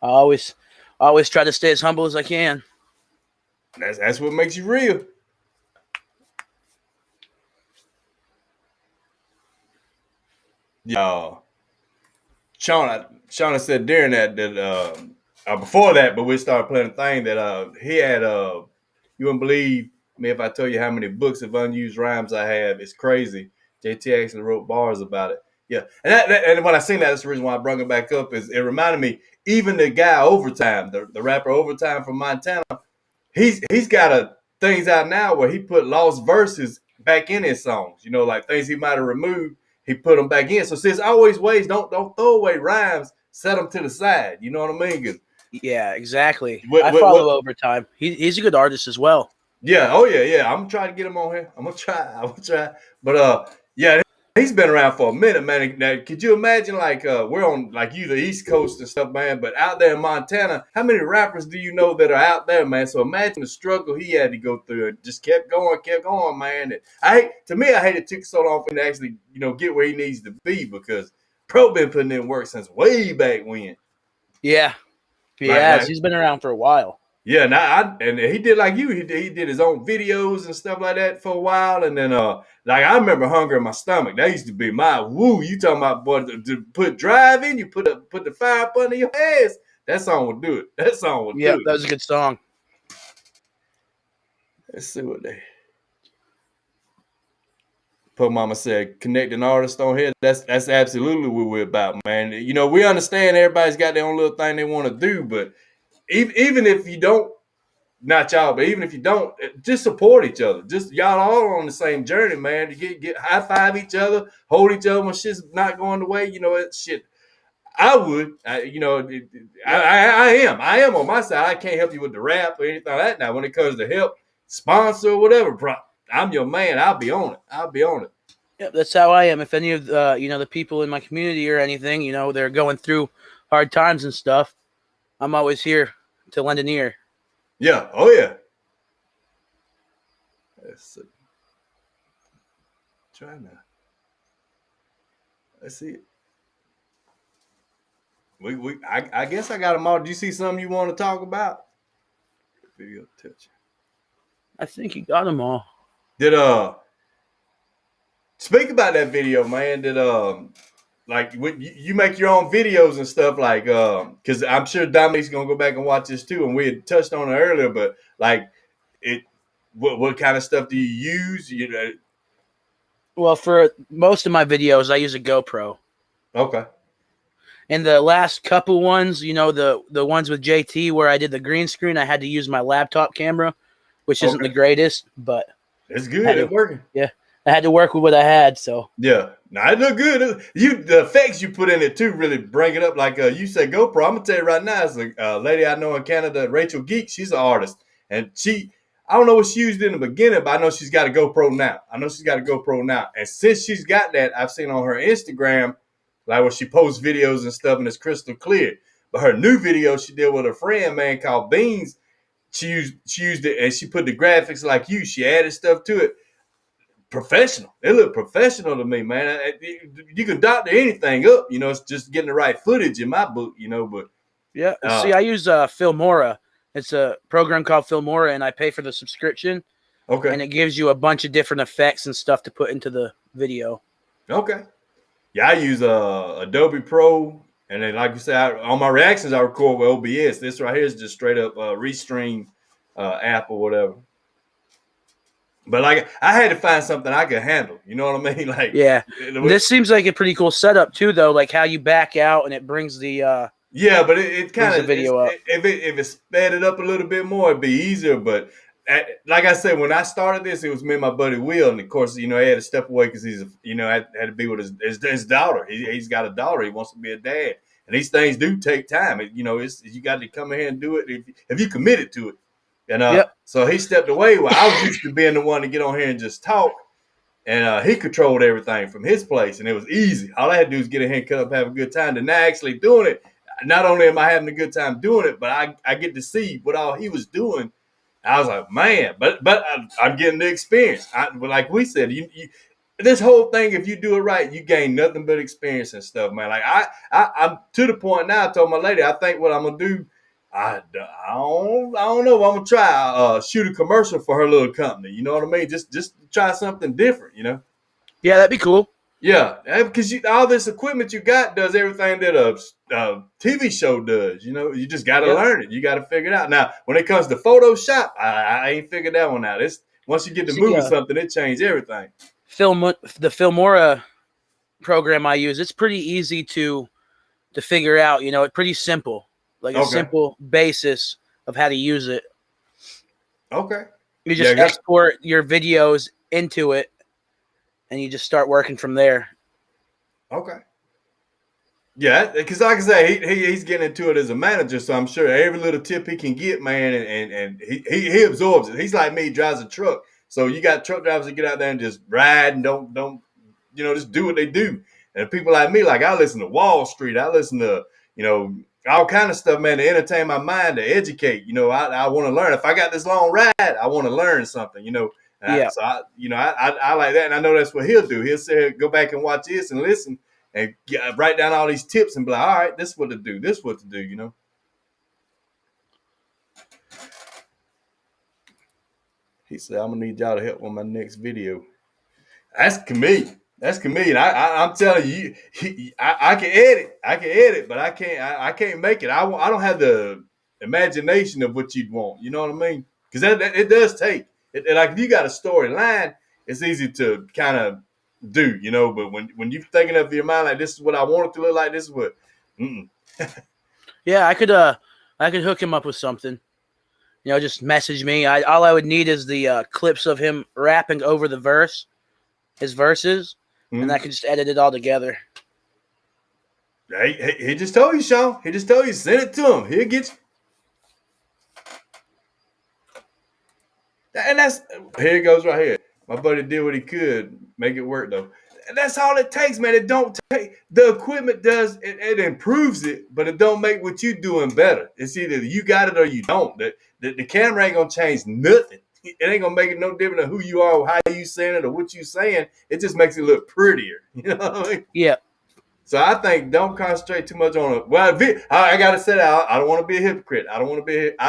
I always try to stay as humble as I can. That's what makes you real. Y'all. Shauna said during that before that, but we started playing a thing that he had you wouldn't believe me if I tell you how many books of unused rhymes I have. It's crazy. JT actually wrote bars about it. Yeah, and when I seen that, that's the reason why I brought it back up. Is it reminded me even the guy Overtime, the rapper Overtime from Montana, he's got things out now where he put lost verses back in his songs. Like things he might have removed. He put them back in. So there's always ways. Don't throw away rhymes. Set them to the side. You know what I mean? Yeah, exactly. I follow Overtime. He's a good artist as well. Yeah. Oh yeah. I'm gonna try to get him on here. I'm gonna try. But yeah, he's been around for a minute, man. Now, could you imagine we're on like the East Coast and stuff, man? But out there in Montana, how many rappers do you know that are out there, man? So imagine the struggle he had to go through. And just kept going, man. And I hate it took so long for him to actually, get where he needs to be, because Pro been putting in work since way back when. Yeah, he has. He's been around for a while. Yeah, and he did like you. He did his own videos and stuff like that for a while, and then I remember Hunger in My Stomach. That used to be my woo. You talking about, boy, to put drive in? You put the fire up under your ass. That song would do it. do it. Yeah, that was a good song. Let's see what they. Put Mama said, connecting artists on here. That's absolutely what we're about, man. We understand everybody's got their own little thing they want to do, but even if you don't. Not y'all, but even if you don't, just support each other. Just y'all all on the same journey, man. To get high five each other, hold each other when shit's not going the way. Shit. I would. I am on my side. I can't help you with the rap or anything like that. Now, when it comes to help, sponsor or whatever, bro, I'm your man. I'll be on it. Yeah, that's how I am. If any of the people in my community or anything, they're going through hard times and stuff, I'm always here to lend an ear. Yeah. Oh, yeah. Let's see it. I guess I got them all. Do you see something you want to talk about? Video touch. I think you got them all. Did speak about that video, man. like when you make your own videos and stuff, like because I'm sure Dominic's gonna go back and watch this too, and we had touched on it earlier, but like it, what kind of stuff do you use? You know, Well, for most of my videos, I use a GoPro. okay. And the last couple ones, you know, the ones with JT where I did the green screen, I had to use my laptop camera, which isn't the greatest, but it's good. It's working. Yeah, I had to work with what I had. So yeah, now it look good. The effects you put in it too really bring it up. Like you said, GoPro. I'm gonna tell you right now, it's a lady I know in Canada, Rachel Geek. She's an artist, and I don't know what she used in the beginning, but I know she's got a GoPro now. And since she's got that, I've seen on her Instagram, like where she posts videos and stuff, and it's crystal clear. But her new video she did with a friend, man, called Beans. She used it, and she put the graphics like you. She added stuff to it. Professional. It looked professional to me, man. You can doctor anything up, you know. It's just getting the right footage in my book, you know. But yeah, see, I use Filmora. It's a program called Filmora, and I pay for the subscription. Okay. And it gives you a bunch of different effects and stuff to put into the video. Okay. Yeah, I use Adobe Pro, and then like you said, on my reactions I record with OBS. This right here is just straight up Restream app or whatever. But like I had to find something I could handle. You know what I mean? Like yeah, this seems like a pretty cool setup too, though. Like how you back out and it brings the yeah, but it kind of video up. If it sped it up a little bit more, it'd be easier. But like I said, when I started this, it was me and my buddy Will, and of course, you know, he had to step away because he's had to be with his daughter. He's got a daughter. He wants to be a dad, and these things do take time. You know, you got to come in here and do it if you committed to it. And so he stepped away. Well, I was used to being the one to get on here and just talk. And he controlled everything from his place, and it was easy. All I had to do was get in here and cut up, have a good time. And now actually doing it, not only am I having a good time doing it, but I get to see what all he was doing. I was like, man, but I'm getting the experience. But like we said, this whole thing, if you do it right, you gain nothing but experience and stuff, man. Like I'm to the point now. I told my lady, I think what I'm gonna do. I don't know. I'm gonna try shoot a commercial for her little company. You know what I mean? Just try something different. You know? Yeah, that'd be cool. Yeah, because all this equipment you got does everything that a TV show does. You know, you just got to learn it. You got to figure it out. Now, when it comes to Photoshop, I ain't figured that one out. It's once you get to moving something, it changes everything. The Filmora program I use, it's pretty easy to figure out. You know, it's pretty simple. Like a simple basis of how to use it. Okay. You just export your videos into it, and you just start working from there. Okay. Yeah, because like I say, he's getting into it as a manager, so I'm sure every little tip he can get, man, and he absorbs it. He's like me, he drives a truck. So you got truck drivers that get out there and just ride and don't just do what they do. And people like me, like I listen to Wall Street, I listen to, all kind of stuff, man, to entertain my mind, to educate. I want to learn. If I got this long ride, I want to learn something, So I like that, and I know that's what he'll do. He'll say, go back and watch this and listen and write down all these tips and be like, all right, this is what to do. This is what to do, He said, I'm going to need y'all to help with my next video. That's CaMiLLioN. I'm telling you, I can edit, but I can't make it. I don't have the imagination of what you'd want. You know what I mean? Because it does take. Like if you got a storyline, it's easy to kind of do, But when you're thinking of your mind like this is what I want it to look like, this is what. Yeah, I could hook him up with something. Just message me. All I would need is the clips of him rapping over his verses. And I can just edit it all together. He just told you, Sean. He just told you, send it to him. He'll get you. And here it goes right here. My buddy did what he could, make it work though. And that's all it takes, man. It don't take the equipment does it improves it, but it don't make what you doing better. It's either you got it or you don't. The camera ain't gonna change nothing. It ain't gonna make it no different than who you are, or how you saying it, or what you saying. It just makes it look prettier. You know what I mean? Yeah. So I think don't concentrate too much on it. Well, I gotta say that I don't want to be a hypocrite. I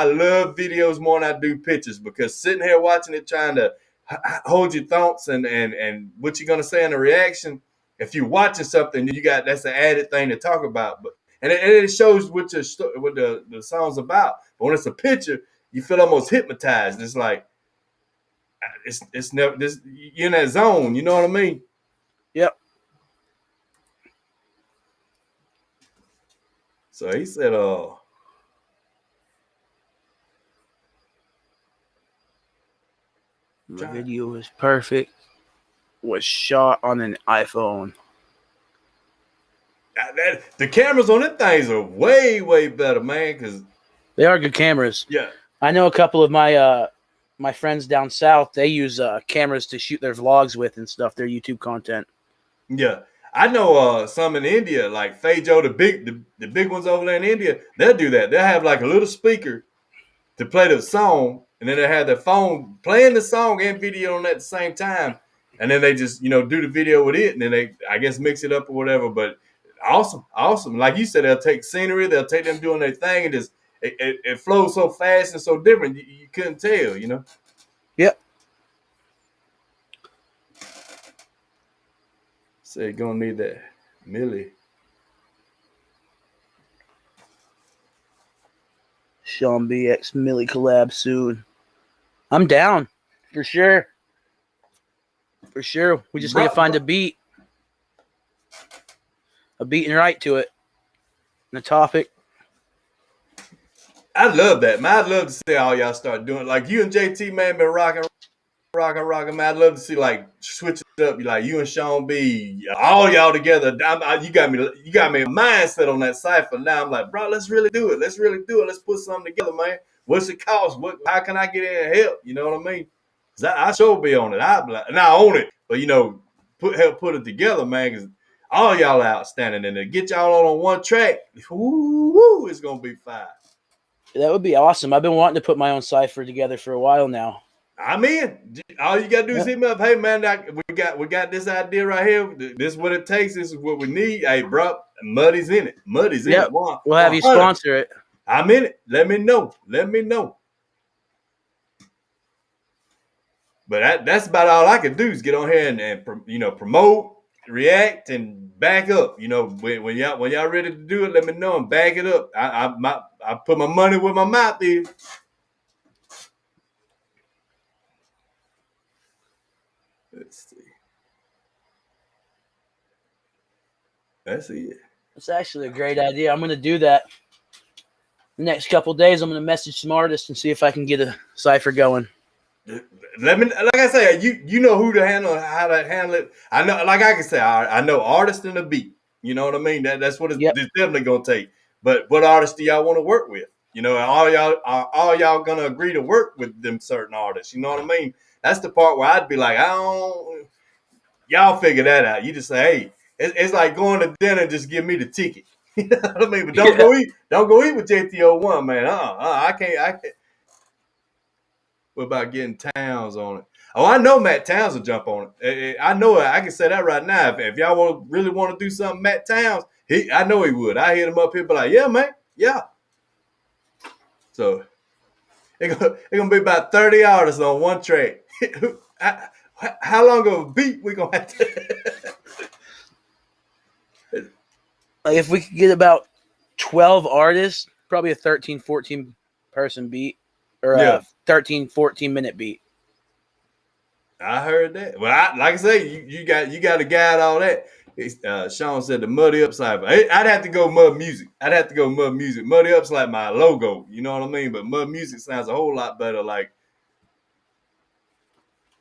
love videos more than I do pictures, because sitting here watching it, trying to hold your thoughts and what you're gonna say in the reaction, if you're watching something, that's an added thing to talk about. But and it shows what the song's about. But when it's a picture, you feel almost hypnotized. It's like it's never this you're in that zone. You know what I mean? Yep. So he said, the video was perfect. Was shot on an iPhone. The cameras on them things are way, way better, man. Because they are good cameras. Yeah, I know a couple of my my friends down south. They use cameras to shoot their vlogs with and stuff. Their YouTube content. Yeah, I know some in India, like Fajo, the big ones over there in India. They'll do that. They'll have like a little speaker to play the song, and then they have their phone playing the song and video on at the same time, and then they just do the video with it, and then they I guess mix it up or whatever. But awesome. Like you said, they'll take scenery, they'll take them doing their thing, and just it flows so fast and so different you couldn't tell, Yep. Say gonna need that Millie. Sean B X Millie collab soon. I'm down for sure. For sure. We just need to find a beat and right to it. And a topic. I love that, man. I'd love to see all y'all start doing like you and JT, man, been rocking, man. I'd love to see like switch it up. Like you and Sean B, all y'all together. You got me a mindset on that cipher now. I'm like, bro, let's really do it. Let's put something together, man. What's it cost? How can I get in and help? You know what I mean? Cause I sure be on it. And I own it, but help put it together, man. Cause all y'all are outstanding, and to get y'all all on one track, woo, it's gonna be fine. That would be awesome. I've been wanting to put my own cipher together for a while now. I'm in. All you gotta do is hit me up. Hey man, we got this idea right here. This is what it takes. This is what we need. Hey, bro, Muddy's in it. Muddy's in it. We'll have you sponsor it. I'm in it. Let me know. But that's about all I can do is get on here and promote, react, and back up. When y'all ready to do it, let me know and back it up. I put my money where my mouth is. Let's see. That's it. It's actually a great idea. I'm going to do that. The next couple of days, I'm going to message some artists and see if I can get a cipher going. Let me, like I say, you know how to handle it. I know, like I can say, I know artists and the beat. You know what I mean? That's what it's definitely gonna take. But what artists do y'all want to work with? All y'all gonna agree to work with them certain artists? You know what I mean? That's the part where I'd be like, y'all figure that out. You just say, hey, it's like going to dinner, just give me the ticket. You know what I mean? But don't go eat with JT01, man. I can't. What about getting Towns on it? Oh, I know Matt Towns will jump on it. I know it. I can say that right now. If y'all really want to do something, Matt Towns, I know he would. I hit him up here, be like, yeah, man, yeah. So it's gonna be about 30 artists on one track. How long of a beat we gonna have to? Like if we could get about 12 artists, probably a 13, 14 person beat. Or a 13, 14-minute beat. I heard that. Well, like I say, you got to guide all that. Sean said the Muddy Up cipher. I'd have to go Mud Music. Muddy Up's like my logo. You know what I mean? But Mud Music sounds a whole lot better. Like,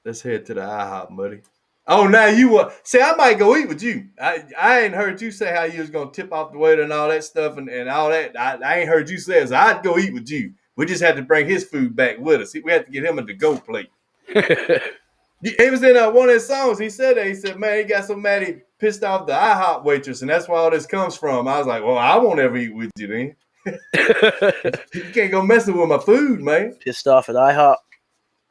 let's head to the IHOP, Muddy. Oh, now you want? See, I might go eat with you. I ain't heard you say how you was gonna tip off the waiter and all that stuff and all that. I ain't heard you say it. So I'd go eat with you. We just had to bring his food back with us. We had to get him a to-go plate. He was in one of his songs. He said that. He said, man, he got so mad he pissed off the IHOP waitress, and that's where all this comes from. I was like, well, I won't ever eat with you then. You can't go messing with my food, man. Pissed off at IHOP.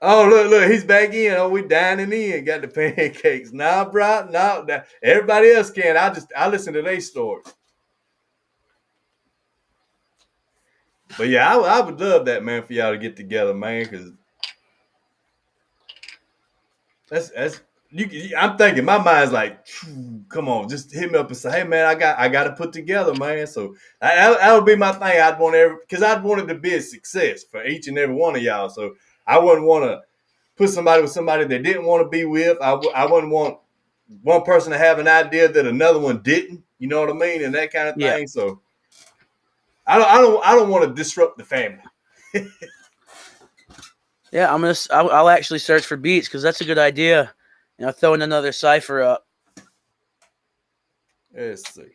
Oh, look, he's back in. Oh, we dining in. Got the pancakes. Nah, bro, nah. Everybody else can. I listen to their stories. But yeah, I would love that, man, for y'all to get together, man, because I'm thinking my mind's like, come on, just hit me up and say, hey man, I got to put together, man. So that would be my thing. Because I'd want it to be a success for each and every one of y'all. So I wouldn't want to put somebody with somebody they didn't want to be with. I wouldn't want one person to have an idea that another one didn't. You know what I mean, and that kind of thing. So I don't want to disrupt the family. Yeah, I'll actually search for beats because that's a good idea. Throwing another cipher up. Let's see.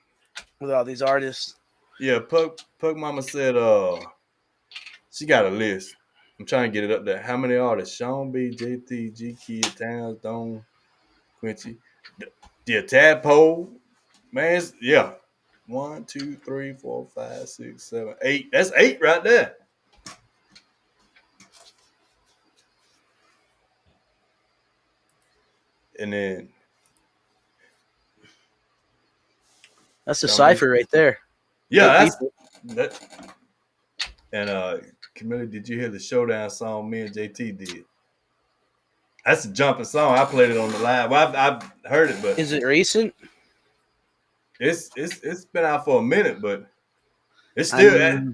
With all these artists. Yeah, Pug Mama said she got a list. I'm trying to get it up there. How many artists? Sean B, JT, G Kid, Towns, Don, Quincy. Yeah, Tadpole. Man, yeah. 1, 2, 3, 4, 5, 6, 7, 8. That's 8 right there. And then that's the cipher right there. Yeah, that. And CaMiLLioN, did you hear the Showdown song me and JT did? That's a jumping song. I played it on the live. Well, I've heard it, but is it recent? It's been out for a minute, but it's still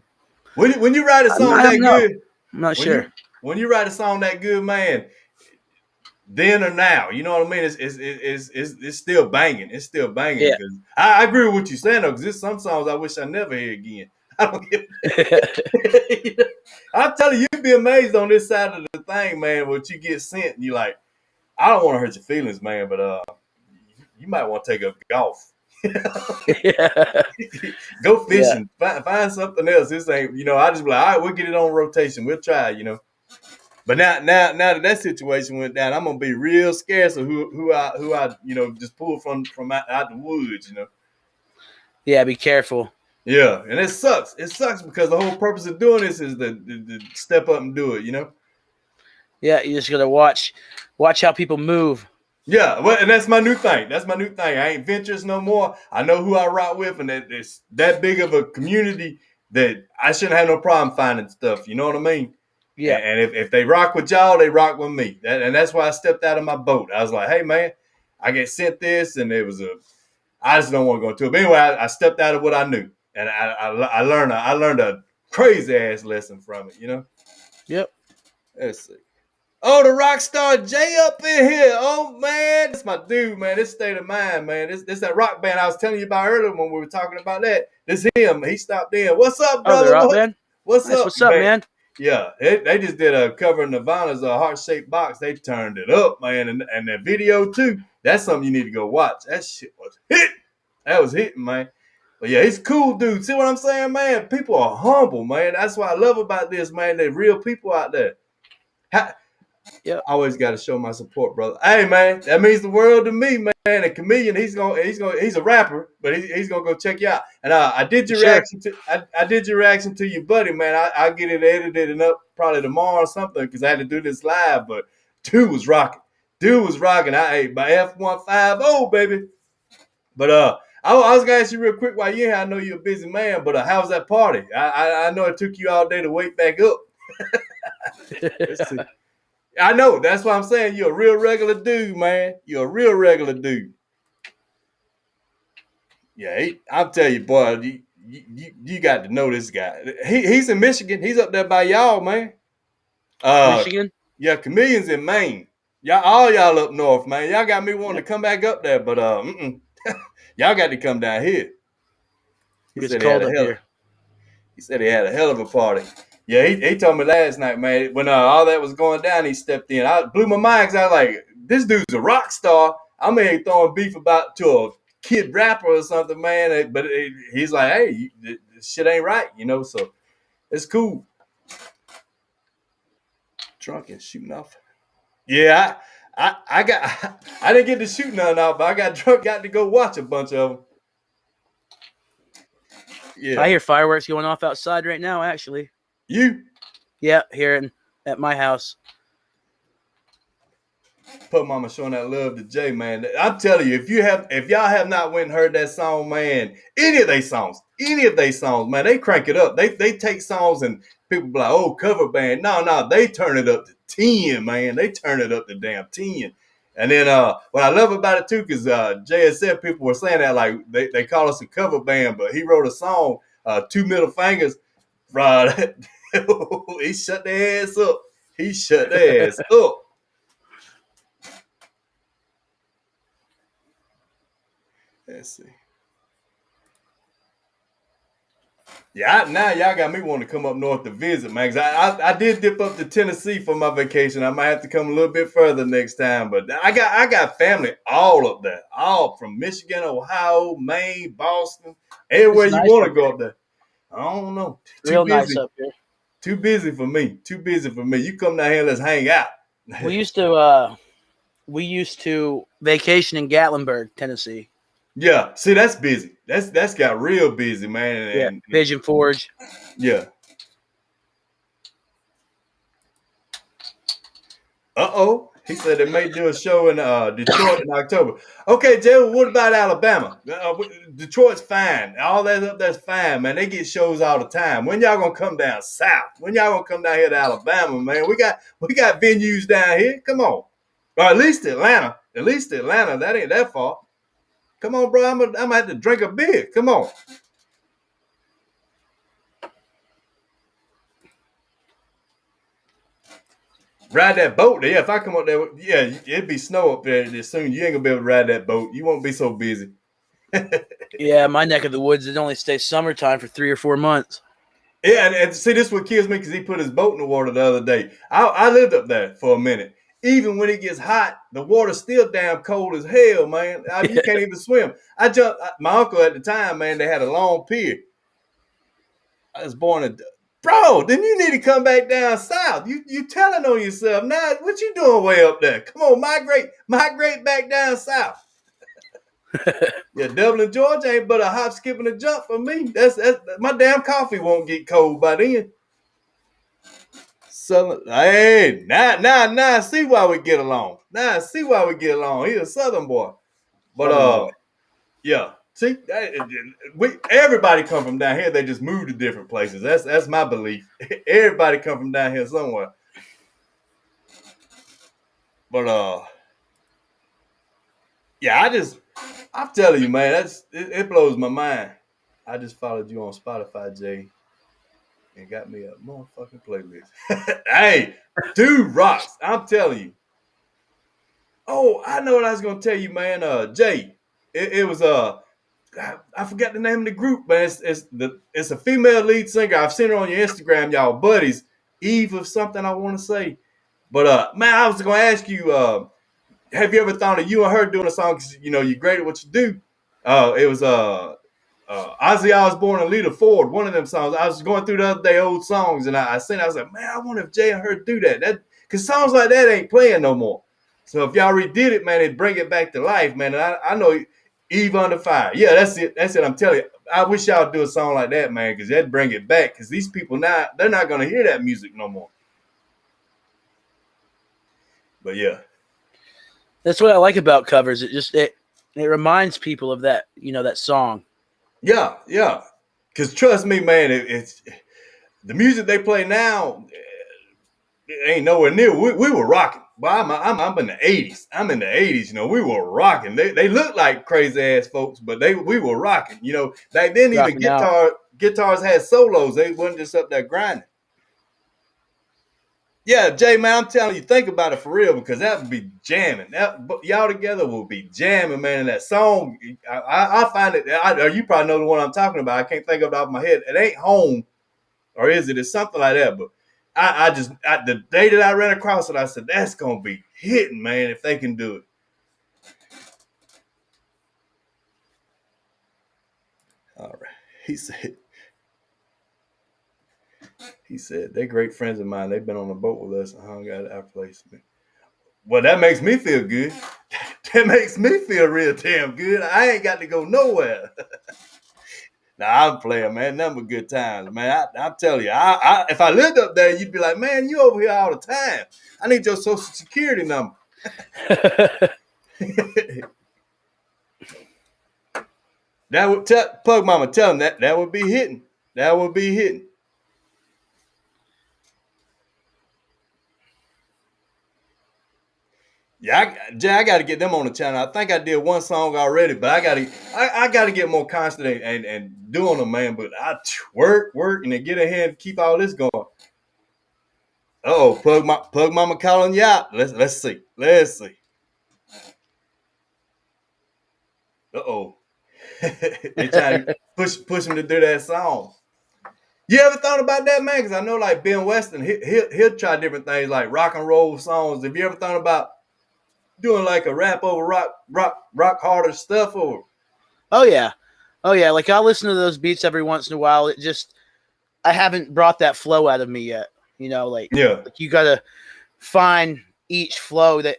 when you write a song that good. I'm not sure. When you write a song that good, man, then or now, you know what I mean? It's still banging. It's still banging. Yeah. I agree with what you're saying though, because there's some songs I wish I never hear again. I don't get it. I'm telling you, you'd be amazed on this side of the thing, man. What you get sent, and you like, I don't want to hurt your feelings, man, but you might want to take up golf. Go fishing. Find something else. This ain't, I just be like, all right, we'll get it on rotation. We'll try, But now that situation went down, I'm gonna be real scarce of who I just pull from out the woods, Yeah, be careful. Yeah, and it sucks. It sucks because the whole purpose of doing this is to step up and do it, Yeah, you just gotta watch how people move. Yeah, well, and that's my new thing. I ain't ventures no more. I know who I rock with, and it's that big of a community that I shouldn't have no problem finding stuff. You know what I mean? Yeah. And if they rock with y'all, they rock with me. And that's why I stepped out of my boat. I was like, hey man, I get sent this, and I just don't want to go into it. But anyway, I stepped out of what I knew, and I learned a crazy ass lesson from it. Yep. Let's see. Oh, the rock star Jay up in here. Oh, man. That's my dude, man. This State of Mind, man. This that rock band I was telling you about earlier when we were talking about that. This him. He stopped in. What's up, brother? The rock band? What's up? What's up, man? Yeah. They just did a cover of Nirvana's Heart-Shaped Box. They turned it up, man. And that video, too. That's something you need to go watch. That shit was hit. That was hitting, man. But yeah, he's a cool dude. See what I'm saying, man? People are humble, man. That's what I love about this, man. They're real people out there. Yeah, always got to show my support, brother. Hey, man, that means the world to me, man. And CaMiLLioN, he's a rapper, but he's gonna go check you out. And I did your reaction to I did your reaction to your buddy, man. I'll get it edited and up probably tomorrow or something because I had to do this live. But dude was rocking. I ate by F150, baby. But I was gonna ask you real quick while you're here. I know you're a busy man, but how was that party? I know it took you all day to wake back up. Let's see. I know. That's why I'm saying you're a real regular dude, man. You're a real regular dude. Yeah, I'm telling you, boy, you got to know this guy. He's in Michigan. He's up there by y'all, man. Michigan? Yeah, CaMiLLion's in Maine. All y'all up north, man. Y'all got me wanting to come back up there, but y'all got to come down here. It's cold up here. He said he had a hell of a party. Yeah, he told me last night, man, when all that was going down, he stepped in. I blew my mind because I was like, this dude's a rock star. I'm here throwing beef to a kid rapper or something, man. But he's like, hey, this shit ain't right, so it's cool. Drunk and shooting off. Yeah, I didn't get to shoot none off, but I got drunk, got to go watch a bunch of them. Yeah. I hear fireworks going off outside right now, actually. You? Yeah, here at my house. Put Mama showing that love to Jay, man. I'm telling you, if y'all have not went and heard that song, man, any of their songs, man, they crank it up. They take songs and people be like, oh, cover band. No, they turn it up to 10, man. They turn it up to damn 10. And then what I love about it too, because JSF people were saying that like they call us a cover band, but he wrote a song, Two Middle Fingers. Right. He shut their ass up. He shut their ass up. Let's see. Yeah, now y'all got me wanting to come up north to visit, man. Cause I did dip up to Tennessee for my vacation. I might have to come a little bit further next time, but I got family all up there, all from Michigan, Ohio, Maine, Boston, everywhere It's you nice want to up go there. up there. I don't know, too Real busy, nice up here. too busy for me, too busy for me. You come down here, let's hang out. We used to vacation in Gatlinburg, Tennessee. Yeah, see, that's busy. That's got real busy, man. Yeah, And Pigeon Forge. yeah. He said they may do a show in Detroit in October. Okay, Jay, what about Alabama? Detroit's fine. All that up there's fine, man. They get shows all the time. When y'all gonna come down south? When y'all gonna come down here to Alabama, man? We got venues down here. Come on. Or at least Atlanta. At least Atlanta. That ain't that far. Come on, bro. I'm gonna have to drink a beer. Come on. Ride that boat there. If I come up there, yeah, it'd be snow up there this soon. You ain't gonna be able to ride that boat. You won't be so busy. Yeah, my neck of the woods, it only stays summertime for 3 or 4 months. Yeah, and see, this what kills me because he put his boat in the water the other day. I lived up there for a minute. Even when it gets hot, the water's still damn cold as hell, man. I mean, you can't even swim. I jumped. My uncle at the time, man, they had a long pier. I was born in. Bro, then you need to come back down south. You telling on yourself now. What you doing way up there? Come on, migrate back down south. Yeah, Dublin, Georgia ain't but a hop, skip, and a jump for me. That's my damn coffee won't get cold by then. Southern, hey, now, see why we get along. Now, see why we get along. He's a Southern boy, but yeah. See, everybody come from down here. They just move to different places. That's my belief. Everybody come from down here somewhere. But yeah, I'm telling you, man, it blows my mind. I just followed you on Spotify, Jay, and got me a motherfucking playlist. Hey, dude rocks. I'm telling you. Oh, I know what I was gonna tell you, man. Jay, it was I forgot the name of the group, man. It's a female lead singer. I've seen her on your Instagram, y'all buddies. Eve of something I want to say. But man, I was gonna ask you, have you ever thought of you and her doing a song? Cause you know you're great at what you do. It was Ozzy Osbourne and Lita Ford, one of them songs. I was going through the other day old songs, and I was like, man, I wonder if Jay and her do that. Cause songs like that ain't playing no more. So if y'all redid it, man, it'd bring it back to life, man. And I know Eve Under Fire. Yeah, that's it. That's it. I'm telling you. I wish y'all would do a song like that, man, because that'd bring it back. Because these people now, they're not gonna hear that music no more. But yeah. That's what I like about covers. It reminds people of that, that song. Yeah. Because trust me, man, it's the music they play now. It ain't nowhere near. We were rocking. But I'm in the 80s. I'm in the 80s. You know, we were rocking. They look like crazy ass folks, but we were rocking. You know, back then even guitars had solos. They wasn't just up there grinding. Yeah, Jay, man, I'm telling you, think about it for real because that would be jamming. Y'all together will be jamming, man. And that song, I find it. You probably know the one I'm talking about. I can't think of it off my head. It ain't Home, or is it? It's something like that. But the day that I ran across it, I said that's gonna be hitting, man. If they can do it. All right, He said they're great friends of mine. They've been on the boat with us and hung out at our place. Well, that makes me feel good. That makes me feel real damn good. I ain't got to go nowhere. Nah, I'm playing, man. Nothing but good times, man. I'm telling you, if I lived up there, you'd be like, man, you over here all the time. I need your social security number. That would Pug Mama, tell him that would be hitting. That would be hitting. Yeah, Jay, I got to get them on the channel. I think I did one song already, but I got to get more constant and doing them, man. But I work, and then get ahead and keep all this going. Oh, plug Mama calling you out. Let's see. Uh-oh. They trying to push him to do that song. You ever thought about that, man? Because I know like Ben Weston, he'll try different things like rock and roll songs. Have you ever thought about doing like a rap over rock harder stuff? Or Oh yeah. Like I'll listen to those beats every once in a while. I haven't brought that flow out of me yet. Like you gotta find each flow that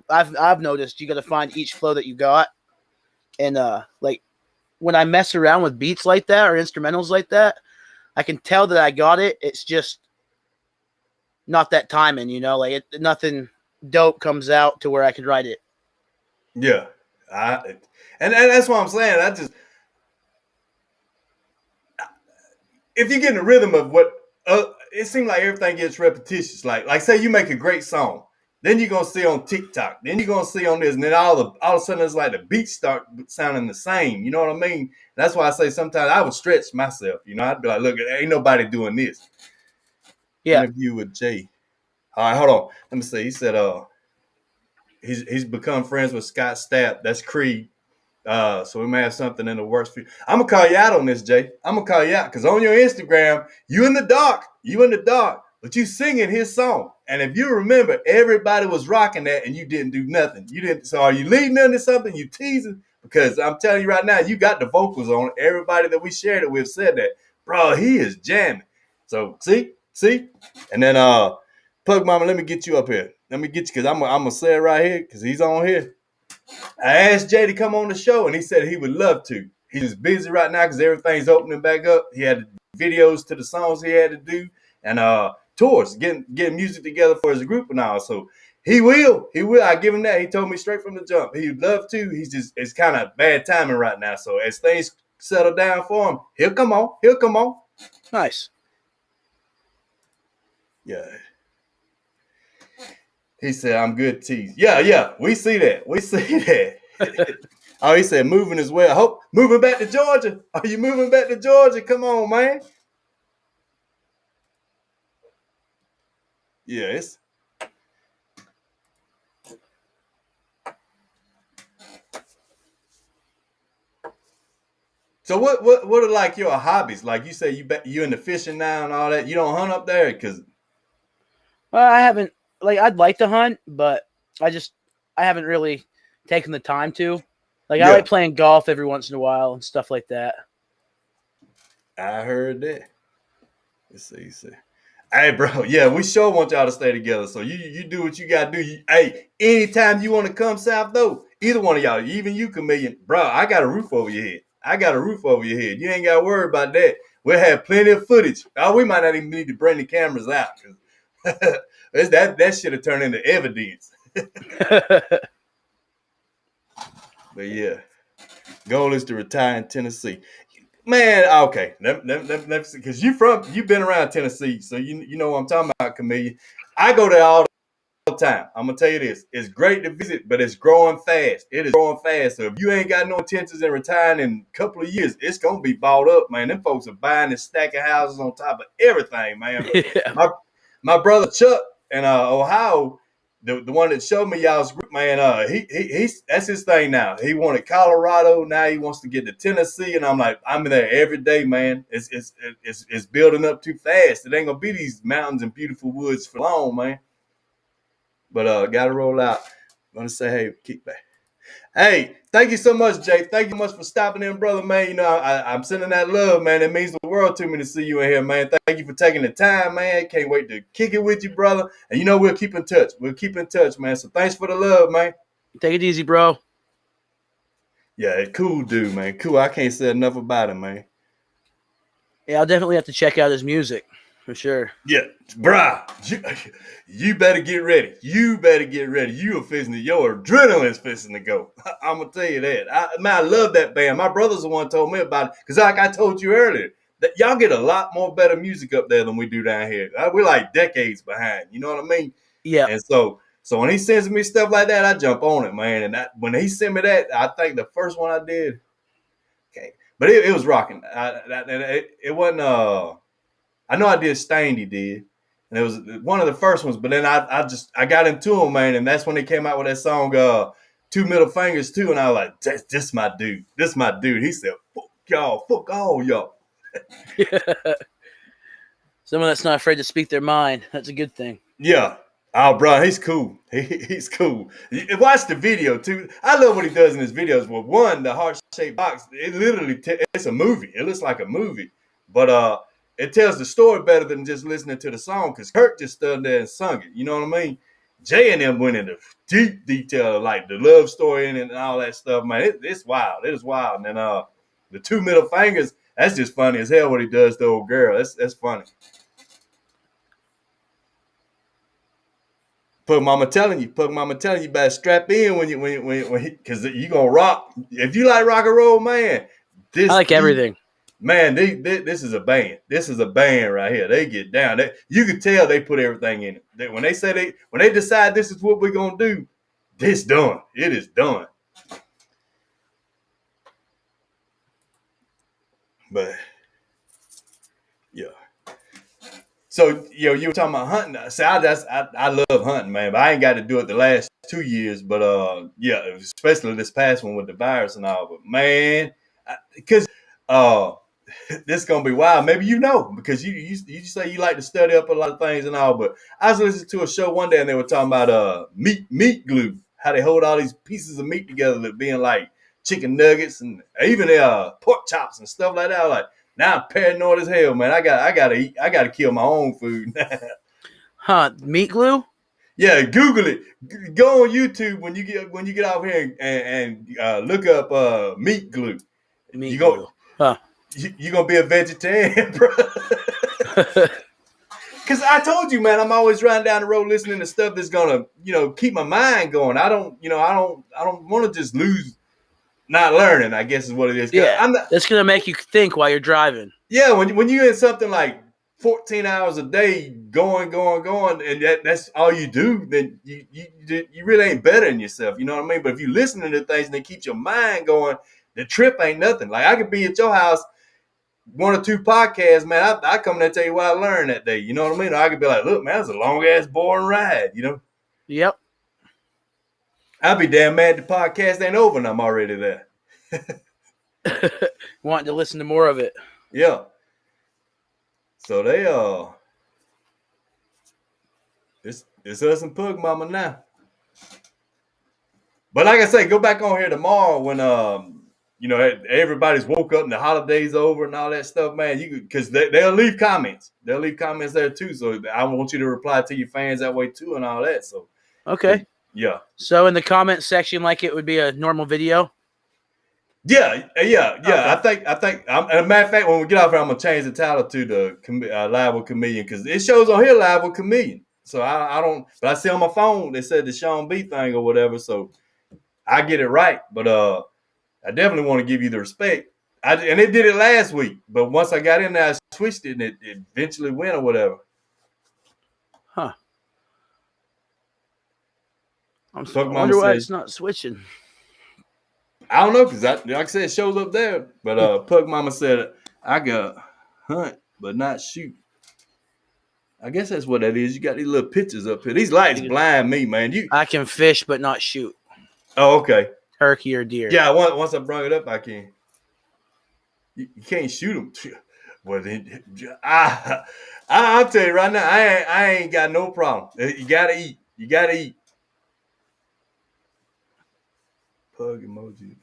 I've noticed. You gotta find each flow that you got, and like when I mess around with beats like that or instrumentals like that, I can tell that I got it. It's just not that timing, like nothing dope comes out to where I can write it. Yeah, and that's what I'm saying. If you get in the rhythm of what, it seems like everything gets repetitious. Like say you make a great song, then you're gonna see on TikTok, then you're gonna see on this, and then all of a sudden it's like the beats start sounding the same. You know what I mean? That's why I say sometimes I would stretch myself. I'd be like, look, ain't nobody doing this. Yeah. Interview with Jay. All right, hold on. Let me see. He said, he's become friends with Scott Stapp. That's Creed. So we may have something in the works for you. I'm gonna call you out on this, Jay. I'm gonna call you out because on your Instagram, you in the dark, but you singing his song. And if you remember, everybody was rocking that, and you didn't do nothing. You didn't. So are you leading into something? You teasing? Because I'm telling you right now, you got the vocals on it. Everybody that we shared it with said that, bro. He is jamming. So see, and then Plug Mama, let me get you up here. Let me get you because I'm gonna say it right here because he's on here. I asked Jay to come on the show, and he said he would love to. He's busy right now because everything's opening back up. He had videos to the songs he had to do, and tours, getting music together for his group and all. So he will. I give him that. He told me straight from the jump. He'd love to. It's kind of bad timing right now. So as things settle down for him, he'll come on. Nice. Yeah. He said, I'm good tease. Yeah. We see that. Oh, he said moving as well. Hope moving back to Georgia. Are you moving back to Georgia? Come on, man. Yes. So what are like your hobbies? Like you say you into fishing now and all that. You don't hunt up there because. Well, I haven't. Like I'd like to hunt, but I haven't really taken the time to. Like I like playing golf every once in a while and stuff like that. I heard that. Let's see. Hey, bro. Yeah, we sure want y'all to stay together. So you do what you gotta do. Hey, anytime you want to come south though, either one of y'all, even you, CaMiLLioN, bro. I got a roof over your head. You ain't got to worry about that. We'll have plenty of footage. Oh, we might not even need to bring the cameras out because that should have turned into evidence. But yeah, goal is to retire in Tennessee. Man, okay, because you've been around Tennessee, so you know what I'm talking about, CaMiLLioN. I go there all the time. I'm gonna tell you this: it's great to visit, but it's growing fast. It is growing fast. So if you ain't got no intentions in retiring in a couple of years, it's gonna be bought up, man. Them folks are buying and stacking houses on top of everything, man. Yeah. My brother Chuck in Ohio. The one that showed me y'all's group, man, he's that's his thing now. He wanted Colorado, now he wants to get to Tennessee, and I'm like, I'm in there every day, man. It's building up too fast. It ain't gonna be these mountains and beautiful woods for long, man. But gotta roll out. I'm gonna say, hey, kick back. Hey, thank you so much, Jay. Thank you much for stopping in, brother, man. I'm sending that love, man. It means the world to me to see you in here, man. Thank you for taking the time, man. Can't wait to kick it with you, brother. And we'll keep in touch. Man. So thanks for the love, man. Take it easy, bro. Yeah, cool dude, man. Cool. I can't say enough about him, man. Yeah, I'll definitely have to check out his music. For sure. Yeah, bruh, you better get ready. You are fixing to, your adrenaline's fixing to go. I'm going to tell you that. I love that band. My brother's the one who told me about it. Because like I told you earlier, that y'all get a lot more better music up there than we do down here. We're like decades behind. You know what I mean? Yeah. And so So when he sends me stuff like that, I jump on it, man. And when he sent me that, I think the first one I did, okay, but it was rocking. It wasn't. I know I did Stained, he did, and it was one of the first ones. But then I got into him, man, and that's when they came out with that song, Two Middle Fingers too, and I was like, this my dude. This my dude. He said, fuck y'all, fuck all y'all. Someone that's not afraid to speak their mind. That's a good thing. Yeah. Oh, bro, he's cool. He's cool. Watch the video, too. I love what he does in his videos. Well, one, the heart-shaped box, it literally, it's a movie. It looks like a movie. But it tells the story better than just listening to the song, because Kurt just stood there and sung it. You know what I mean? Jay and them went into deep detail, like the love story and all that stuff, man. It's wild. It is wild. And then the Two Middle Fingers, that's just funny as hell what he does to the old girl. That's funny. Pug Mama telling you, better strap in when because you gonna rock. If you like rock and roll, man, I like everything. Man, this is a band. This is a band right here. They get down. You can tell they put everything in it. When they decide this is what we're gonna do, this done. It is done. But yeah. So, you were talking about hunting. See, I love hunting, man, but I ain't got to do it the last 2 years. But yeah, especially this past one with the virus and all. But man, because this gonna be wild. Maybe because you say you like to study up a lot of things and all. But I was listening to a show one day and they were talking about meat glue, how they hold all these pieces of meat together, that being like chicken nuggets and even pork chops and stuff like that. Like, now I'm paranoid as hell, man. I gotta eat. I gotta kill my own food. Huh? Meat glue? Yeah, Google it. Go on YouTube when you get out here and look up meat glue. Meat glue. Huh? You're gonna be a vegetarian, bro. Because I told you, man, I'm always riding down the road listening to stuff that's gonna, keep my mind going. I don't want to just lose. Not learning, I guess is what it is. Yeah, that's going to make you think while you're driving. Yeah, when you're in something like 14 hours a day going, and that's all you do, then you really ain't bettering yourself. You know what I mean? But if you listening to things and it keeps your mind going, the trip ain't nothing. Like, I could be at your house, 1 or 2 podcasts, man. I come there and tell you what I learned that day. You know what I mean? Or I could be like, look, man, that's a long-ass, boring ride, Yep. I'd be damn mad the podcast ain't over and I'm already there. Wanting to listen to more of it. Yeah. So they it's us and Pug Mama now. But like I say, go back on here tomorrow when everybody's woke up and the holidays over and all that stuff, man. Because they'll leave comments. They'll leave comments there too. So I want you to reply to your fans that way too and all that. So okay. Yeah. So in the comment section, like it would be a normal video. Yeah. Okay. I think. As a matter of fact, when we get off here, I'm gonna change the title to the Live with CaMiLLioN, because it shows on here Live with CaMiLLioN. So I don't. But I see on my phone they said the Sean B thing or whatever. So I get it right. But I definitely want to give you the respect. And it did it last week. But once I got in there, I switched it and it eventually went or whatever. Huh. I wonder why it's not switching. I don't know, because like I said, it shows up there. But Pug Mama said, I got hunt, but not shoot. I guess that's what that is. You got these little pictures up here. These lights blind me, man. I can fish, but not shoot. Oh, okay. Turkey or deer. Yeah, once I brought it up, I can. You can't shoot them. Well, then, I'll tell you right now, I ain't got no problem. You gotta eat. You gotta eat. Pug emoji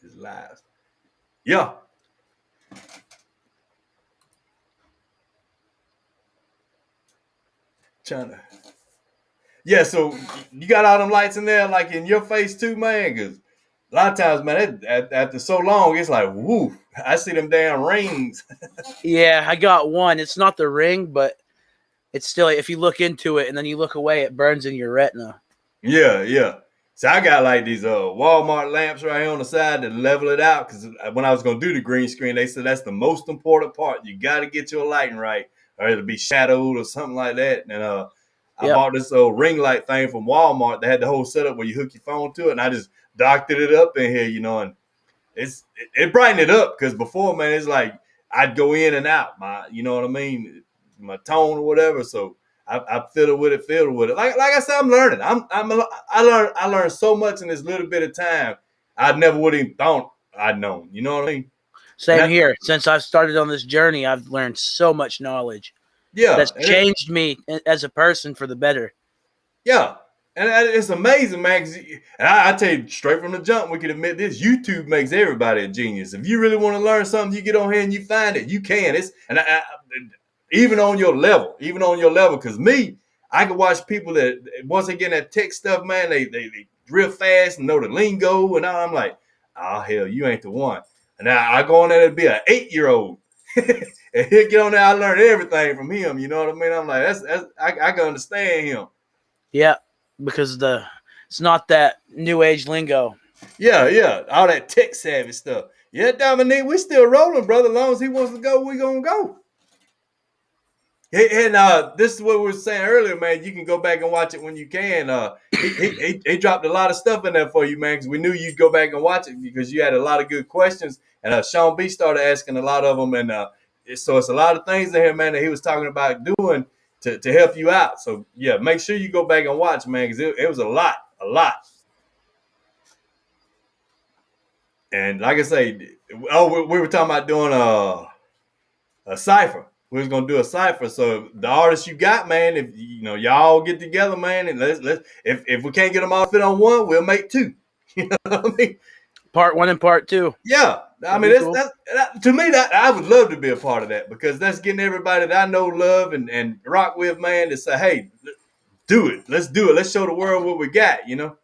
is live. Yeah. China. Yeah, so you got all them lights in there, like in your face too, man. Because a lot of times, man, after so long, it's like, woo, I see them damn rings. Yeah, I got one. It's not the ring, but it's still, if you look into it and then you look away, it burns in your retina. Yeah. So I got like these Walmart lamps right here on the side to level it out, because when I was going to do the green screen, they said that's the most important part. You got to get your lighting right or it'll be shadowed or something like that. And I bought this old ring light thing from Walmart. They had the whole setup where you hook your phone to it, and I just doctored it up in here, and it brightened it up because before, man, it's like I'd go in and out, you know what I mean, my tone or whatever. So I fiddle with it. Like I said, I'm learning. I learned so much in this little bit of time. I never would have even thought I'd known. You know what I mean? Same here. Since I've started on this journey, I've learned so much knowledge. Yeah, that's changed me as a person for the better. Yeah, and it's amazing, man. And I tell you straight from the jump, we can admit this: YouTube makes everybody a genius. If you really want to learn something, you get on here and you find it. You can. Even on your level, because me, I can watch people that once they get that tech stuff, man, they real fast and know the lingo, and I'm like, oh hell, you ain't the one. And now I go on there to be an 8-year-old, and he'll get on there. I learn everything from him. You know what I mean? I'm like, I can understand him. Yeah, because it's not that new age lingo. Yeah, all that tech savvy stuff. Yeah, Dominique, we still rolling, brother. As long as he wants to go, we gonna go. And this is what we were saying earlier, man. You can go back and watch it when you can. He dropped a lot of stuff in there for you, man, because we knew you'd go back and watch it because you had a lot of good questions. And Sean B started asking a lot of them, and so it's a lot of things in here, man, that he was talking about doing to help you out. So yeah, make sure you go back and watch, man, because it was a lot. And like I say, we were talking about doing a cipher. We was gonna do a cipher. So the artists you got, man, if y'all get together, man, and let's if we can't get them all fit on one, we'll make two. You know what I mean? Part 1 and part 2. Yeah, I mean that's to me that I would love to be a part of that because that's getting everybody that I know, love and rock with, man, to say, hey, do it. Let's do it. Let's show the world what we got. Yep.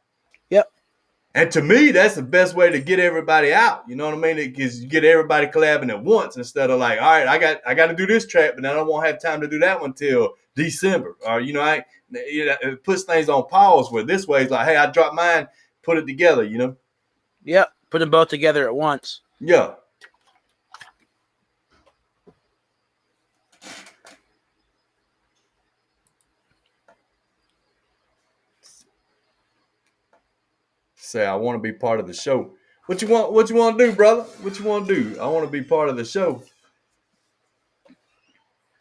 And to me, that's the best way to get everybody out. You know what I mean? Because you get everybody collabing at once instead of like, all right, I got to do this track, but then I won't have time to do that one till December. Or it puts things on pause. Where this way it's like, hey, I dropped mine, put it together. Yep. Put them both together at once. Yeah. Say I want to be part of the show. What you want to do, brother? What you want to do? I want to be part of the show.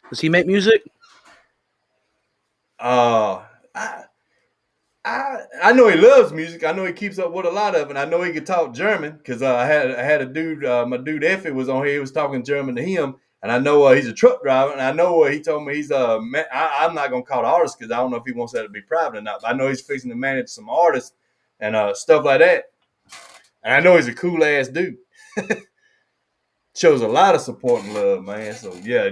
Does he make music? I know he loves music. I know he keeps up with a lot of it. I know he can talk German because I had a dude, my dude Effie was on here. He was talking German to him, and I know he's a truck driver. And I know he told me he's I'm not gonna call the artist because I don't know if he wants that to be private or not. But I know he's fixing to manage some artists and stuff like that. And I know he's a cool ass dude. Shows a lot of support and love, man. So yeah,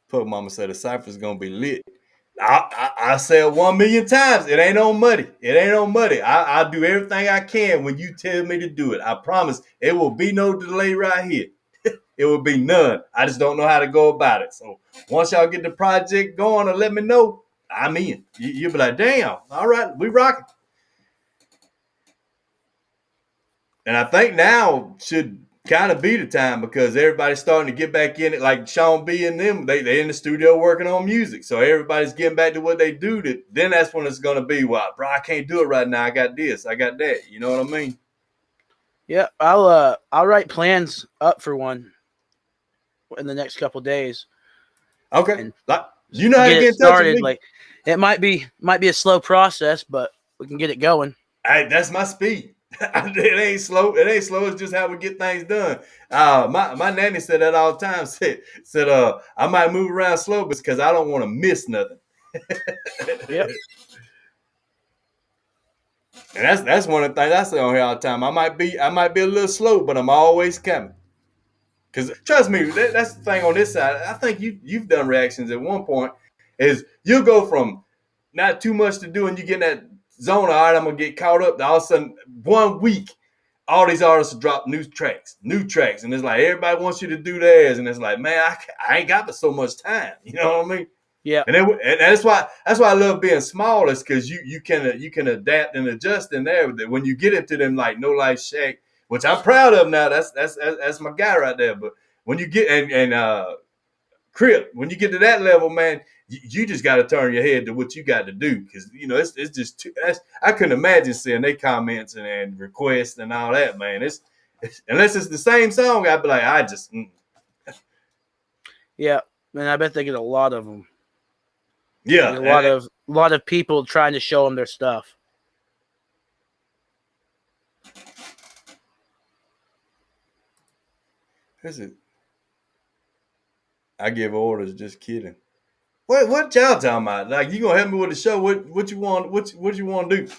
Put Mama said the cipher's gonna be lit. I say it 1 million times. It ain't on muddy. I'll do everything I can when you tell me to do it. I promise it will be no delay right here. It will be none. I just don't know how to go about it. So once y'all get the project going and let me know, I'm in. You'll be like, damn, all right, we rocking. And I think now should kind of be the time because everybody's starting to get back in it. Like Sean B and them, they in the studio working on music. So everybody's getting back to what they do. Then that's when it's going to be, well, bro, I can't do it right now. I got this, I got that. You know what I mean? Yeah, I'll write plans up for one in the next couple days. Okay. And you know how to get started. Like it might be a slow process, but we can get it going. Hey, that's my speed. It ain't slow. It's just how we get things done. My nanny said that all the time. Said I might move around slow because I don't want to miss nothing. Yep. And that's one of the things I say on here all the time. I might be a little slow, but I'm always coming. Because trust me, that's the thing on this side. I think you've done reactions at one point. Is you'll go from not too much to do and you get in that zone. All right, I'm gonna get caught up. All of a sudden, 1 week, all these artists drop new tracks, and it's like everybody wants you to do theirs, and it's like, man, I ain't got but so much time. You know what I mean? Yeah. And that's why I love being small is because you can adapt and adjust in there. When you get into them like No Life Shack, which I'm proud of now. That's my guy right there. But when you get and Crip, when you get to that level, man, you just got to turn your head to what you got to do because it's just too. I couldn't imagine seeing their comments and requests and all that, man. It's unless it's the same song, I'd be like, I just. Yeah, and I bet they get a lot of them. Yeah, like a lot of people trying to show them their stuff. Is it? I give orders. Just kidding. What y'all talking about? Like you gonna help me with the show? What you want? What you want to do?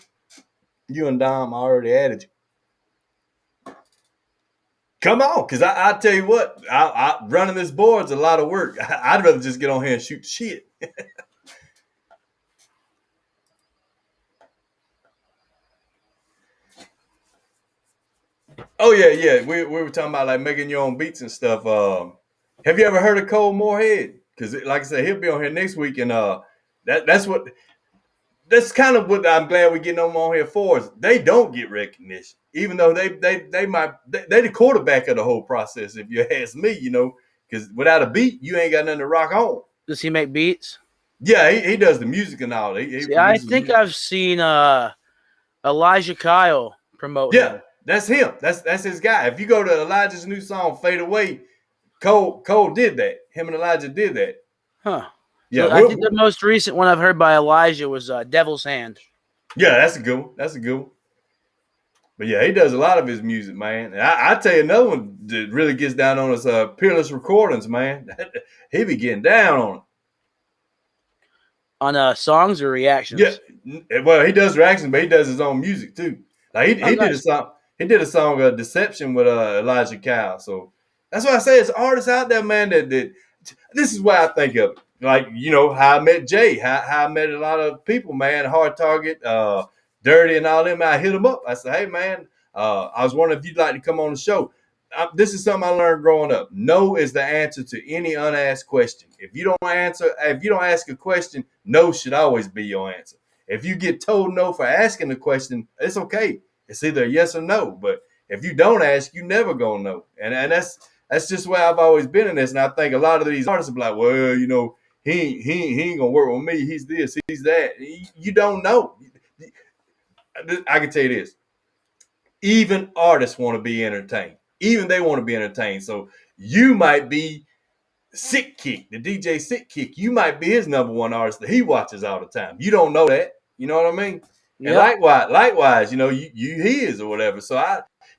You and Dom already added you. Come on, because I tell you what, I running this board's a lot of work. I'd rather just get on here and shoot shit. Oh yeah. We were talking about like making your own beats and stuff. Have you ever heard of Cole Moorhead? Because like I said, he'll be on here next week, and that's kind of what I'm glad we're getting them on here for. Is they don't get recognition, even though they the quarterback of the whole process. If you ask me, because without a beat, you ain't got nothing to rock on. Does he make beats? Yeah, he does the music and all. See, I think I've seen Elijah Kyle promote him. Yeah, that's him. That's his guy. If you go to Elijah's new song, Fade Away, Cole did that. Him and Elijah did that. Huh. Yeah, so I think the most recent one I've heard by Elijah was Devil's Hand. Yeah, that's a good one. That's a good one. But yeah, he does a lot of his music, man. And I tell you another one that really gets down on us, Peerless Recordings, man. He be getting down on it. On songs or reactions? Yeah, well, he does reactions, but he does his own music too. Like he did a song. He did a song, Deception, with Elijah Kyle. So that's why I say it's artists out there, man. That this is why I think of it. Like how I met Jay, how I met a lot of people, man. Hard Target, Dirty, and all them. I hit them up. I said, hey, man, I was wondering if you'd like to come on the show. This is something I learned growing up. No is the answer to any unasked question. If you don't ask a question, no should always be your answer. If you get told no for asking the question, it's okay. It's either a yes or no. But if you don't ask, you never gonna know. And that's just where I've always been in this. And I think a lot of these artists are like, well, he ain't gonna work with me. He's this, he's that. You don't know. I can tell you this. Even artists want to be entertained. Even they want to be entertained. So you might be Sick Kick, the DJ Sick Kick. You might be his number one artist that he watches all the time. You don't know that. You know what I mean? Yep. And likewise, you his or whatever. So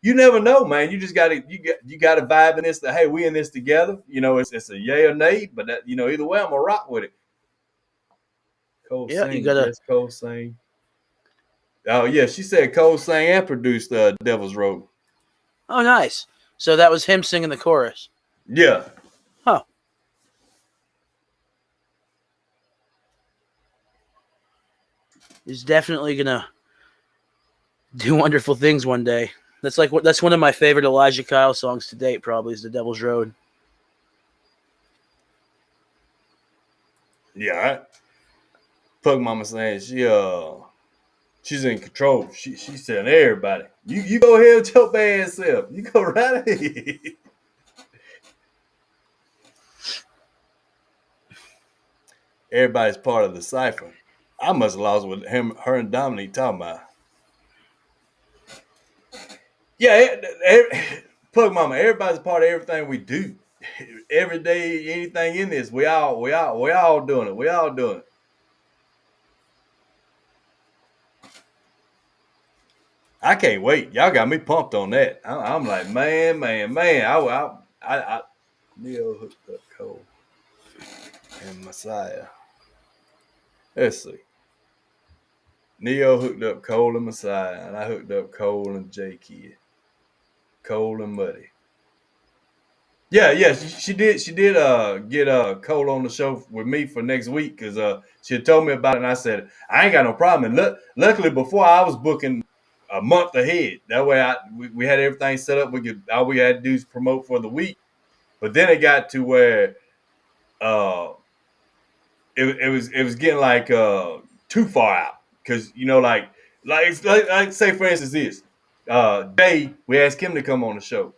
you never know, man. You just gotta vibe in this. Hey, we in this together. It's a yay or nay, but that, either way, I'm gonna rock with it. Cole yeah, sing. you gotta. Yes, Cole sing. Oh yeah, she said Cole sang and produced Devil's Road. Oh, nice. So that was him singing the chorus. Yeah. Huh. He's definitely gonna do wonderful things one day. That's one of my favorite Elijah Kyle songs to date. Probably is "The Devil's Road." Yeah. Pug Mama saying she's in control. She's telling everybody, you go ahead with your bad self. You go right ahead. Everybody's part of the cipher. I must have lost what her and Dominique talking about. Yeah, Pug Mama, everybody's part of everything we do. Every day, anything in this, we all doing it. We all doing it. I can't wait. Y'all got me pumped on that. I'm like, man. I Neo hooked up Cole and Messiah. Let's see. Neo hooked up Cole and Messiah, and I hooked up Cole and J Kid. Cole and Muddy. Yeah, she did get Cole on the show with me for next week because she had told me about it, and I said I ain't got no problem. And luckily, before I was booking a month ahead, that way we had everything set up. All we had to do is promote for the week. But then it got to where it was getting too far out because like say for instance this. Jay, we asked him to come on the show.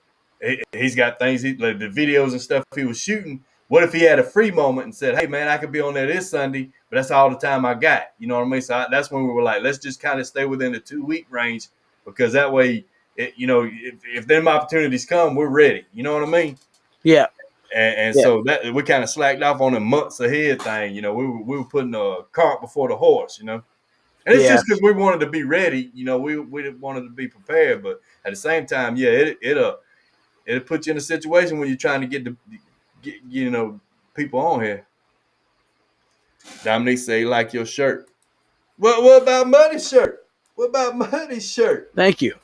He's got things, like the videos and stuff he was shooting. What if he had a free moment and said, "Hey man, I could be on there this Sunday, but that's all the time I got." You know what I mean? So that's when we were like, let's just kind of stay within the 2-week range, because that way, if them opportunities come, we're ready. You know what I mean? Yeah. And so that we kind of slacked off on the months ahead thing. We were putting a cart before the horse. And it's just because we wanted to be ready. We wanted to be prepared, but at the same time, it'll put you in a situation when you're trying to get people on here. Dominique say, like your shirt. What about Muddy's shirt? What about Muddy's shirt? Thank you.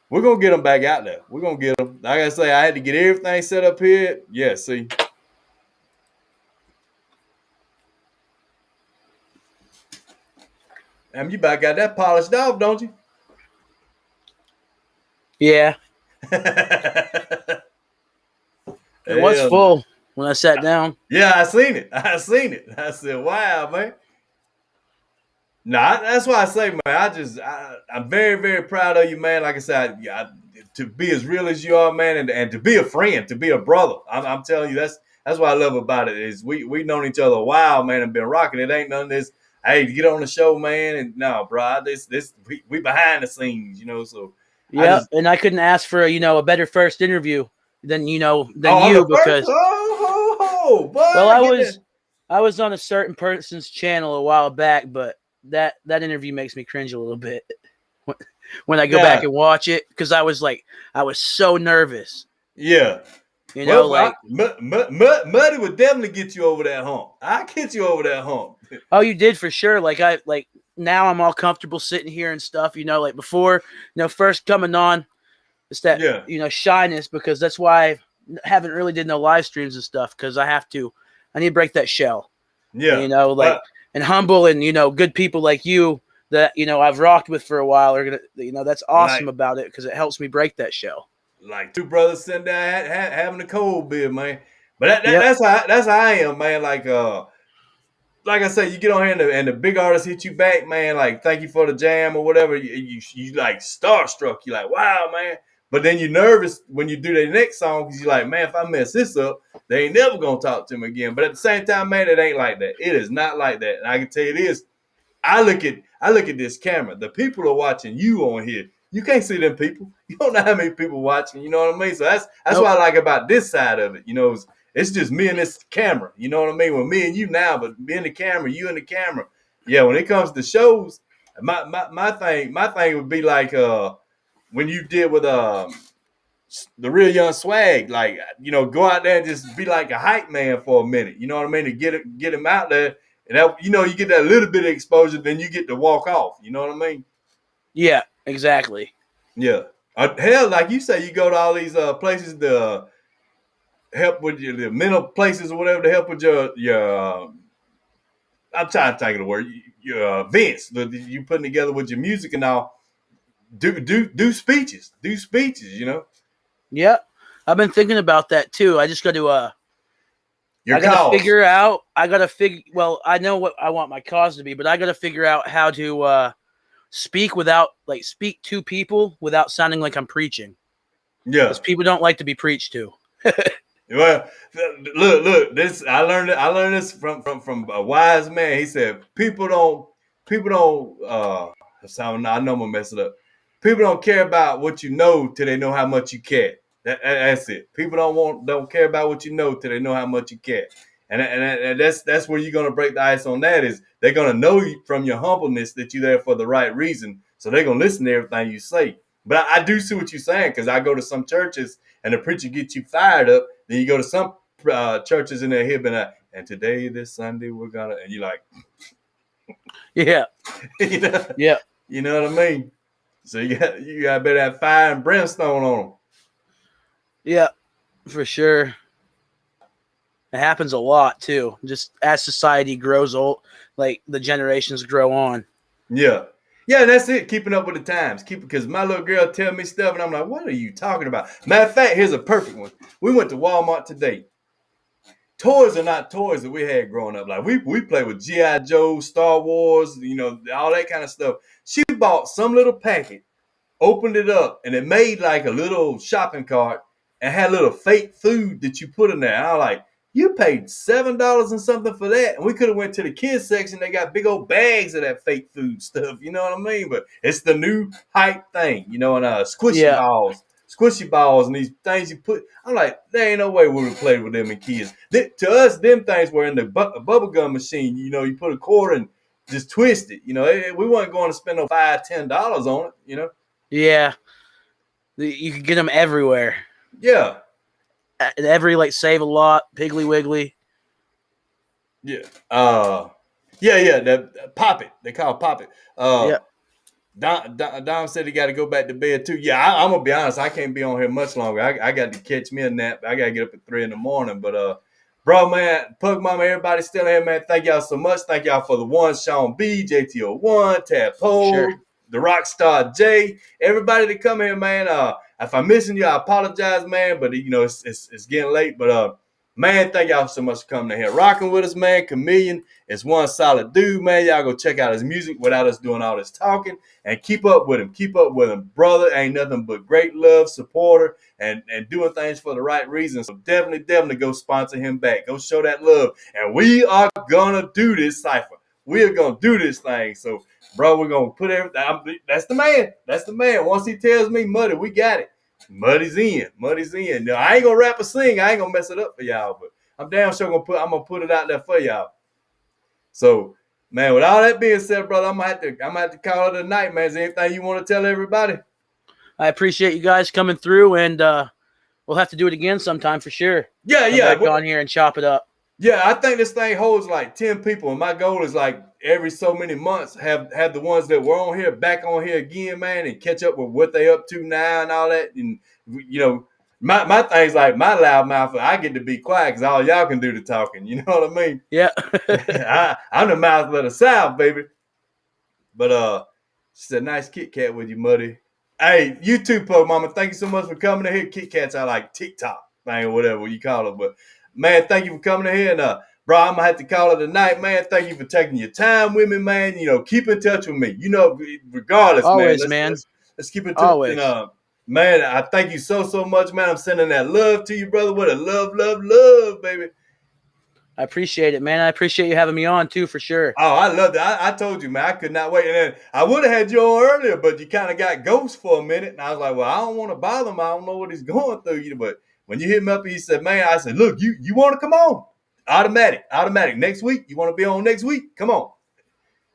We're going to get them back out there. We're going to get them. Like I say, I had to get everything set up here. Yeah, see. You about got that polished off, don't you? Yeah. It was full when I sat down. Yeah, I seen it. I said, wow, man. Nah, that's why I say, man, I'm very, very proud of you, man. Like I said, to be as real as you are, man, and to be a friend, to be a brother. I'm telling you, that's what I love about it is we've known each other a while, man, and been rocking. It ain't none of this, hey, get on the show, man. And no, bro, we behind the scenes, so. Yeah, and I couldn't ask for a better first interview than you because I was on a certain person's channel a while back, but that interview makes me cringe a little bit when I go back and watch it, because I was so nervous. Yeah. Muddy would definitely get you over that hump. I get you over that hump. Oh, you did for sure. Now I'm all comfortable sitting here and stuff. Like before, first coming on, it's that shyness, because that's why I haven't really did no live streams and stuff, because I need to break that shell. Yeah. And humble and good people like you that I've rocked with for a while are gonna that's awesome about it, because it helps me break that shell. Like two brothers sitting down having a cold beer, man. But that's how I am, man. Like I say, you get on here and the big artists hit you back, man. Like, thank you for the jam or whatever. You like starstruck. You're like, wow, man. But then you're nervous when you do the next song, because you're like, man, if I mess this up, they ain't never gonna talk to me again. But at the same time, man, it ain't like that. It is not like that. And I can tell you this: I look at this camera. The people are watching you on here. You can't see them people. You don't know how many people watching. You know what I mean? So that's what I like about this side of it. It's just me and this camera. You know what I mean? Well, me and you now, but me and the camera, you and the camera. Yeah, when it comes to shows, my thing would be like when you did with the Real Young Swag, like go out there and just be like a hype man for a minute. You know what I mean? To get him out there, and that, you get that little bit of exposure, then you get to walk off. You know what I mean? Yeah, exactly. Yeah. Hell, like you say, you go to all these places to help with the mental places or whatever, to help with your I'm trying to think of the word, your events that you putting together with your music and all. Do speeches. Yeah, I've been thinking about that too. I just got to I gotta figure out. Well, I know what I want my cause to be, but I gotta figure out how to speak to people without sounding like I'm preaching. Yeah, because people don't like to be preached to. Well, look. This I learned this from a wise man. He said, people don't. I know I'm gonna mess it up. People don't care about what you know till they know how much you care. That's it. People don't care about what you know till they know how much you care. And that's where you're gonna break the ice on that. Is they're gonna know you from your humbleness that you're there for the right reason. So they're gonna listen to everything you say. But I do see what you're saying, because I go to some churches and the preacher gets you fired up. Then you go to some churches in there, and today, this Sunday, we're gonna, and you're like, yeah, yeah, you know what I mean. So you got better have fire and brimstone on them. Yeah, for sure. It happens a lot too. Just as society grows old, like the generations grow on. Yeah. Yeah, that's it. Keeping up with the times. Because my little girl tell me stuff, and I'm like, what are you talking about? Matter of fact, here's a perfect one. We went to Walmart today, toys are not toys that we had growing up. Like we played with G.I. Joe, Star Wars, all that kind of stuff. She bought some little packet, opened it up, and it made like a little shopping cart and had little fake food that you put in there. And I was like, you paid $7 and something for that, and we could have went to the kids section. They got big old bags of that fake food stuff. You know what I mean? But it's the new hype thing, and squishy balls, and these things you put. I'm like, there ain't no way we would have played with them and kids. To us, them things were in the bubble gum machine. You put a quarter and just twist it. We weren't going to spend no $5-10 on it. Yeah, you can get them everywhere. Yeah. Every Save a Lot, Piggly Wiggly. Yeah. Yeah. That Pop It. They call it Pop It. Yeah. Dom said he got to go back to bed too. Yeah, I'm gonna be honest. I can't be on here much longer. I got to catch me a nap. I got to get up at 3 a.m. But bro, man, Pug Mama, everybody still here, man. Thank y'all so much. Thank y'all for the one, Sean B, JTO1, Tad Pole, Sure. the Rockstar J, everybody that come here, man. If I'm missing you, I apologize, man. But it's getting late. But man, thank y'all so much for coming in here, rocking with us, man. CaMiLLioN is one solid dude, man. Y'all go check out his music without us doing all this talking, and keep up with him. Keep up with him, brother. Ain't nothing but great love, supporter, and doing things for the right reasons. So definitely go sponsor him back. Go show that love, and we are gonna do this cipher. We are gonna do this thing. So, bro, we're gonna put everything. That's the man. That's the man. Once he tells me, Muddy, we got it. Muddy's in. Now, I ain't gonna rap or sing. I ain't gonna mess it up for y'all, but I'm damn sure I'm gonna put it out there for y'all. So, man, with all that being said, brother, I'm gonna have to call it a night, man. Is there anything you want to tell everybody? I appreciate you guys coming through, and we'll have to do it again sometime for sure. Yeah. Come back on here and chop it up. Yeah, I think this thing holds like 10 people, and my goal is every so many months have the ones that were on here back on here again, man, and catch up with what they up to now and all that. And my thing's like my loud mouth. I get to be quiet because all y'all can do the talking. You know what I mean? Yeah. I'm the mouth of the South, baby. But it's a nice Kit Kat with you, Muddy. Hey, you too, Pug Mama. Thank you so much for coming in here. Kit Kats are like TikTok thing or whatever you call it, but. Man, thank you for coming in here. And, bro, I'm going to have to call it a night, man. Thank you for taking your time with me, man. Keep in touch with me. Regardless, always, man. Let's keep in touch. Always. And, man, I thank you so much, man. I'm sending that love to you, brother. What a love, baby. I appreciate it, man. I appreciate you having me on, too, for sure. Oh, I loved it. I told you, man, I could not wait. And then I would have had you on earlier, but you kind of got ghost for a minute. And I was like, well, I don't want to bother him. I don't know what he's going through. But when you hit me up, he said, man, I said, look, you want to come on? Automatic. Next week, you want to be on next week? Come on.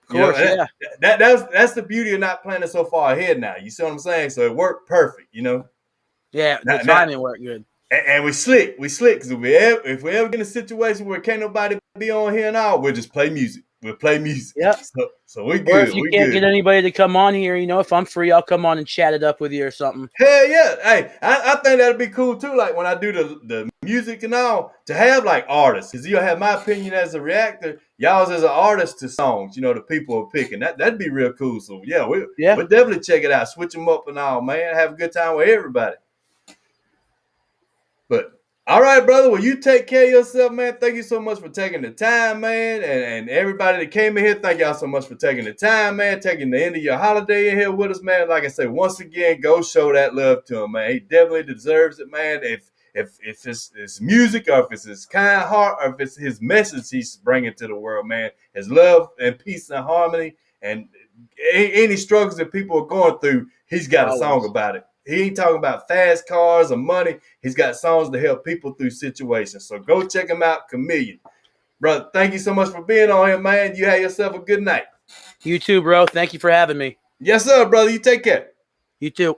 Of course, yeah. That's the beauty of not planning so far ahead now. You see what I'm saying? So it worked perfect, Yeah, the timing worked good. And we slick, because if we ever get in a situation where can't nobody be on here and all, we'll just play music. We'll play music. Yep. So we good. Or if you can't get anybody to come on here, if I'm free, I'll come on and chat it up with you or something. Hell yeah. Hey, I think that'd be cool too. Like when I do the music and all, to have like artists. Because you'll have my opinion as a reactor, y'all's as an artist to songs, the people are picking. That'd be real cool. So yeah, we'll definitely check it out. Switch them up and all, man. Have a good time with everybody. But all right, brother. Well, you take care of yourself, man. Thank you so much for taking the time, man. And everybody that came in here, thank y'all so much for taking the time, man. Taking the end of your holiday in here with us, man. Like I said, once again, go show that love to him, man. He definitely deserves it, man. If it's music, or if it's his kind heart, or if it's his message he's bringing to the world, man. His love and peace and harmony, and any struggles that people are going through, he's got a song about it. He ain't talking about fast cars or money. He's got songs to help people through situations. So go check him out, CaMiLLioN. Brother, thank you so much for being on here, man. You have yourself a good night. You too, bro. Thank you for having me. Yes, sir, brother. You take care. You too.